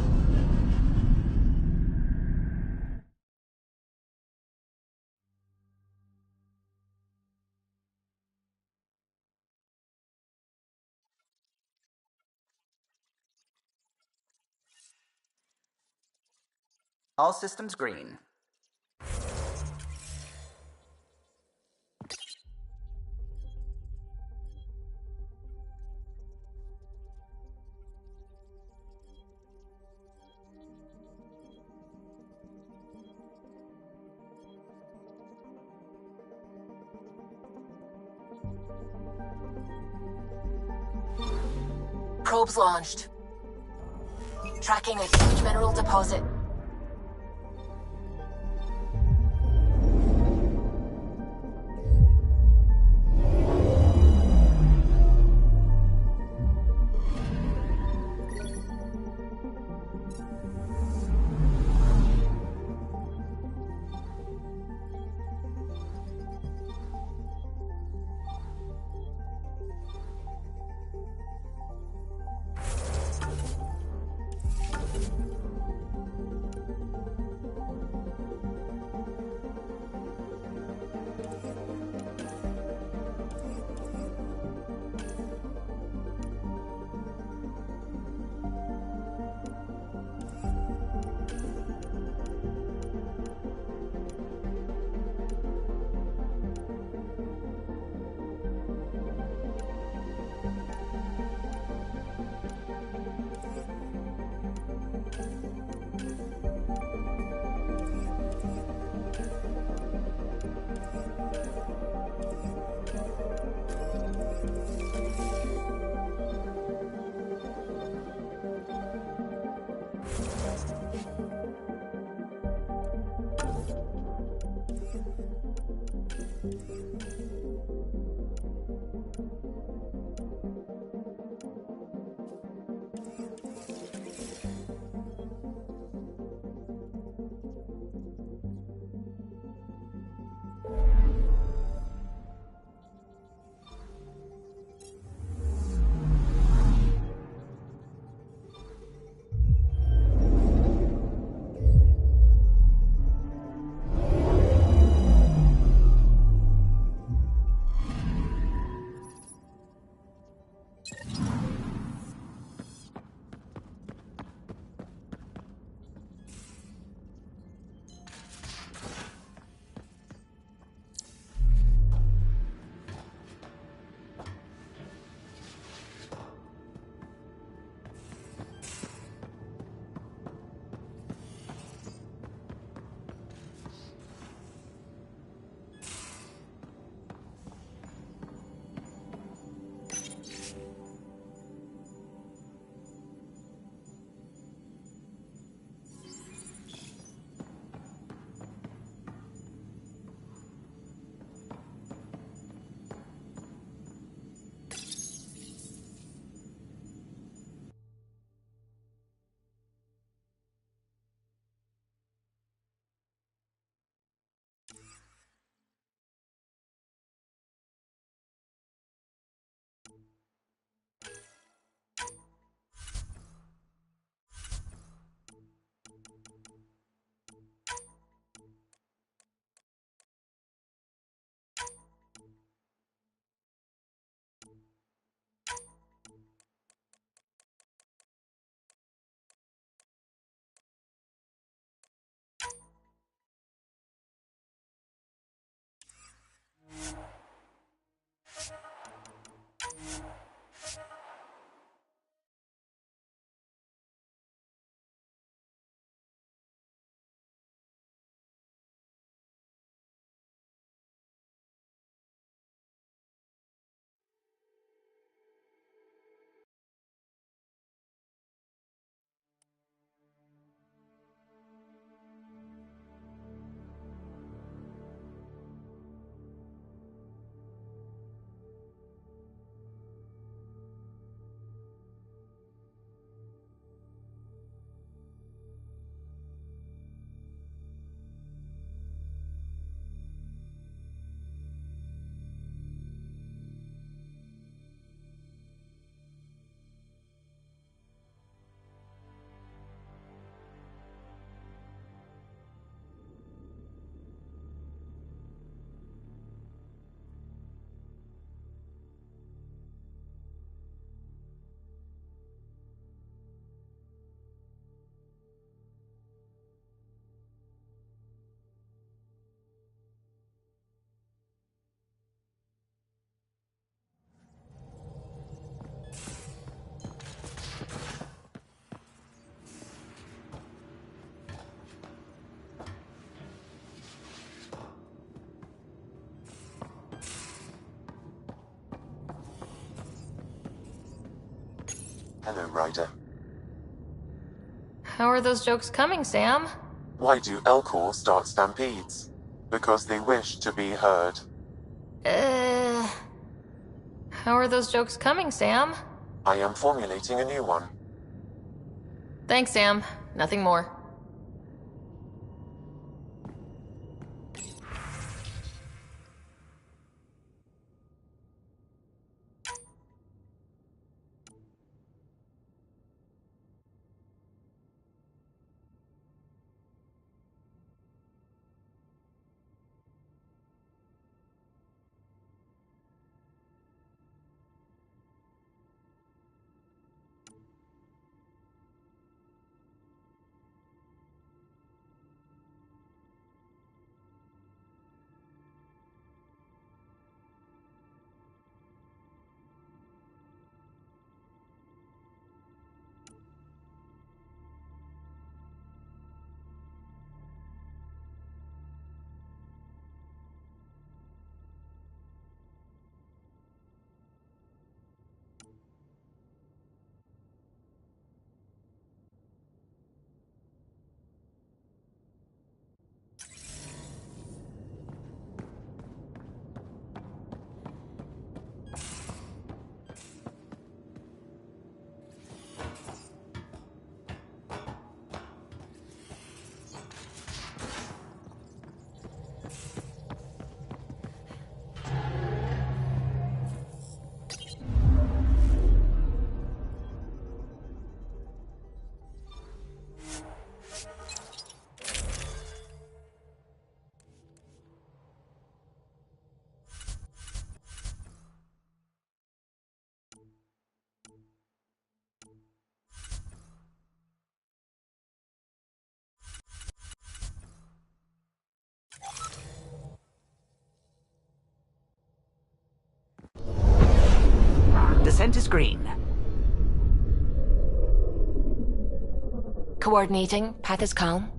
All systems green. Probes launched. Tracking a huge mineral deposit. Hello, Ryder. How are those jokes coming, Sam? Why do Elcor start stampedes? Because they wish to be heard. How are those jokes coming, Sam? I am formulating a new one. Thanks, Sam. Nothing more. Descent is green. Coordinating. Path is calm.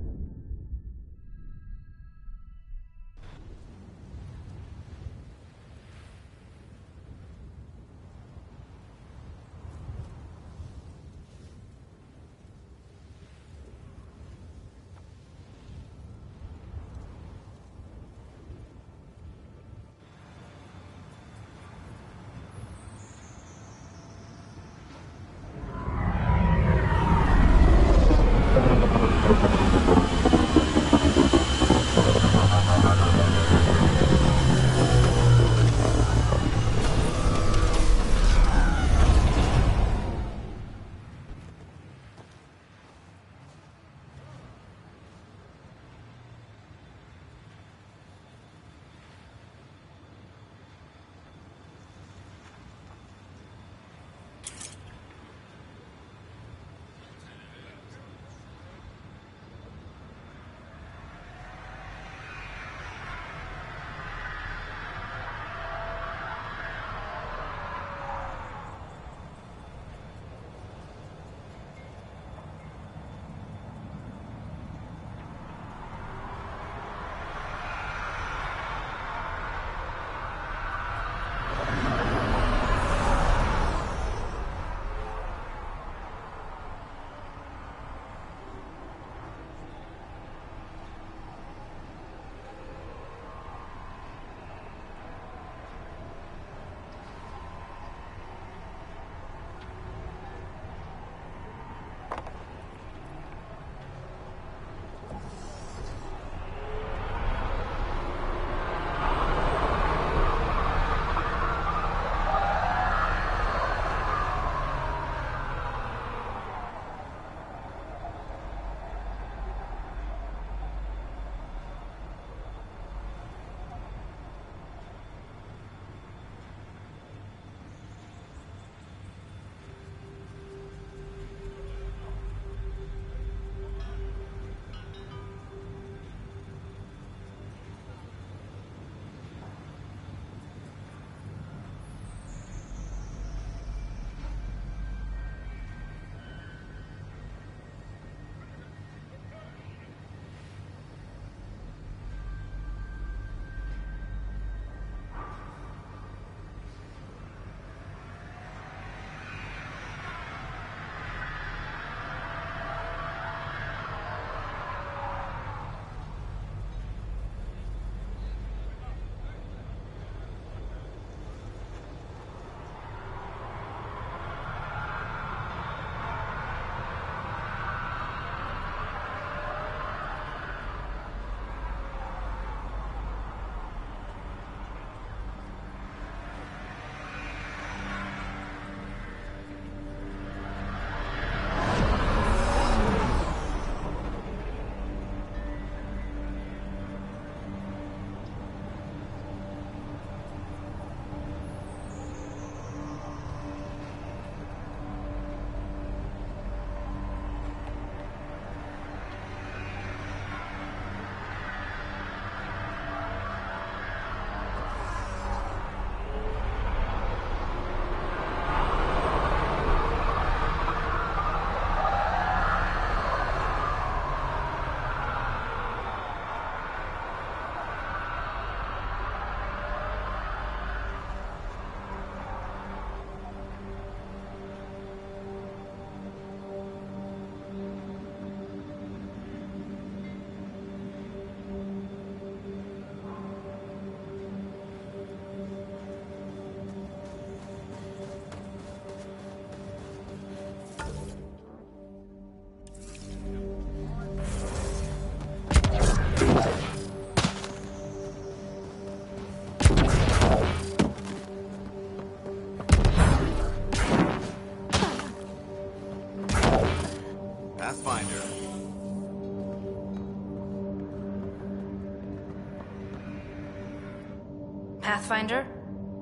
Pathfinder,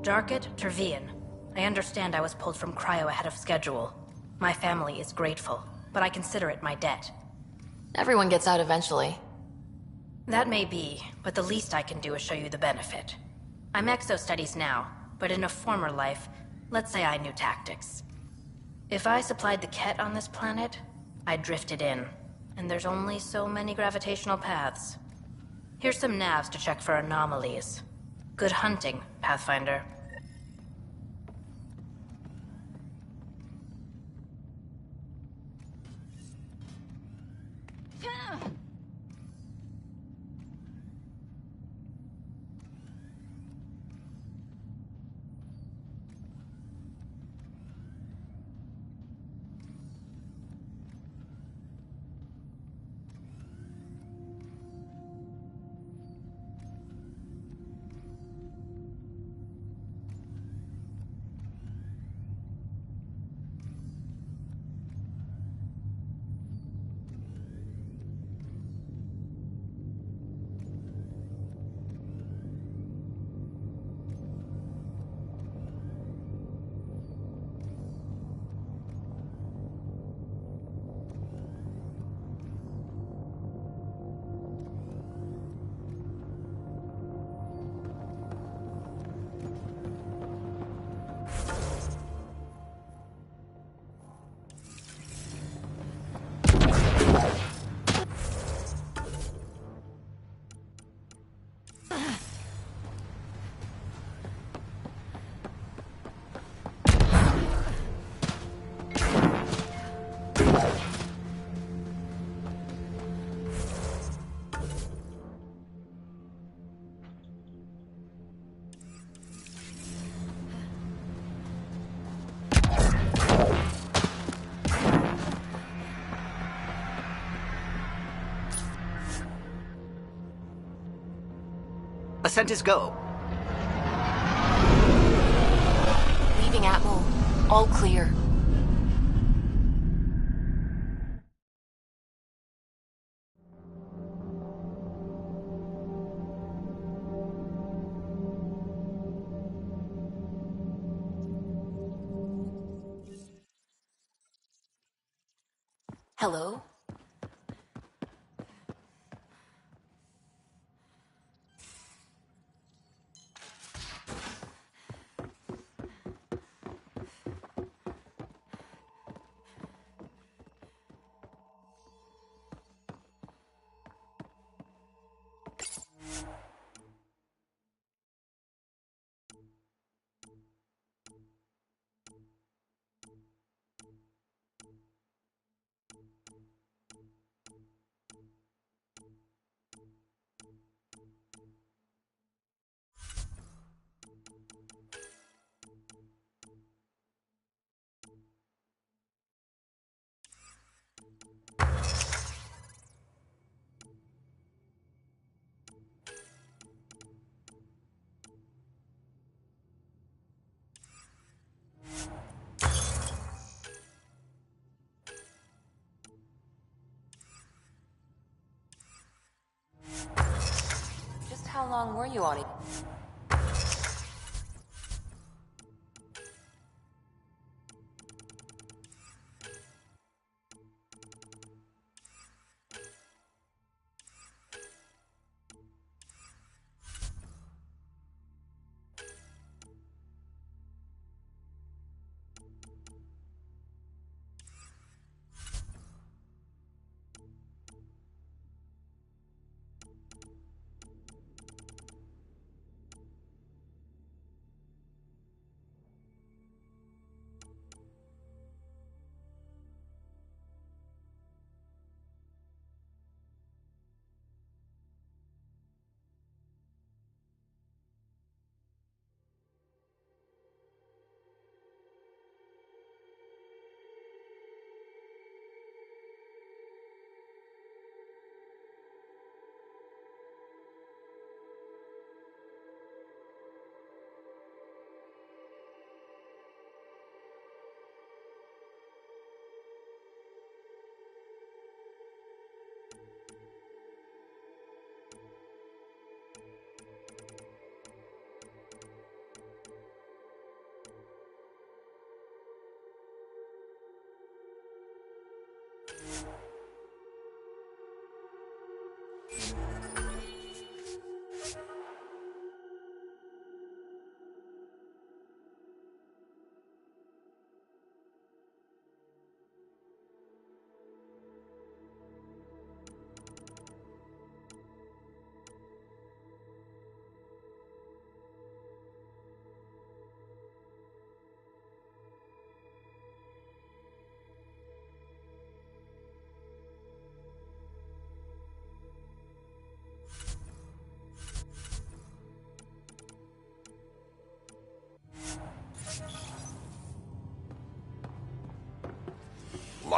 Jarket Tervian. I understand I was pulled from cryo ahead of schedule. My family is grateful, but I consider it my debt. Everyone gets out eventually. That may be, but the least I can do is show you the benefit. I'm exo-studies now, but in a former life, let's say I knew tactics. If I supplied the Ket on this planet, I drifted in, and there's only so many gravitational paths. Here's some navs to check for anomalies. Good hunting, Pathfinder. Ascent is go. Leaving Atmo. All clear. Hello? Just how long were you on it?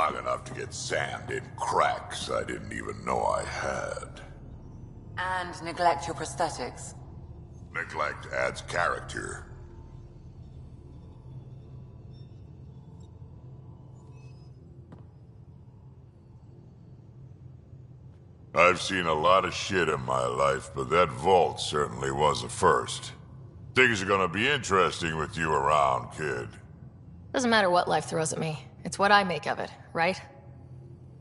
strong enough to get sand in cracks I didn't even know I had. And neglect your prosthetics. Neglect adds character. I've seen a lot of shit in my life, but that vault certainly was a first. Things are gonna be interesting with you around, kid. Doesn't matter what life throws at me. It's what I make of it, right?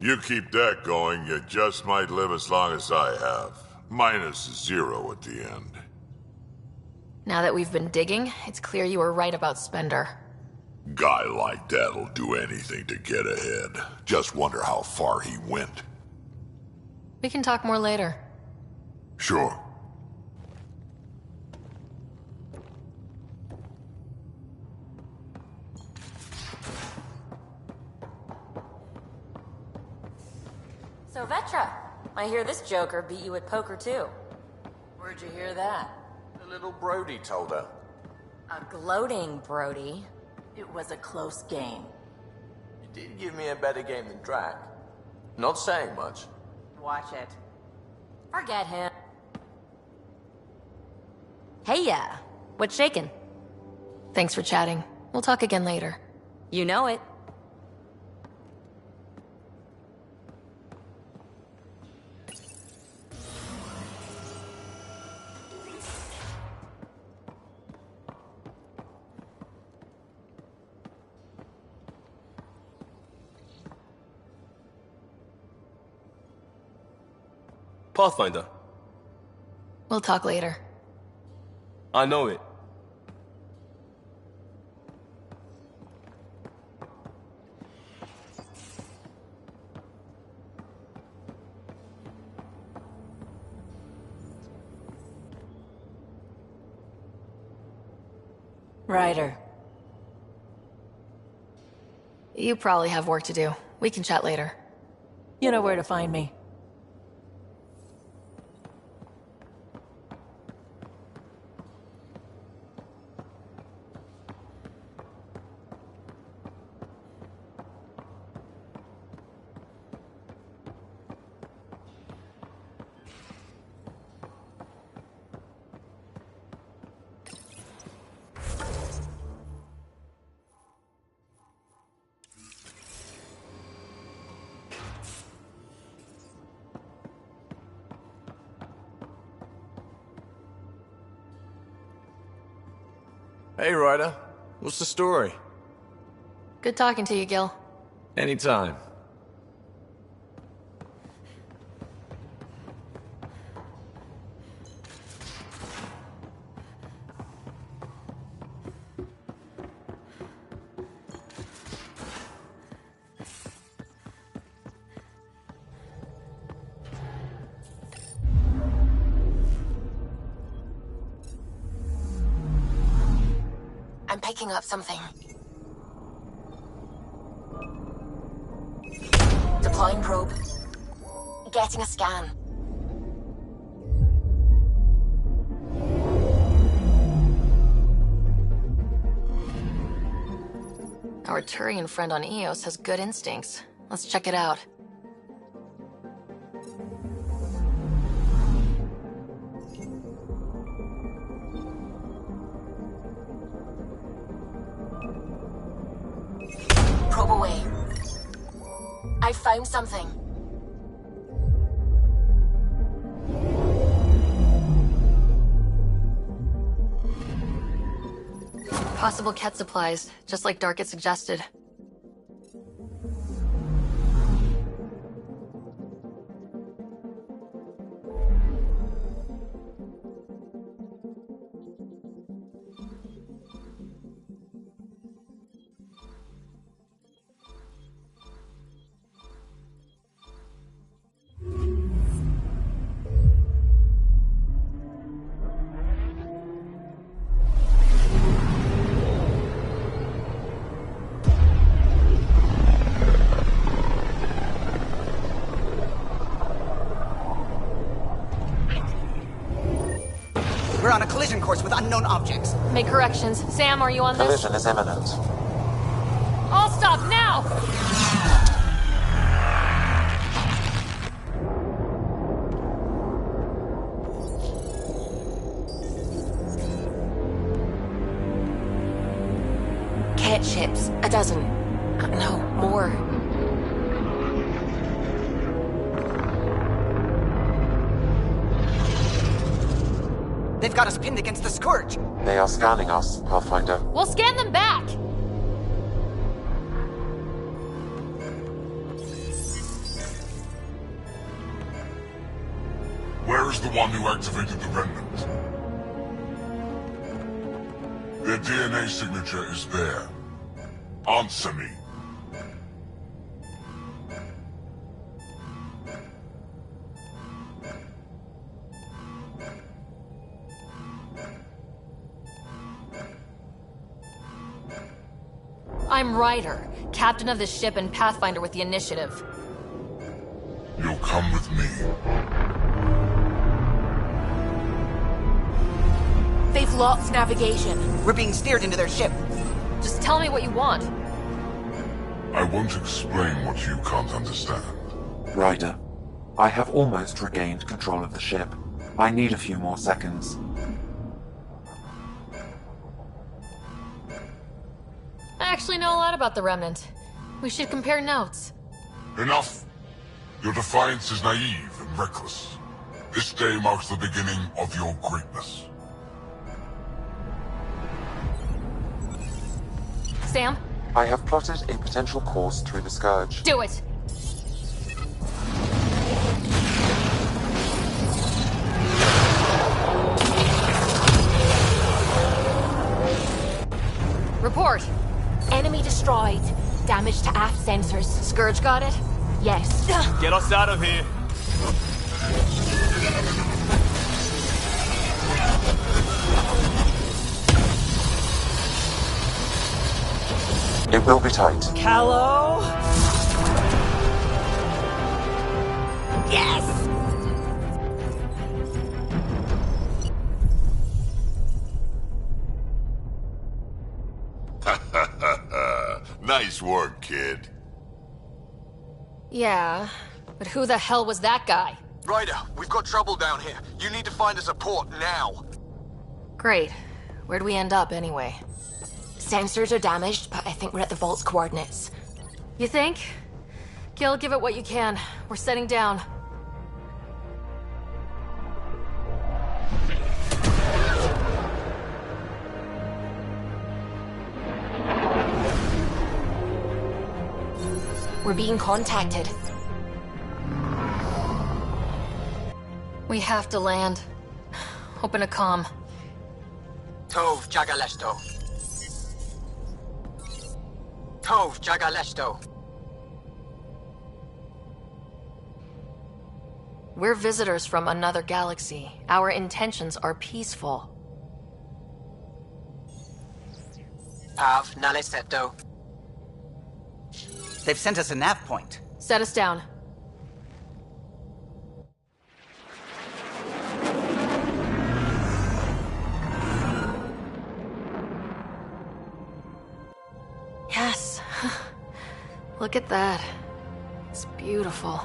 You keep that going, you just might live as long as I have. Minus 0 at the end. Now that we've been digging, it's clear you were right about Spender. Guy like that'll do anything to get ahead. Just wonder how far he went. We can talk more later. Sure. So Vetra, I hear this joker beat you at poker too. Where'd you hear that? The little Brody told her. A gloating Brody. It was a close game. You did give me a better game than Drac. Not saying much. Watch it. Forget him. Hey, what's shaking? Thanks for chatting. We'll talk again later. You know it. Pathfinder. We'll talk later. I know it. Ryder. You probably have work to do. We can chat later. You know where to find me. Hey, Ryder. What's the story? Good talking to you, Gil. Anytime. I'm picking up something. Deploying probe. Getting a scan. Our Turian friend on Eos has good instincts. Let's check it out. Probe away. I found something. Possible Ket supplies, just like Dark suggested. We're on a collision course with unknown objects. Make corrections. Sam, are you on this? Collision is imminent. All stop now! jet ships. A dozen. No, more. They've got us pinned against the Scourge. They are scanning us, Pathfinder. We'll scan them back! Where is the one who activated the Remnant? Their DNA signature is there. Answer me. I'm Ryder, captain of the ship and Pathfinder with the Initiative. You'll come with me. They've lost navigation. We're being steered into their ship. Just tell me what you want. I won't explain what you can't understand. Ryder, I have almost regained control of the ship. I need a few more seconds. I actually know a lot about the Remnant. We should compare notes. Enough! Your defiance is naive and reckless. This day marks the beginning of your greatness. Sam? I have plotted a potential course through the Scourge. Do it! Report! Enemy destroyed. Damage to aft sensors. Scourge got it? Yes. Get us out of here. It will be tight. Callow? Yes! Nice work, kid. Yeah, but who the hell was that guy? Ryder, we've got trouble down here. You need to find us a port now. Great. Where'd we end up, anyway? Sensors are damaged, but I think we're at the vault's coordinates. You think? Gil, give it what you can. We're setting down. We're being contacted. We have to land. Open a comm. Tov Jagaleshto. Tov Jagaleshto. We're visitors from another galaxy. Our intentions are peaceful. Av Naleseto. They've sent us a nav point. Set us down. Yes. Look at that. It's beautiful.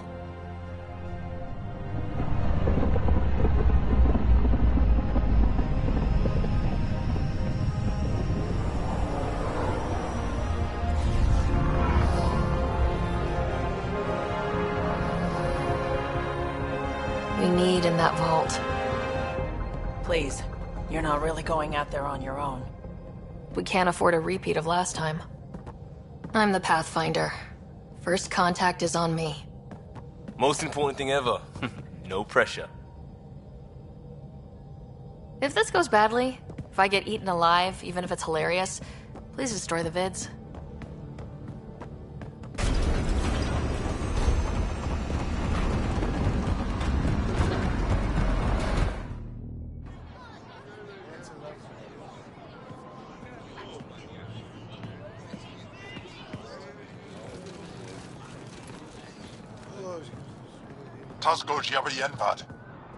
We need in that vault. Please, you're not really going out there on your own. We can't afford a repeat of last time. I'm the Pathfinder. First contact is on me. Most important thing ever. No pressure. If this goes badly, if I get eaten alive, even if it's hilarious, please destroy the vids.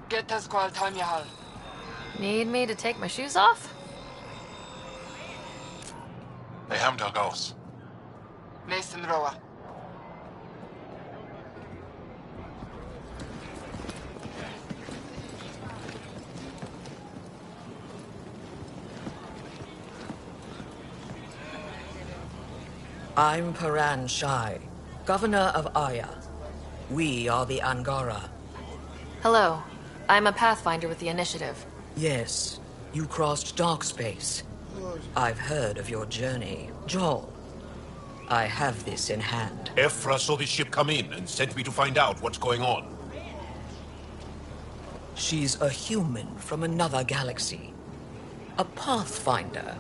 Get us qual time yahal. Need me to take my shoes off? They ham ghost. Mason Roa. I'm Paran Shai, Governor of Aya. We are the Angara. Hello. I'm a Pathfinder with the Initiative. Yes, you crossed dark space. I've heard of your journey, Joel. I have this in hand. Ephra saw this ship come in and sent me to find out what's going on. She's a human from another galaxy. A Pathfinder.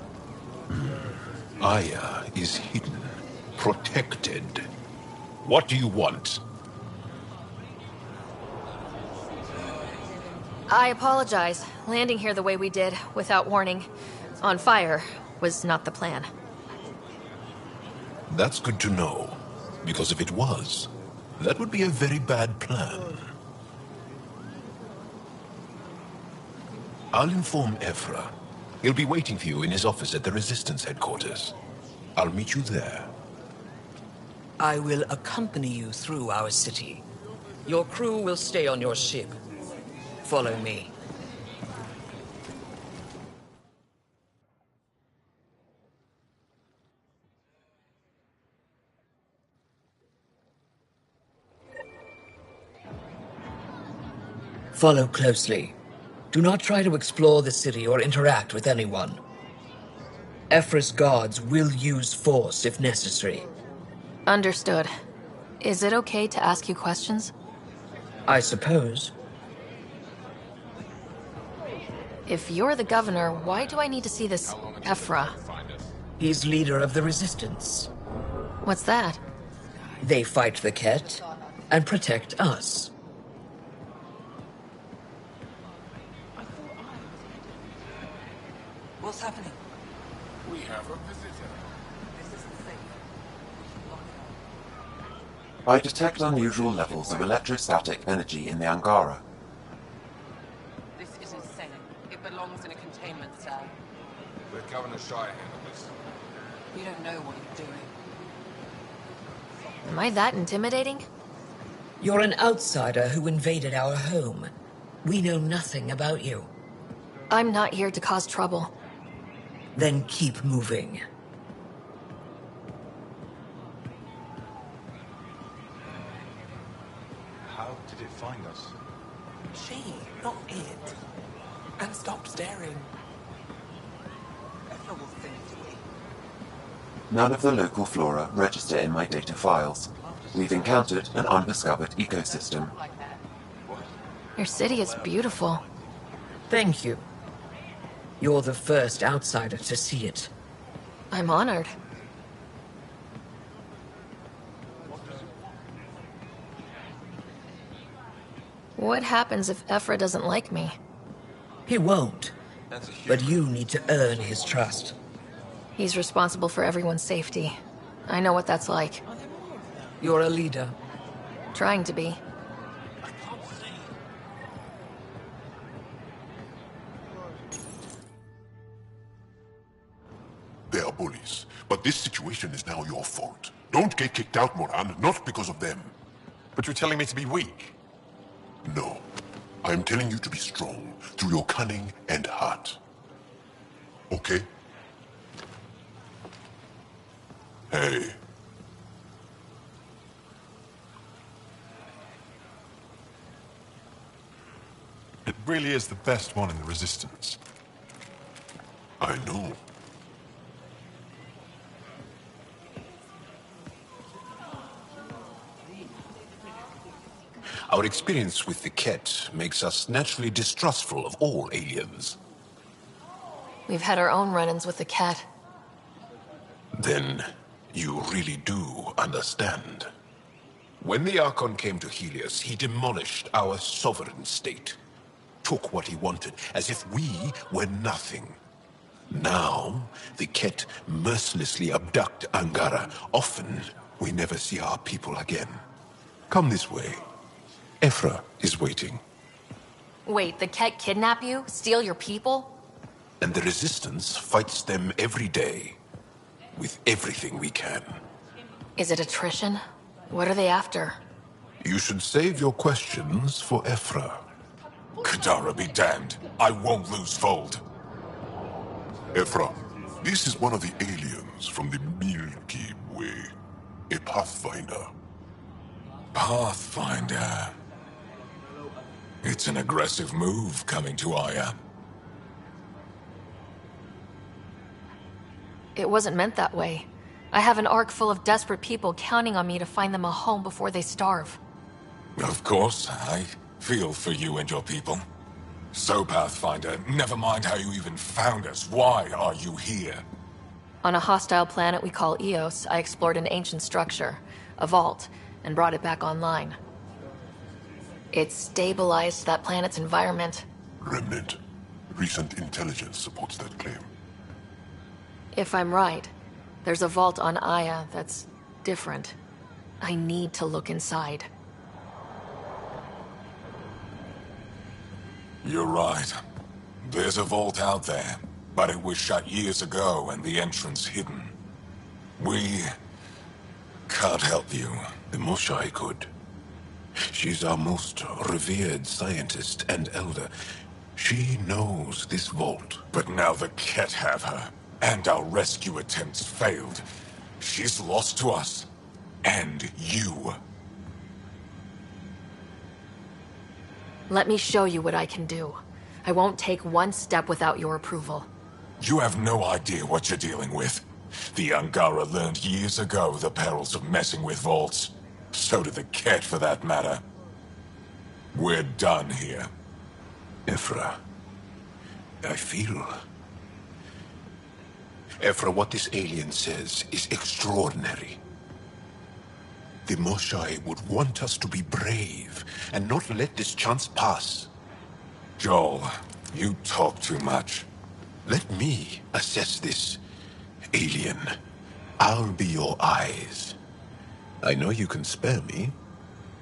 Aya is hidden, protected. What do you want? I apologize. Landing here the way we did, without warning, on fire, was not the plan. That's good to know, because if it was, that would be a very bad plan. I'll inform Ephra. He'll be waiting for you in his office at the Resistance headquarters. I'll meet you there. I will accompany you through our city. Your crew will stay on your ship. Follow me. Follow closely. Do not try to explore the city or interact with anyone. Ephra's guards will use force if necessary. Understood. Is it okay to ask you questions? I suppose. If you're the governor, why do I need to see this Ephra? He's leader of the Resistance. What's that? They fight the Ket and protect us. What's happening? We have a visitor. This isn't safe. I detect unusual levels of electrostatic energy in the Angara. This is insane. It belongs in a containment cell. Let Governor Shire handle this. You don't know what you're doing. Am I that intimidating? You're an outsider who invaded our home. We know nothing about you. I'm not here to cause trouble. Then keep moving. How did it find us? She, not it. And stop staring. Ephra will finish it. None of the local flora register in my data files. We've encountered an undiscovered ecosystem. Your city is beautiful. Thank you. You're the first outsider to see it. I'm honored. What happens if Ephra doesn't like me? He won't. But you need to earn his trust. He's responsible for everyone's safety. I know what that's like. You're a leader. Trying to be. They are bullies, but this situation is now your fault. Don't get kicked out, Moran, not because of them. But you're telling me to be weak? No. I'm telling you to be strong, through your cunning and heart. Okay? Hey. It really is the best one in the Resistance. I know. Our experience with the Ket makes us naturally distrustful of all aliens. We've had our own run-ins with the cat. Then you really do understand. When the Archon came to Helios, he demolished our sovereign state. Took what he wanted, as if we were nothing. Now, the Ket mercilessly abduct Angara. Often, we never see our people again. Come this way. Ephra is waiting. Wait, the Ket kidnap you? Steal your people? And the Resistance fights them every day. With everything we can. Is it attrition? What are they after? You should save your questions for Ephra. Kadara be damned. I won't lose fold. Ephra, This is one of the aliens from the Milky Way. A Pathfinder. Pathfinder. It's an aggressive move coming to Aya. It wasn't meant that way. I have an ark full of desperate people counting on me to find them a home before they starve. Of course, I feel for you and your people. So, Pathfinder, never mind how you even found us. Why are you here? On a hostile planet we call Eos, I explored an ancient structure, a vault, and brought it back online. It stabilized that planet's environment. Remnant. Recent intelligence supports that claim. If I'm right, there's a vault on Aya that's different. I need to look inside. You're right. There's a vault out there, but it was shut years ago and the entrance hidden. We can't help you. The Moshai could. She's our most revered scientist and elder. She knows this vault. But now the Ket have her, and our rescue attempts failed. She's lost to us. And you. Let me show you what I can do. I won't take one step without your approval. You have no idea what you're dealing with. The Angara learned years ago the perils of messing with vaults. So did the Ket, for that matter. We're done here. Ephra. I feel... Ephra, what this alien says is extraordinary. The Moshai would want us to be brave and not let this chance pass. Joel, you talk too much. Let me assess this, alien. I'll be your eyes. I know you can spare me.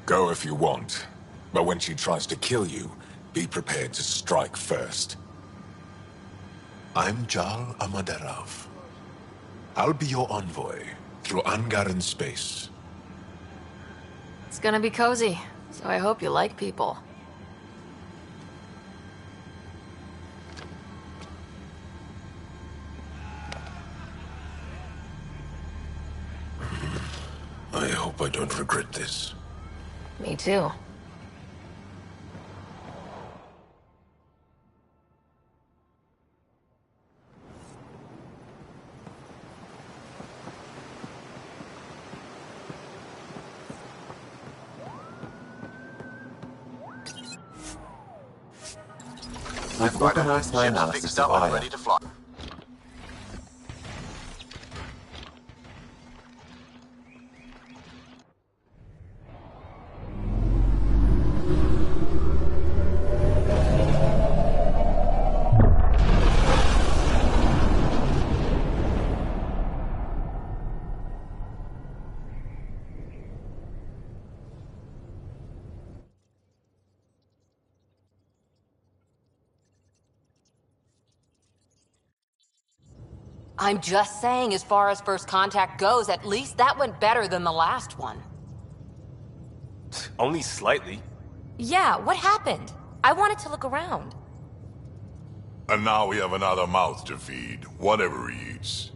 Go if you want. But when she tries to kill you, be prepared to strike first. I'm Jal Amaderov. I'll be your envoy through Angaran space. It's gonna be cozy, so I hope you like people. I hope I don't regret this. Me too. I've organized my analysis of Aya. Ready to fly. I'm just saying, as far as first contact goes, at least that went better than the last one. Only slightly. Yeah, what happened? I wanted to look around. And now we have another mouth to feed, whatever he eats.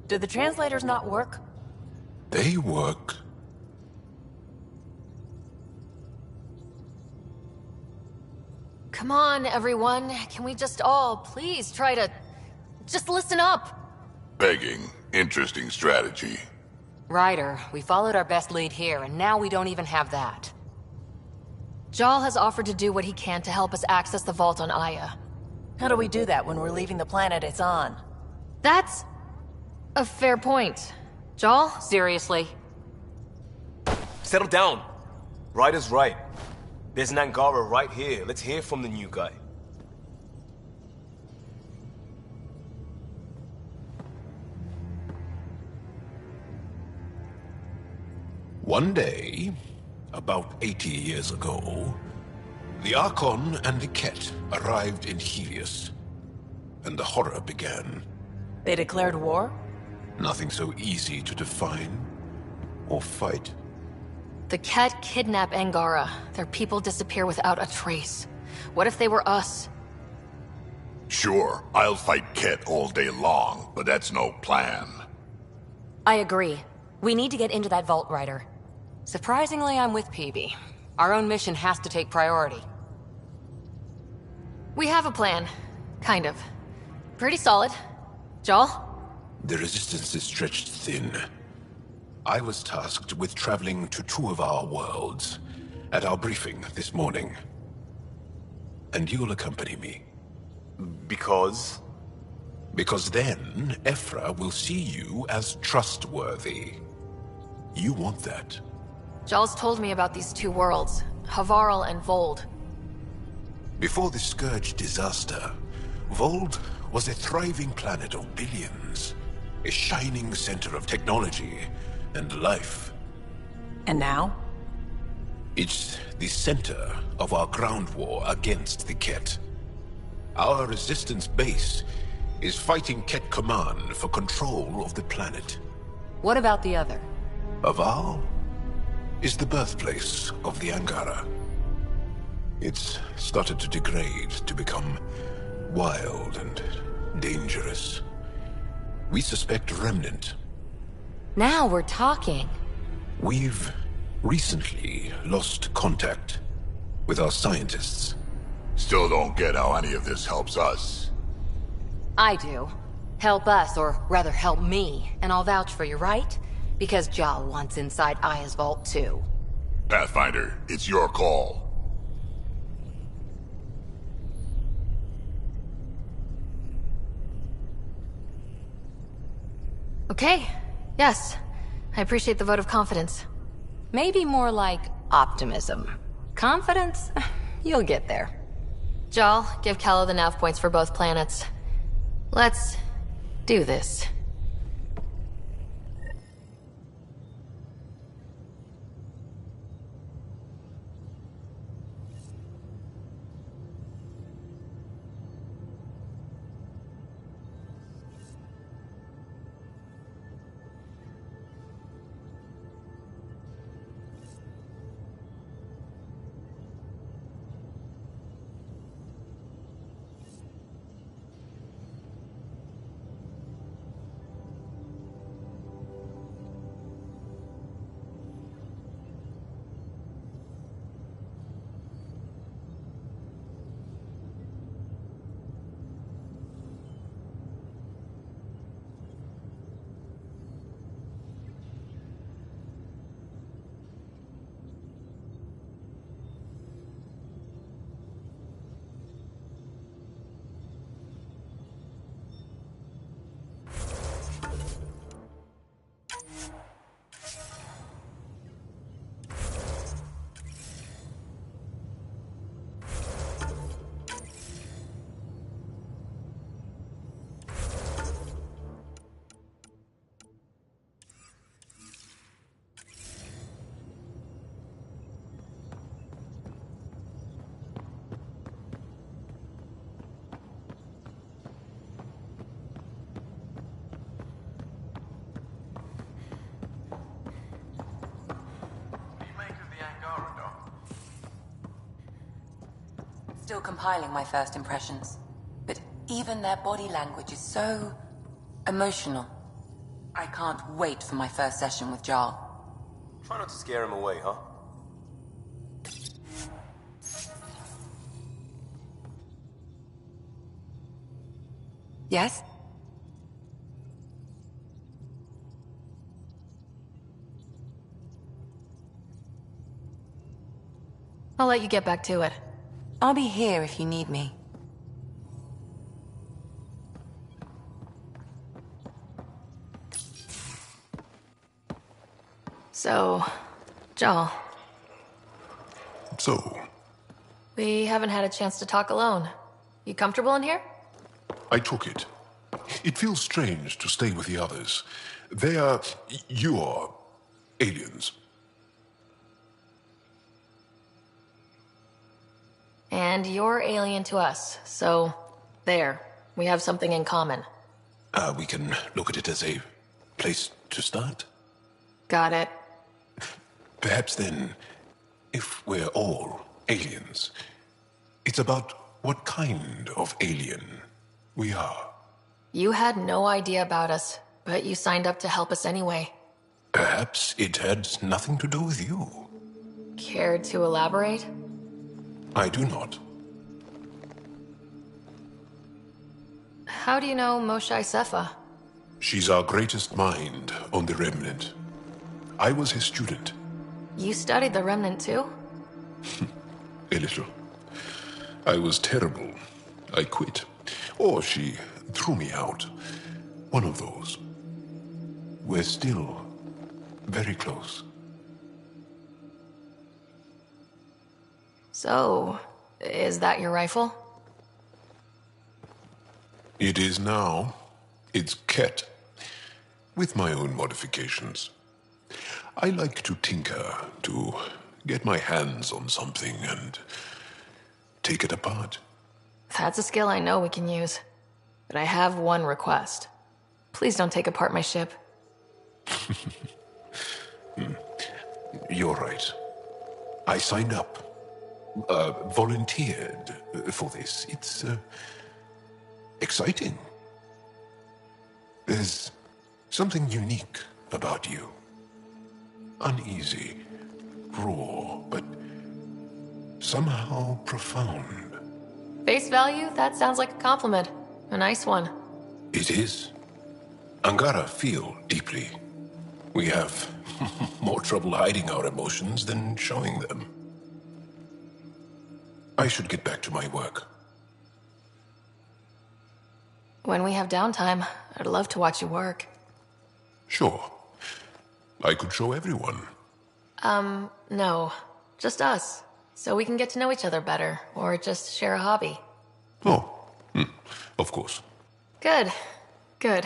Did the translators not work? They work. Come on, everyone. Can we just all please try to... just listen up? Begging. Interesting strategy. Ryder, we followed our best lead here, and now we don't even have that. Jal has offered to do what he can to help us access the vault on Aya. How do we do that when we're leaving the planet it's on? That's... a fair point. Jal? Seriously? Settle down. Ryder's right. There's an Angara right here. Let's hear from the new guy. One day, about 80 years ago, the Archon and the Ket arrived in Helios, and the horror began. They declared war? Nothing so easy to define or fight. The Ket kidnap Angara. Their people disappear without a trace. What if they were us? Sure, I'll fight Ket all day long, but that's no plan. I agree. We need to get into that vault, Ryder. Surprisingly, I'm with PB. Our own mission has to take priority. We have a plan. Kind of. Pretty solid. Joel? The resistance is stretched thin. I was tasked with traveling to 2 of our worlds at our briefing this morning. And you'll accompany me. Because? Because then, Ephra will see you as trustworthy. You want that. Joel's told me about these 2 worlds, Havarl and Vold. Before the Scourge disaster, Vold was a thriving planet of billions. A shining center of technology and life. And now? It's the center of our ground war against the Ket. Our resistance base is fighting Ket Command for control of the planet. What about the other? Havarl is the birthplace of the Angara. It's started to degrade, to become wild and dangerous. We suspect Remnant. Now we're talking. We've recently lost contact with our scientists. Still don't get how any of this helps us. I do. Help us, or rather help me, and I'll vouch for you, right? Because Jal wants inside Aya's vault too. Pathfinder, it's your call. Okay. Yes. I appreciate the vote of confidence. Maybe more like optimism. Confidence? You'll get there. Jal, give Calla the nav points for both planets. Let's do this. Still compiling my first impressions. But even their body language is so emotional. I can't wait for my first session with Jarl. Try not to scare him away, huh? Yes? I'll let you get back to it. I'll be here if you need me. So, Jarl. So, We haven't had a chance to talk alone. You comfortable in here? I took it. It feels strange to stay with the others. They are... you are... aliens. And you're alien to us, so there. We have something in common. We can look at it as a place to start. Got it. Perhaps then, if we're all aliens, It's about what kind of alien we are. You had no idea about us, but you signed up to help us anyway. Perhaps it had nothing to do with you. Care to elaborate? I do not. How do you know Moshae Sefa? She's our greatest mind on the Remnant. I was his student. You studied the Remnant too? A little. I was terrible. I quit. Or she threw me out. One of those. We're still very close. So, is that your rifle? It is now. It's Ket. With my own modifications. I like to tinker, to get my hands on something and take it apart. That's a skill I know we can use. But I have one request. Please don't take apart my ship. You're right. I signed up. Volunteered for this. It's exciting. There's something unique about you. Uneasy, raw, but somehow profound. Face value? That sounds like a compliment. A nice one. It is. Angara feel deeply. We have more trouble hiding our emotions than showing them. I should get back to my work. When we have downtime, I'd love to watch you work. Sure. I could show everyone. No. Just us. So we can get to know each other better, or just share a hobby. Oh, of course. Good. Good.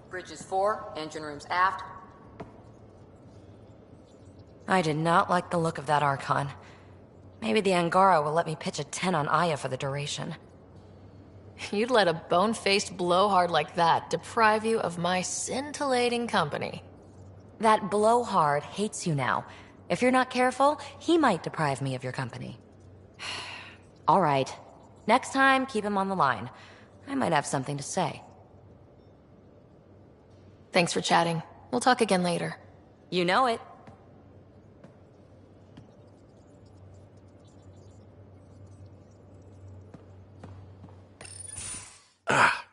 Bridges 4, engine rooms aft. I did not like the look of that Archon. Maybe the Angara will let me pitch a 10 on Aya for the duration. You'd let a bone-faced blowhard like that deprive you of my scintillating company. That blowhard hates you now. If you're not careful, he might deprive me of your company. All right. Next time, keep him on the line. I might have something to say. Thanks for chatting. We'll talk again later. You know it. Ah,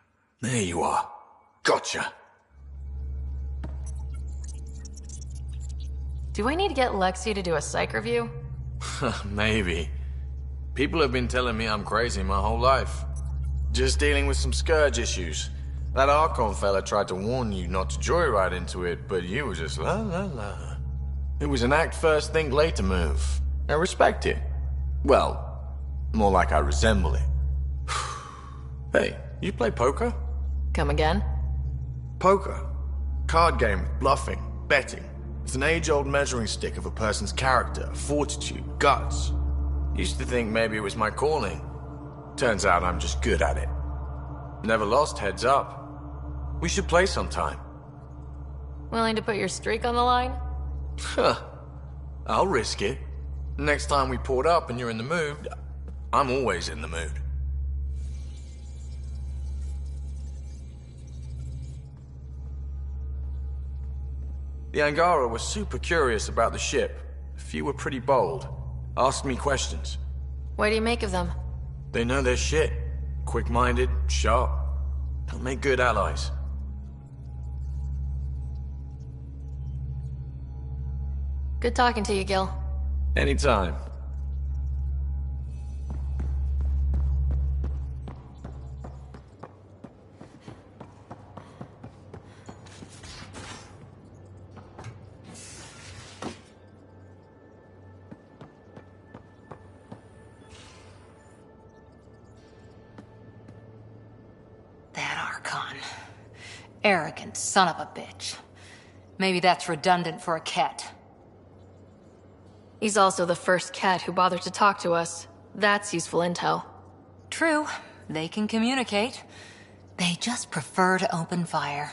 there you are. Gotcha. Do I need to get Lexi to do a psych review? Maybe. People have been telling me I'm crazy my whole life. Just dealing with some scourge issues. That Archon fella tried to warn you not to joyride into it, but you were just la la la. It was an act first, think later move. I respect it. Well, more like I resemble it. Hey, you play poker? Come again? Poker. Card game with bluffing, betting. It's an age-old measuring stick of a person's character, fortitude, guts. Used to think maybe it was my calling. Turns out I'm just good at it. Never lost heads up. We should play sometime. Willing to put your streak on the line? Huh. I'll risk it. Next time we port up and you're in the mood, I'm always in the mood. The Angara was super curious about the ship. A few were pretty bold. Asked me questions. What do you make of them? They know their shit. Quick-minded, sharp. They'll make good allies. Good talking to you, Gil. Anytime. That Archon. Arrogant son of a bitch. Maybe that's redundant for a cat. He's also the first cat who bothered to talk to us. That's useful intel. True. They can communicate. They just prefer to open fire.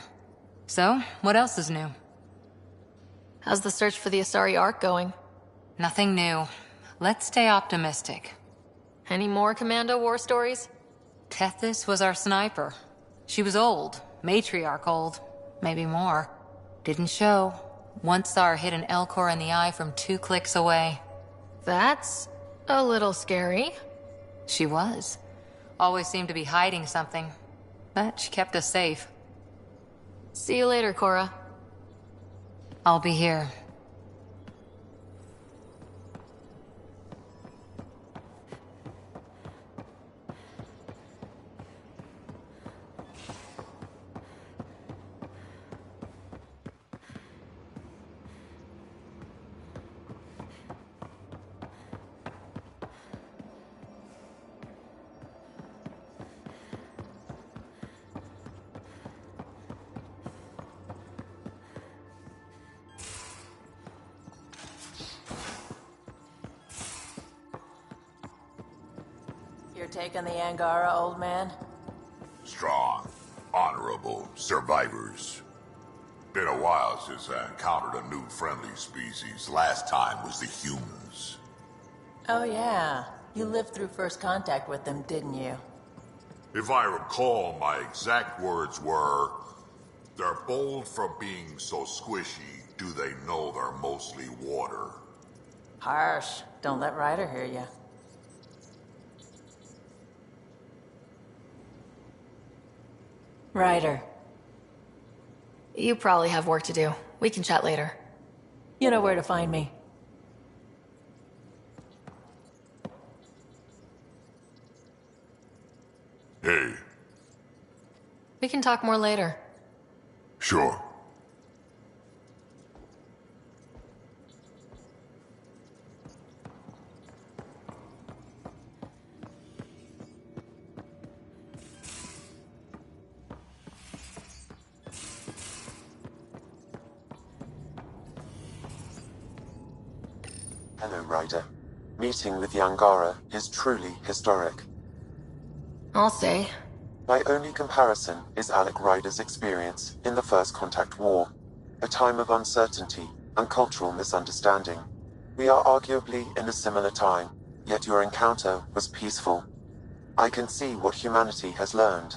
So, what else is new? How's the search for the Asari Ark going? Nothing new. Let's stay optimistic. Any more Commando war stories? Tethys was our sniper. She was old. Matriarch old. Maybe more. Didn't show. Once saw her hit an Elcor in the eye from 2 clicks away. That's a little scary. She was. Always seemed to be hiding something. But she kept us safe. See you later, Cora. I'll be here. You're taking the Angara, old man? Strong, honorable survivors. Been a while since I encountered a new friendly species. Last time was the humans. Oh yeah. You lived through first contact with them, didn't you? If I recall, my exact words were, "They're bold for being so squishy. Do they know they're mostly water?" Harsh. Don't let Ryder hear you. Ryder. You probably have work to do. We can chat later. You know where to find me. Hey. We can talk more later. Sure. Hello, Ryder. Meeting with the Angara is truly historic. I'll say. My only comparison is Alec Ryder's experience in the First Contact War, a time of uncertainty and cultural misunderstanding. We are arguably in a similar time, yet your encounter was peaceful. I can see what humanity has learned.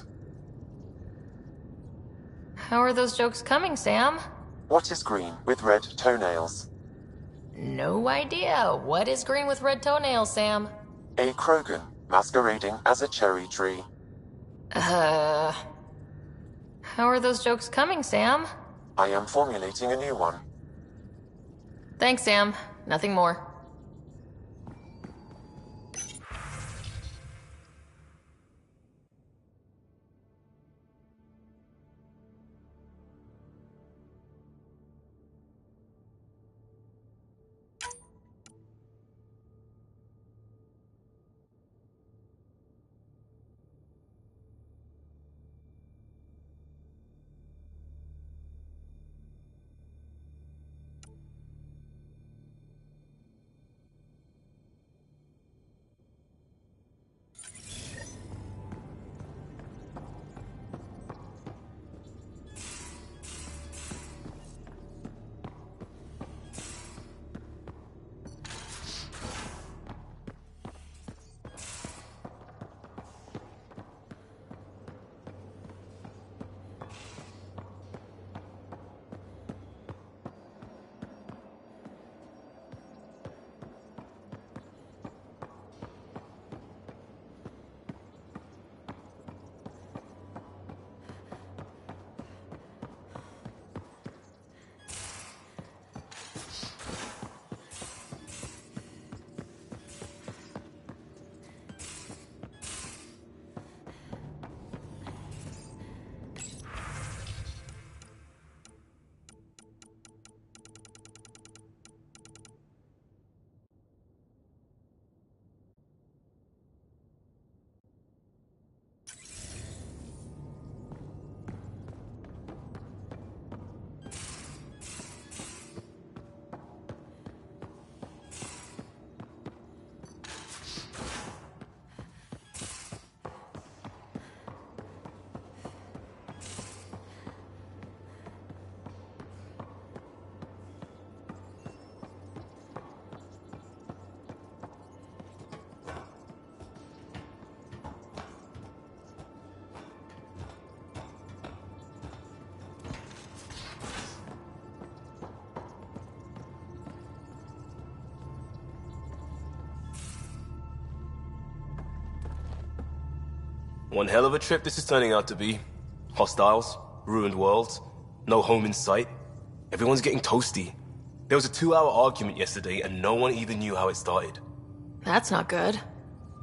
How are those jokes coming, Sam? What is green with red toenails? No idea. What is green with red toenails, Sam? A Krogan masquerading as a cherry tree. How are those jokes coming, Sam? I am formulating a new one. Thanks, Sam. Nothing more. One hell of a trip this is turning out to be. Hostiles, ruined worlds, no home in sight. Everyone's getting toasty. There was a 2-hour argument yesterday and no one even knew how it started. That's not good.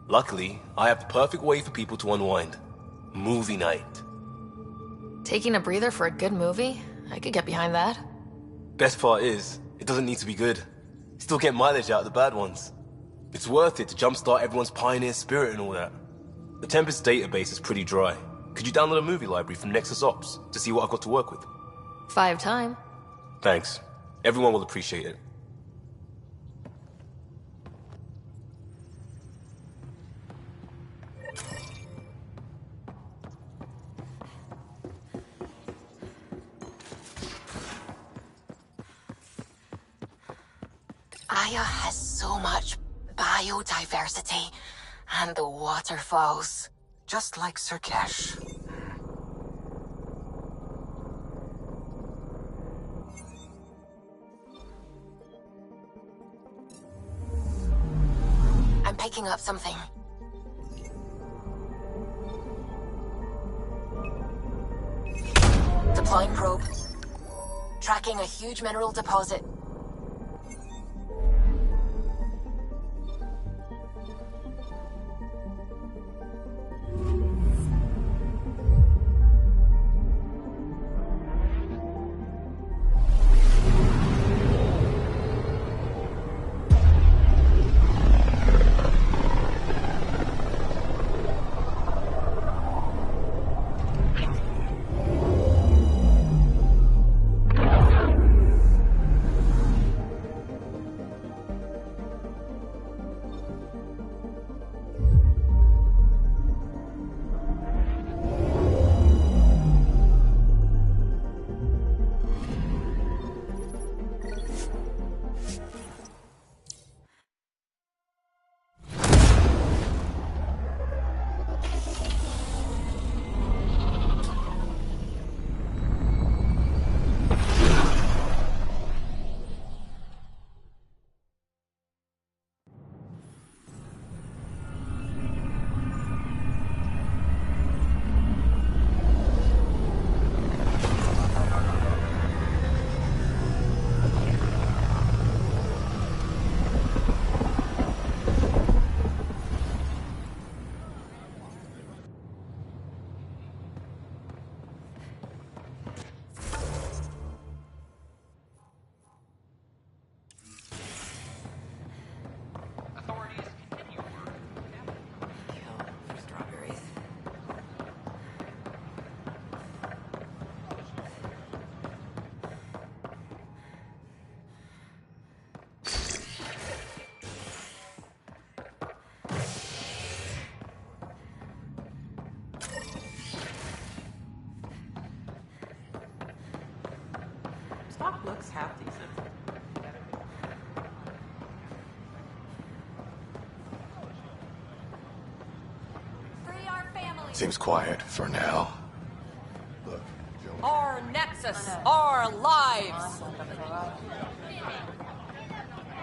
Luckily, I have the perfect way for people to unwind. Movie night. Taking a breather for a good movie? I could get behind that. Best part is, it doesn't need to be good. Still get mileage out of the bad ones. It's worth it to jumpstart everyone's pioneer spirit and all that. The Tempest database is pretty dry. Could you download a movie library from Nexus Ops to see what I've got to work with? 5 time. Thanks. Everyone will appreciate it. Aya has so much biodiversity, and the waterfalls. Just like Surkesh. I'm picking up something. Deploying probe. Tracking a huge mineral deposit. stock looks half decent. Seems quiet for now. Our Nexus, our lives!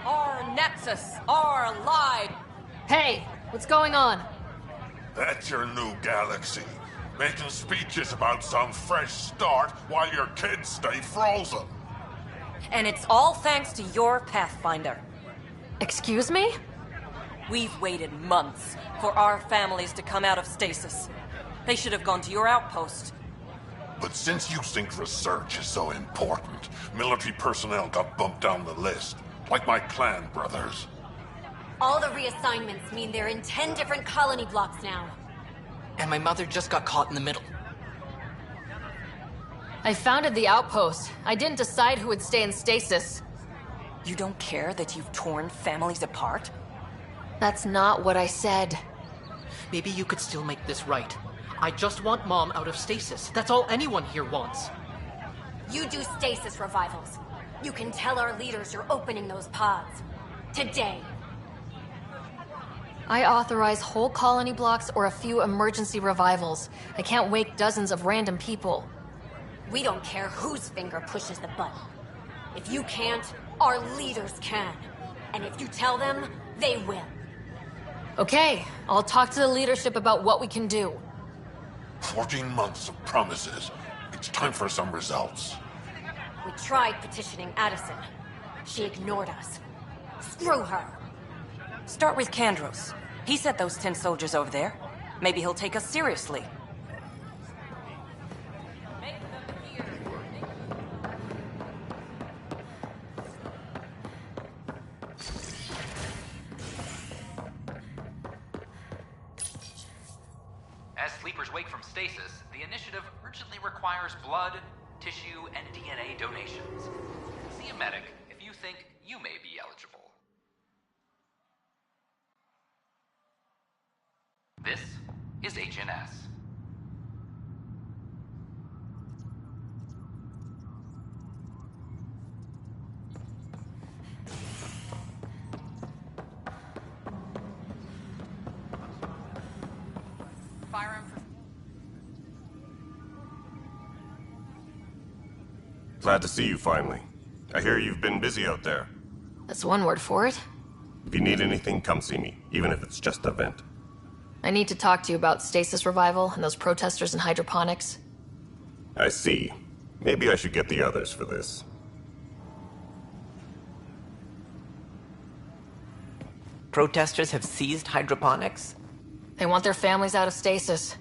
Our Nexus, our lives! Hey, what's going on? That's your new galaxy. Making speeches about some fresh start while your kids stay frozen. And it's all thanks to your Pathfinder. Excuse me? We've waited months for our families to come out of stasis. They should have gone to your outpost. But since you think research is so important, military personnel got bumped down the list, like my clan brothers. All the reassignments mean they're in 10 different colony blocks now. And my mother just got caught in the middle. I founded the outpost. I didn't decide who would stay in stasis. You don't care that you've torn families apart? That's not what I said. Maybe you could still make this right. I just want Mom out of stasis. That's all anyone here wants. You do stasis revivals. You can tell our leaders you're opening those pods. Today. I authorize whole colony blocks or a few emergency revivals. I can't wake dozens of random people. We don't care whose finger pushes the button. If you can't, our leaders can. And if you tell them, they will. Okay, I'll talk to the leadership about what we can do. 14 months of promises. It's time for some results. We tried petitioning Addison. She ignored us. Screw her. Start with Kandros. He sent those 10 soldiers over there. Maybe he'll take us seriously. As sleepers wake from stasis, the initiative urgently requires blood, tissue, and DNA donations. See a medic if you think you may be eligible. This is HNS. Glad to see you finally. I hear you've been busy out there. That's one word for it. If you need anything, come see me, even if it's just a vent. I need to talk to you about stasis revival and those protesters in hydroponics. I see. Maybe I should get the others for this. Protesters have seized hydroponics? They want their families out of stasis.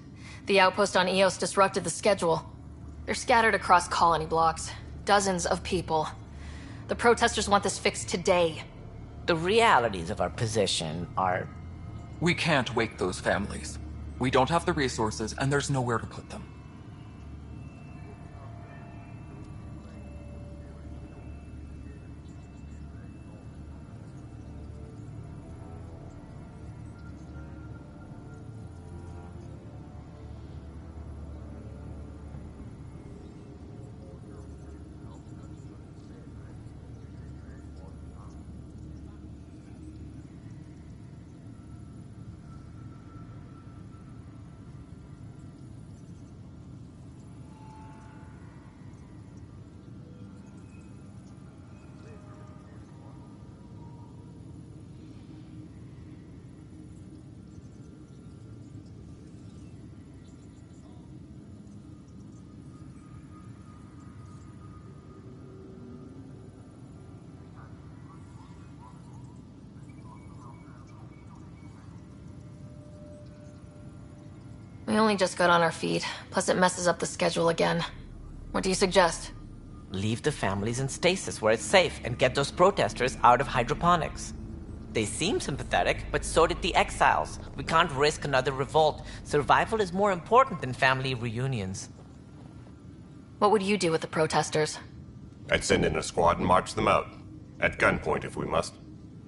The outpost on Eos disrupted the schedule. They're scattered across colony blocks. Dozens of people. The protesters want this fixed today. The realities of our position are... We can't wake those families. We don't have the resources, and there's nowhere to put them. We only just got on our feet, plus it messes up the schedule again. What do you suggest? Leave the families in stasis where it's safe and get those protesters out of hydroponics. They seem sympathetic, but so did the exiles. We can't risk another revolt. Survival is more important than family reunions. What would you do with the protesters? I'd send in a squad and march them out. At gunpoint if we must.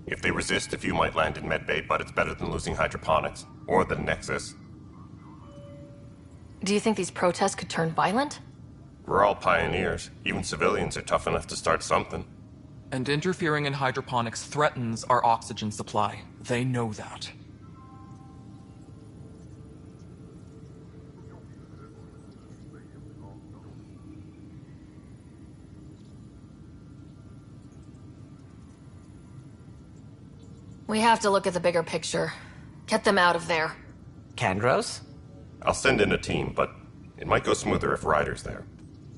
If they resist, a few might land in medbay, but it's better than losing hydroponics. Or the Nexus. Do you think these protests could turn violent? We're all pioneers. Even civilians are tough enough to start something. And interfering in hydroponics threatens our oxygen supply. They know that. We have to look at the bigger picture. Get them out of there. Kandros? I'll send in a team, but it might go smoother if Ryder's there.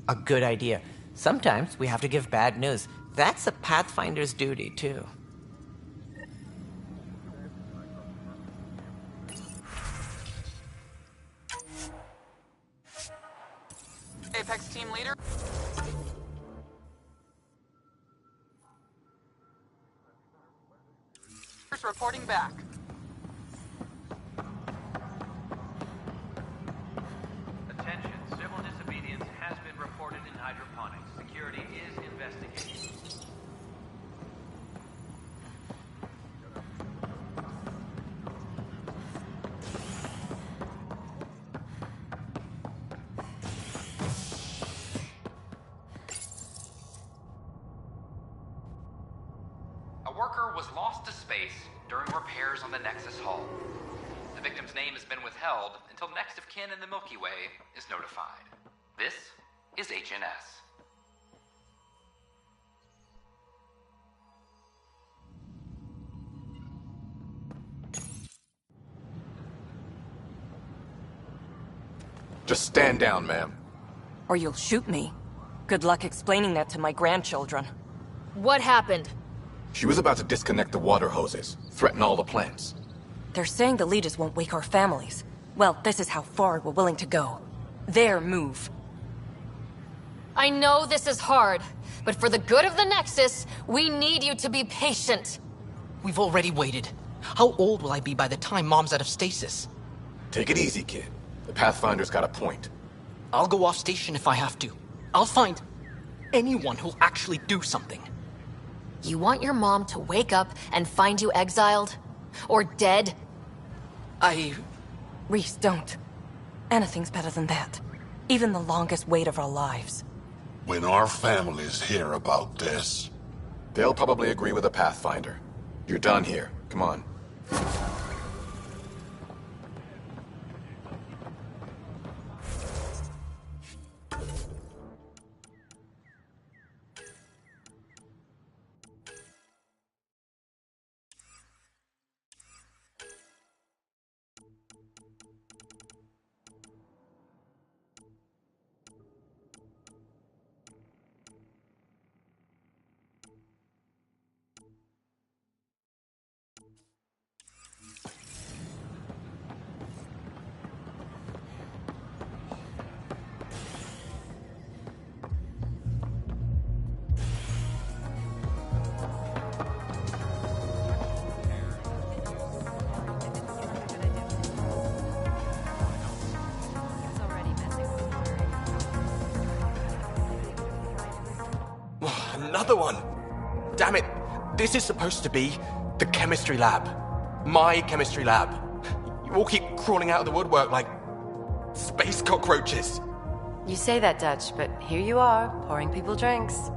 A good idea. Sometimes we have to give bad news. That's a Pathfinder's duty, too. Apex team leader? Reporting back. Attention, civil disobedience has been reported in hydroponics. Security is investigating. A worker was lost to space during repairs on the Nexus hull. The victim's name has been withheld until next of kin in the Milky Way is notified. This is HNS. Just stand down, ma'am. Or you'll shoot me. Good luck explaining that to my grandchildren. What happened? She was about to disconnect the water hoses, threaten all the plants. They're saying the leaders won't wake our families. Well, this is how far we're willing to go. Their move. I know this is hard, but for the good of the Nexus, we need you to be patient. We've already waited. How old will I be by the time Mom's out of stasis? Take it easy, kid. The Pathfinder's got a point. I'll go off station if I have to. I'll find anyone who'll actually do something. You want your mom to wake up and find you exiled? Or dead? Reese, don't. Anything's better than that. Even the longest wait of our lives. When our families hear about this... They'll probably agree with the Pathfinder. You're done here. Come on. Another one! Damn it! This is supposed to be the chemistry lab. My chemistry lab. You all keep crawling out of the woodwork like space cockroaches. You say that, Dutch, but here you are, pouring people drinks.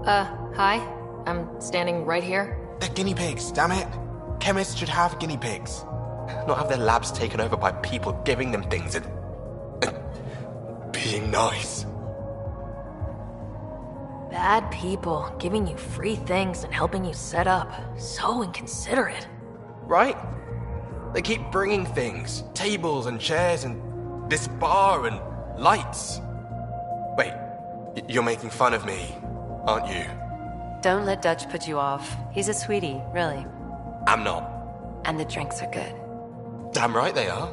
Hi. I'm standing right here. They're guinea pigs, damn it. Chemists should have guinea pigs. Not have their labs taken over by people giving them things and being nice. Bad people giving you free things and helping you set up. So inconsiderate. Right? They keep bringing things. Tables and chairs and this bar and lights. Wait, you're making fun of me, aren't you? Don't let Dutch put you off. He's a sweetie, really. I'm not. And the drinks are good. Damn right they are.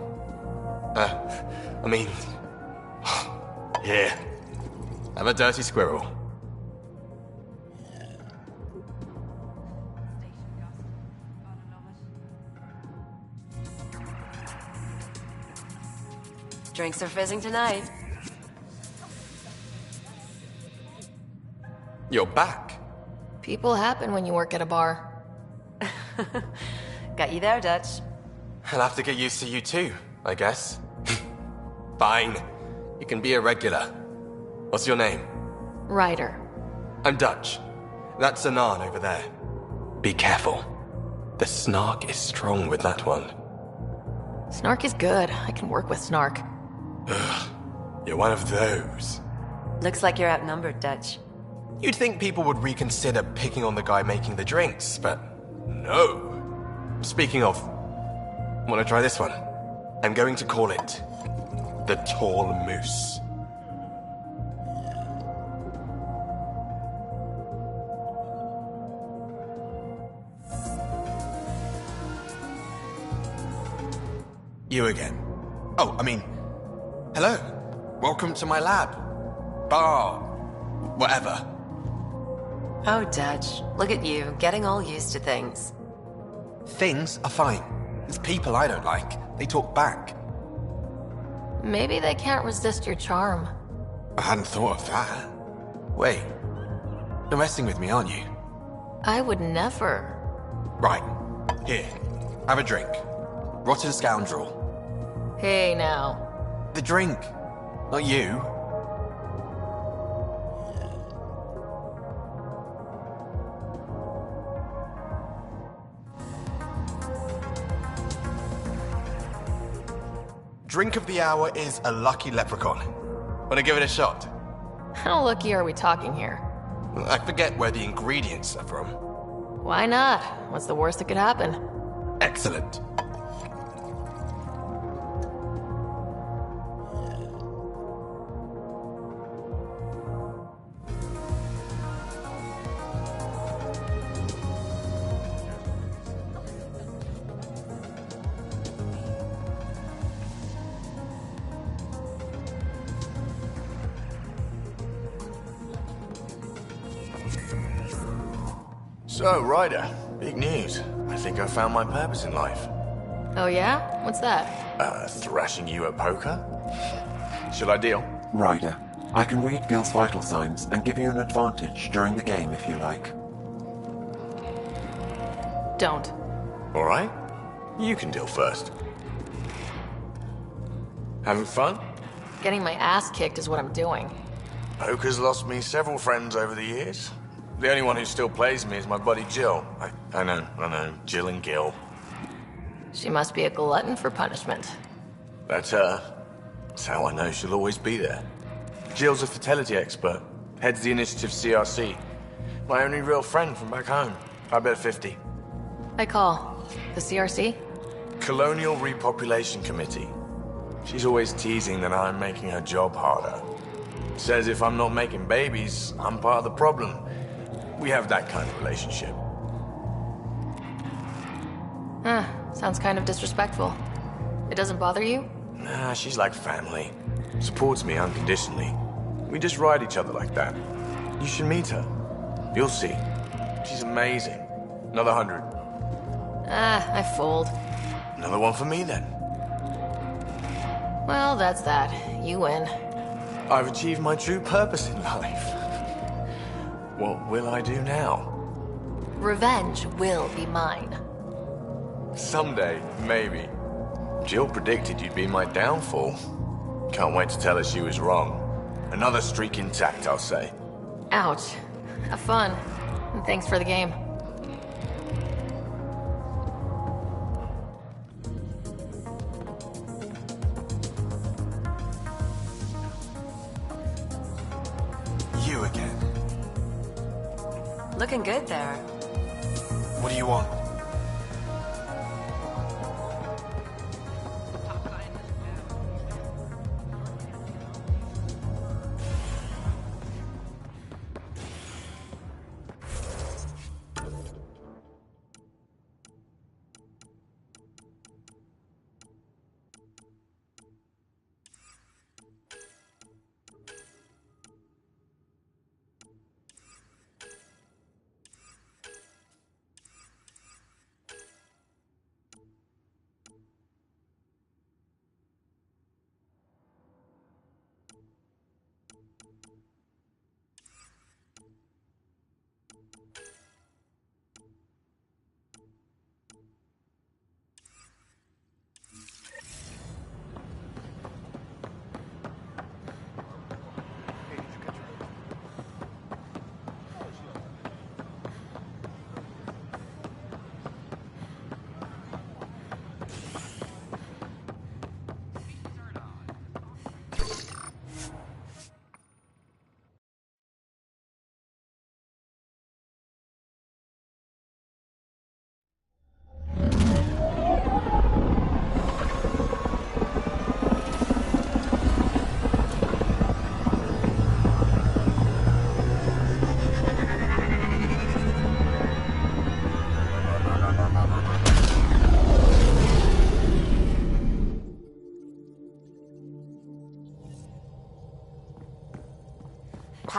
I mean... yeah. I'm a dirty squirrel. Drinks are fizzing tonight. You're back. People happen when you work at a bar. Got you there, Dutch. I'll have to get used to you too, I guess. Fine. You can be a regular. What's your name? Ryder. I'm Dutch. That's Anan over there. Be careful. The snark is strong with that one. Snark is good. I can work with Snark. Ugh, you're one of those. Looks like you're outnumbered, Dutch. You'd think people would reconsider picking on the guy making the drinks, but no. Speaking of, wanna try this one? I'm going to call it the Tall Moose. You again. Oh, I mean, hello. Welcome to my lab. Bar. Whatever. Oh, Dutch. Look at you, getting all used to things. Things are fine. It's people I don't like. They talk back. Maybe they can't resist your charm. I hadn't thought of that. Wait. You're messing with me, aren't you? I would never. Right. Here. Have a drink. Rotten scoundrel. Hey, now. The drink. Not you. Drink of the hour is a lucky leprechaun. Wanna give it a shot? How lucky are we talking here? I forget where the ingredients are from. Why not? What's the worst that could happen? Excellent. So, Ryder, big news. I think I found my purpose in life. Oh yeah? What's that? Thrashing you at poker? Shall I deal? Ryder, I can read Gil's vital signs and give you an advantage during the game if you like. Don't. Alright. You can deal first. Having fun? Getting my ass kicked is what I'm doing. Poker's lost me several friends over the years. The only one who still plays me is my buddy Jill. I know. Jill and Gil. She must be a glutton for punishment. That's her. That's how I know she'll always be there. Jill's a fatality expert. Heads the initiative CRC. My only real friend from back home. I bet 50. I call. The CRC? Colonial Repopulation Committee. She's always teasing that I'm making her job harder. Says if I'm not making babies, I'm part of the problem. We have that kind of relationship. Sounds kind of disrespectful. It doesn't bother you? Nah, she's like family. Supports me unconditionally. We just ride each other like that. You should meet her. You'll see. She's amazing. Another 100. I fold. Another one for me then. Well, that's that. You win. I've achieved my true purpose in life. What will I do now? Revenge will be mine. Someday, maybe. Jill predicted you'd be my downfall. Can't wait to tell her she was wrong. Another streak intact, I'll say. Ouch. Have fun. And thanks for the game. You again. Looking good there. What do you want?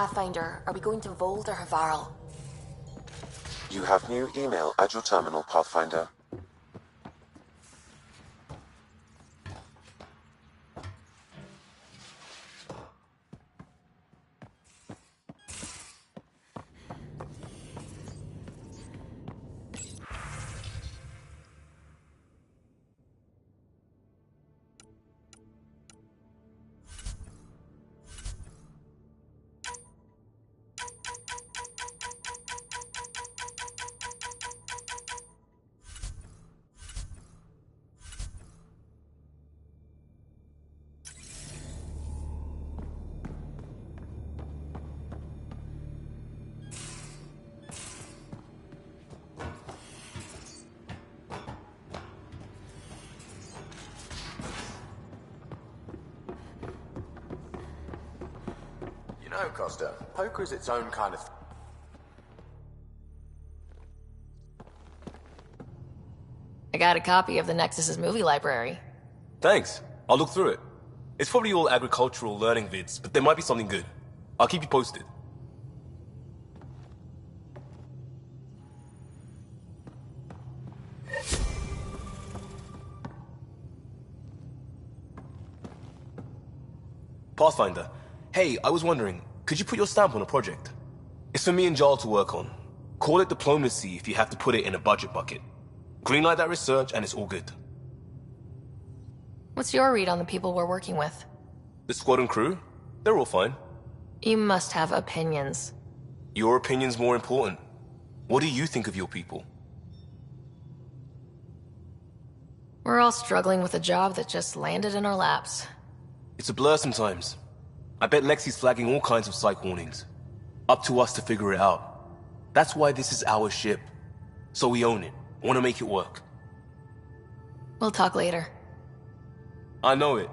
Pathfinder, are we going to Vold or Havarl? You have new email at your terminal, Pathfinder. You know, Costa, poker's its own kind of... I got a copy of the Nexus's movie library. Thanks. I'll look through it. It's probably all agricultural learning vids, but there might be something good. I'll keep you posted. Pathfinder. Hey, I was wondering, could you put your stamp on a project? It's for me and Jarl to work on. Call it diplomacy if you have to put it in a budget bucket. Greenlight that research and it's all good. What's your read on the people we're working with? The squad and crew? They're all fine. You must have opinions. Your opinion's more important. What do you think of your people? We're all struggling with a job that just landed in our laps. It's a blur sometimes. I bet Lexi's flagging all kinds of psych warnings. Up to us to figure it out. That's why this is our ship. So we own it. Want to make it work. We'll talk later. I know it.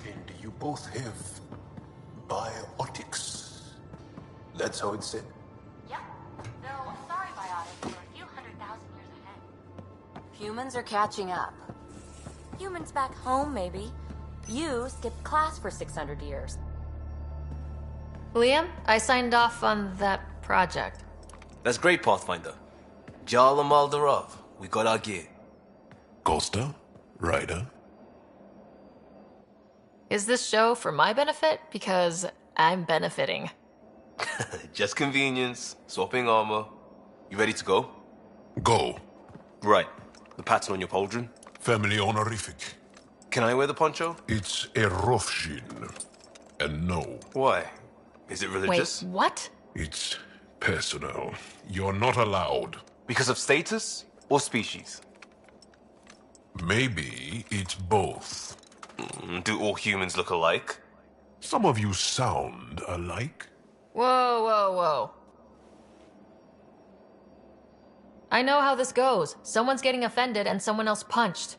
And you both have biotics. That's how it's said. Yep. Though, sorry, biotics, we're a few 100,000 years ahead. Humans are catching up. Humans back home, maybe. You skipped class for 600 years. Liam, I signed off on that project. That's great, Pathfinder. Jal and Maldarov, we got our gear. Costa? Ryder? Is this show for my benefit? Because I'm benefiting. Just convenience, swapping armor. You ready to go? Go. Right. The pattern on your pauldron? Family honorific. Can I wear the poncho? It's a Rofshin. And no. Why? Is it religious? Wait, what? It's personal. You're not allowed. Because of status or species? Maybe it's both. Do all humans look alike? Some of you sound alike. Whoa, whoa, whoa. I know how this goes. Someone's getting offended and someone else punched.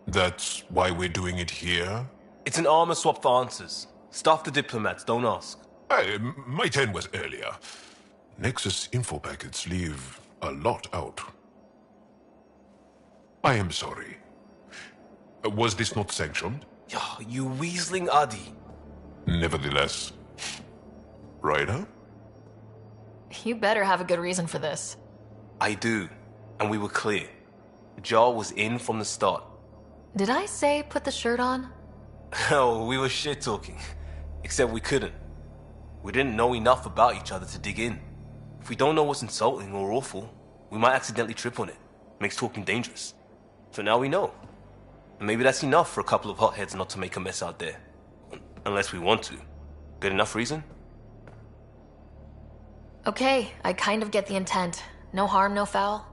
That's why we're doing it here? It's an armor swap for answers. Stuff the diplomats, don't ask. Hey, my turn was earlier. Nexus info packets leave a lot out. I am sorry. Was this not sanctioned? You weaseling Adi. Nevertheless. Ryder? You better have a good reason for this. I do. And we were clear. Jar was in from the start. Did I say put the shirt on? Oh, we were shit-talking. Except we couldn't. We didn't know enough about each other to dig in. If we don't know what's insulting or awful, we might accidentally trip on it. Makes talking dangerous. So now we know. And maybe that's enough for a couple of hotheads not to make a mess out there. Unless we want to. Good enough reason? Okay, I kind of get the intent. No harm, no foul.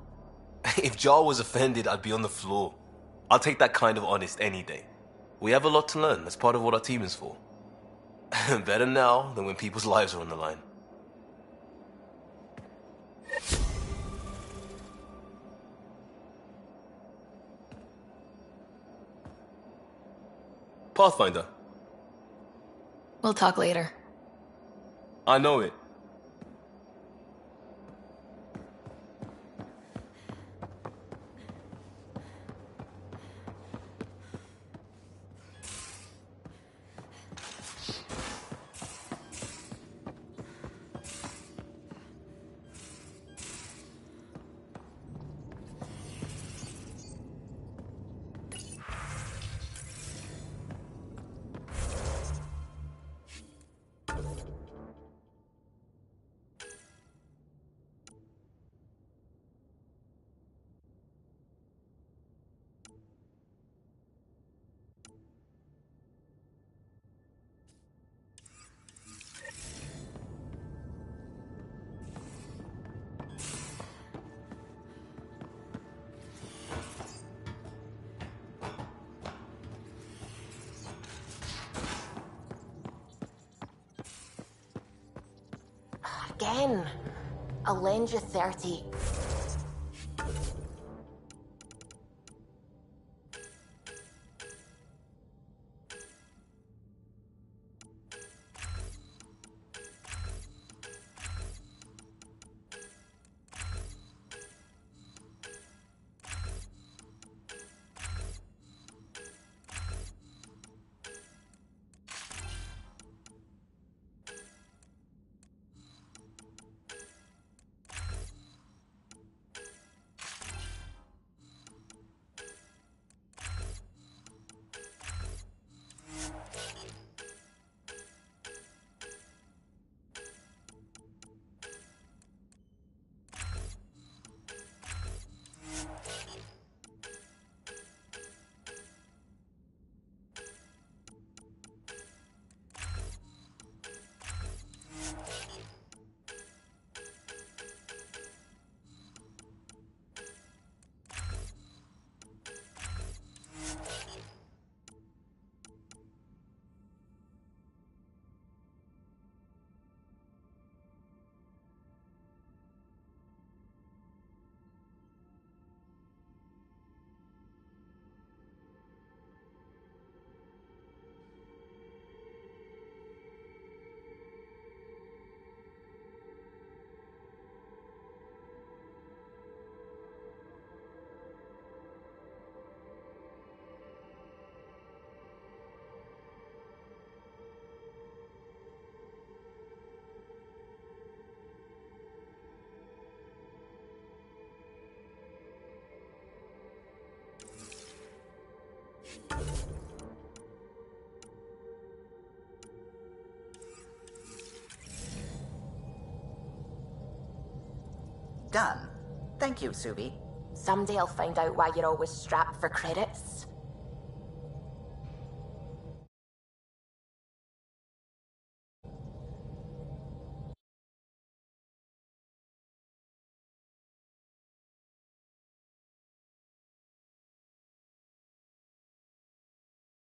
If Jar was offended, I'd be on the floor. I'll take that kind of honest any day. We have a lot to learn. That's part of what our team is for. Better now than when people's lives are on the line. Pathfinder. We'll talk later. I know it. Again. I'll lend you 30. done. Thank you, Subi. Someday I'll find out why you're always strapped for credits.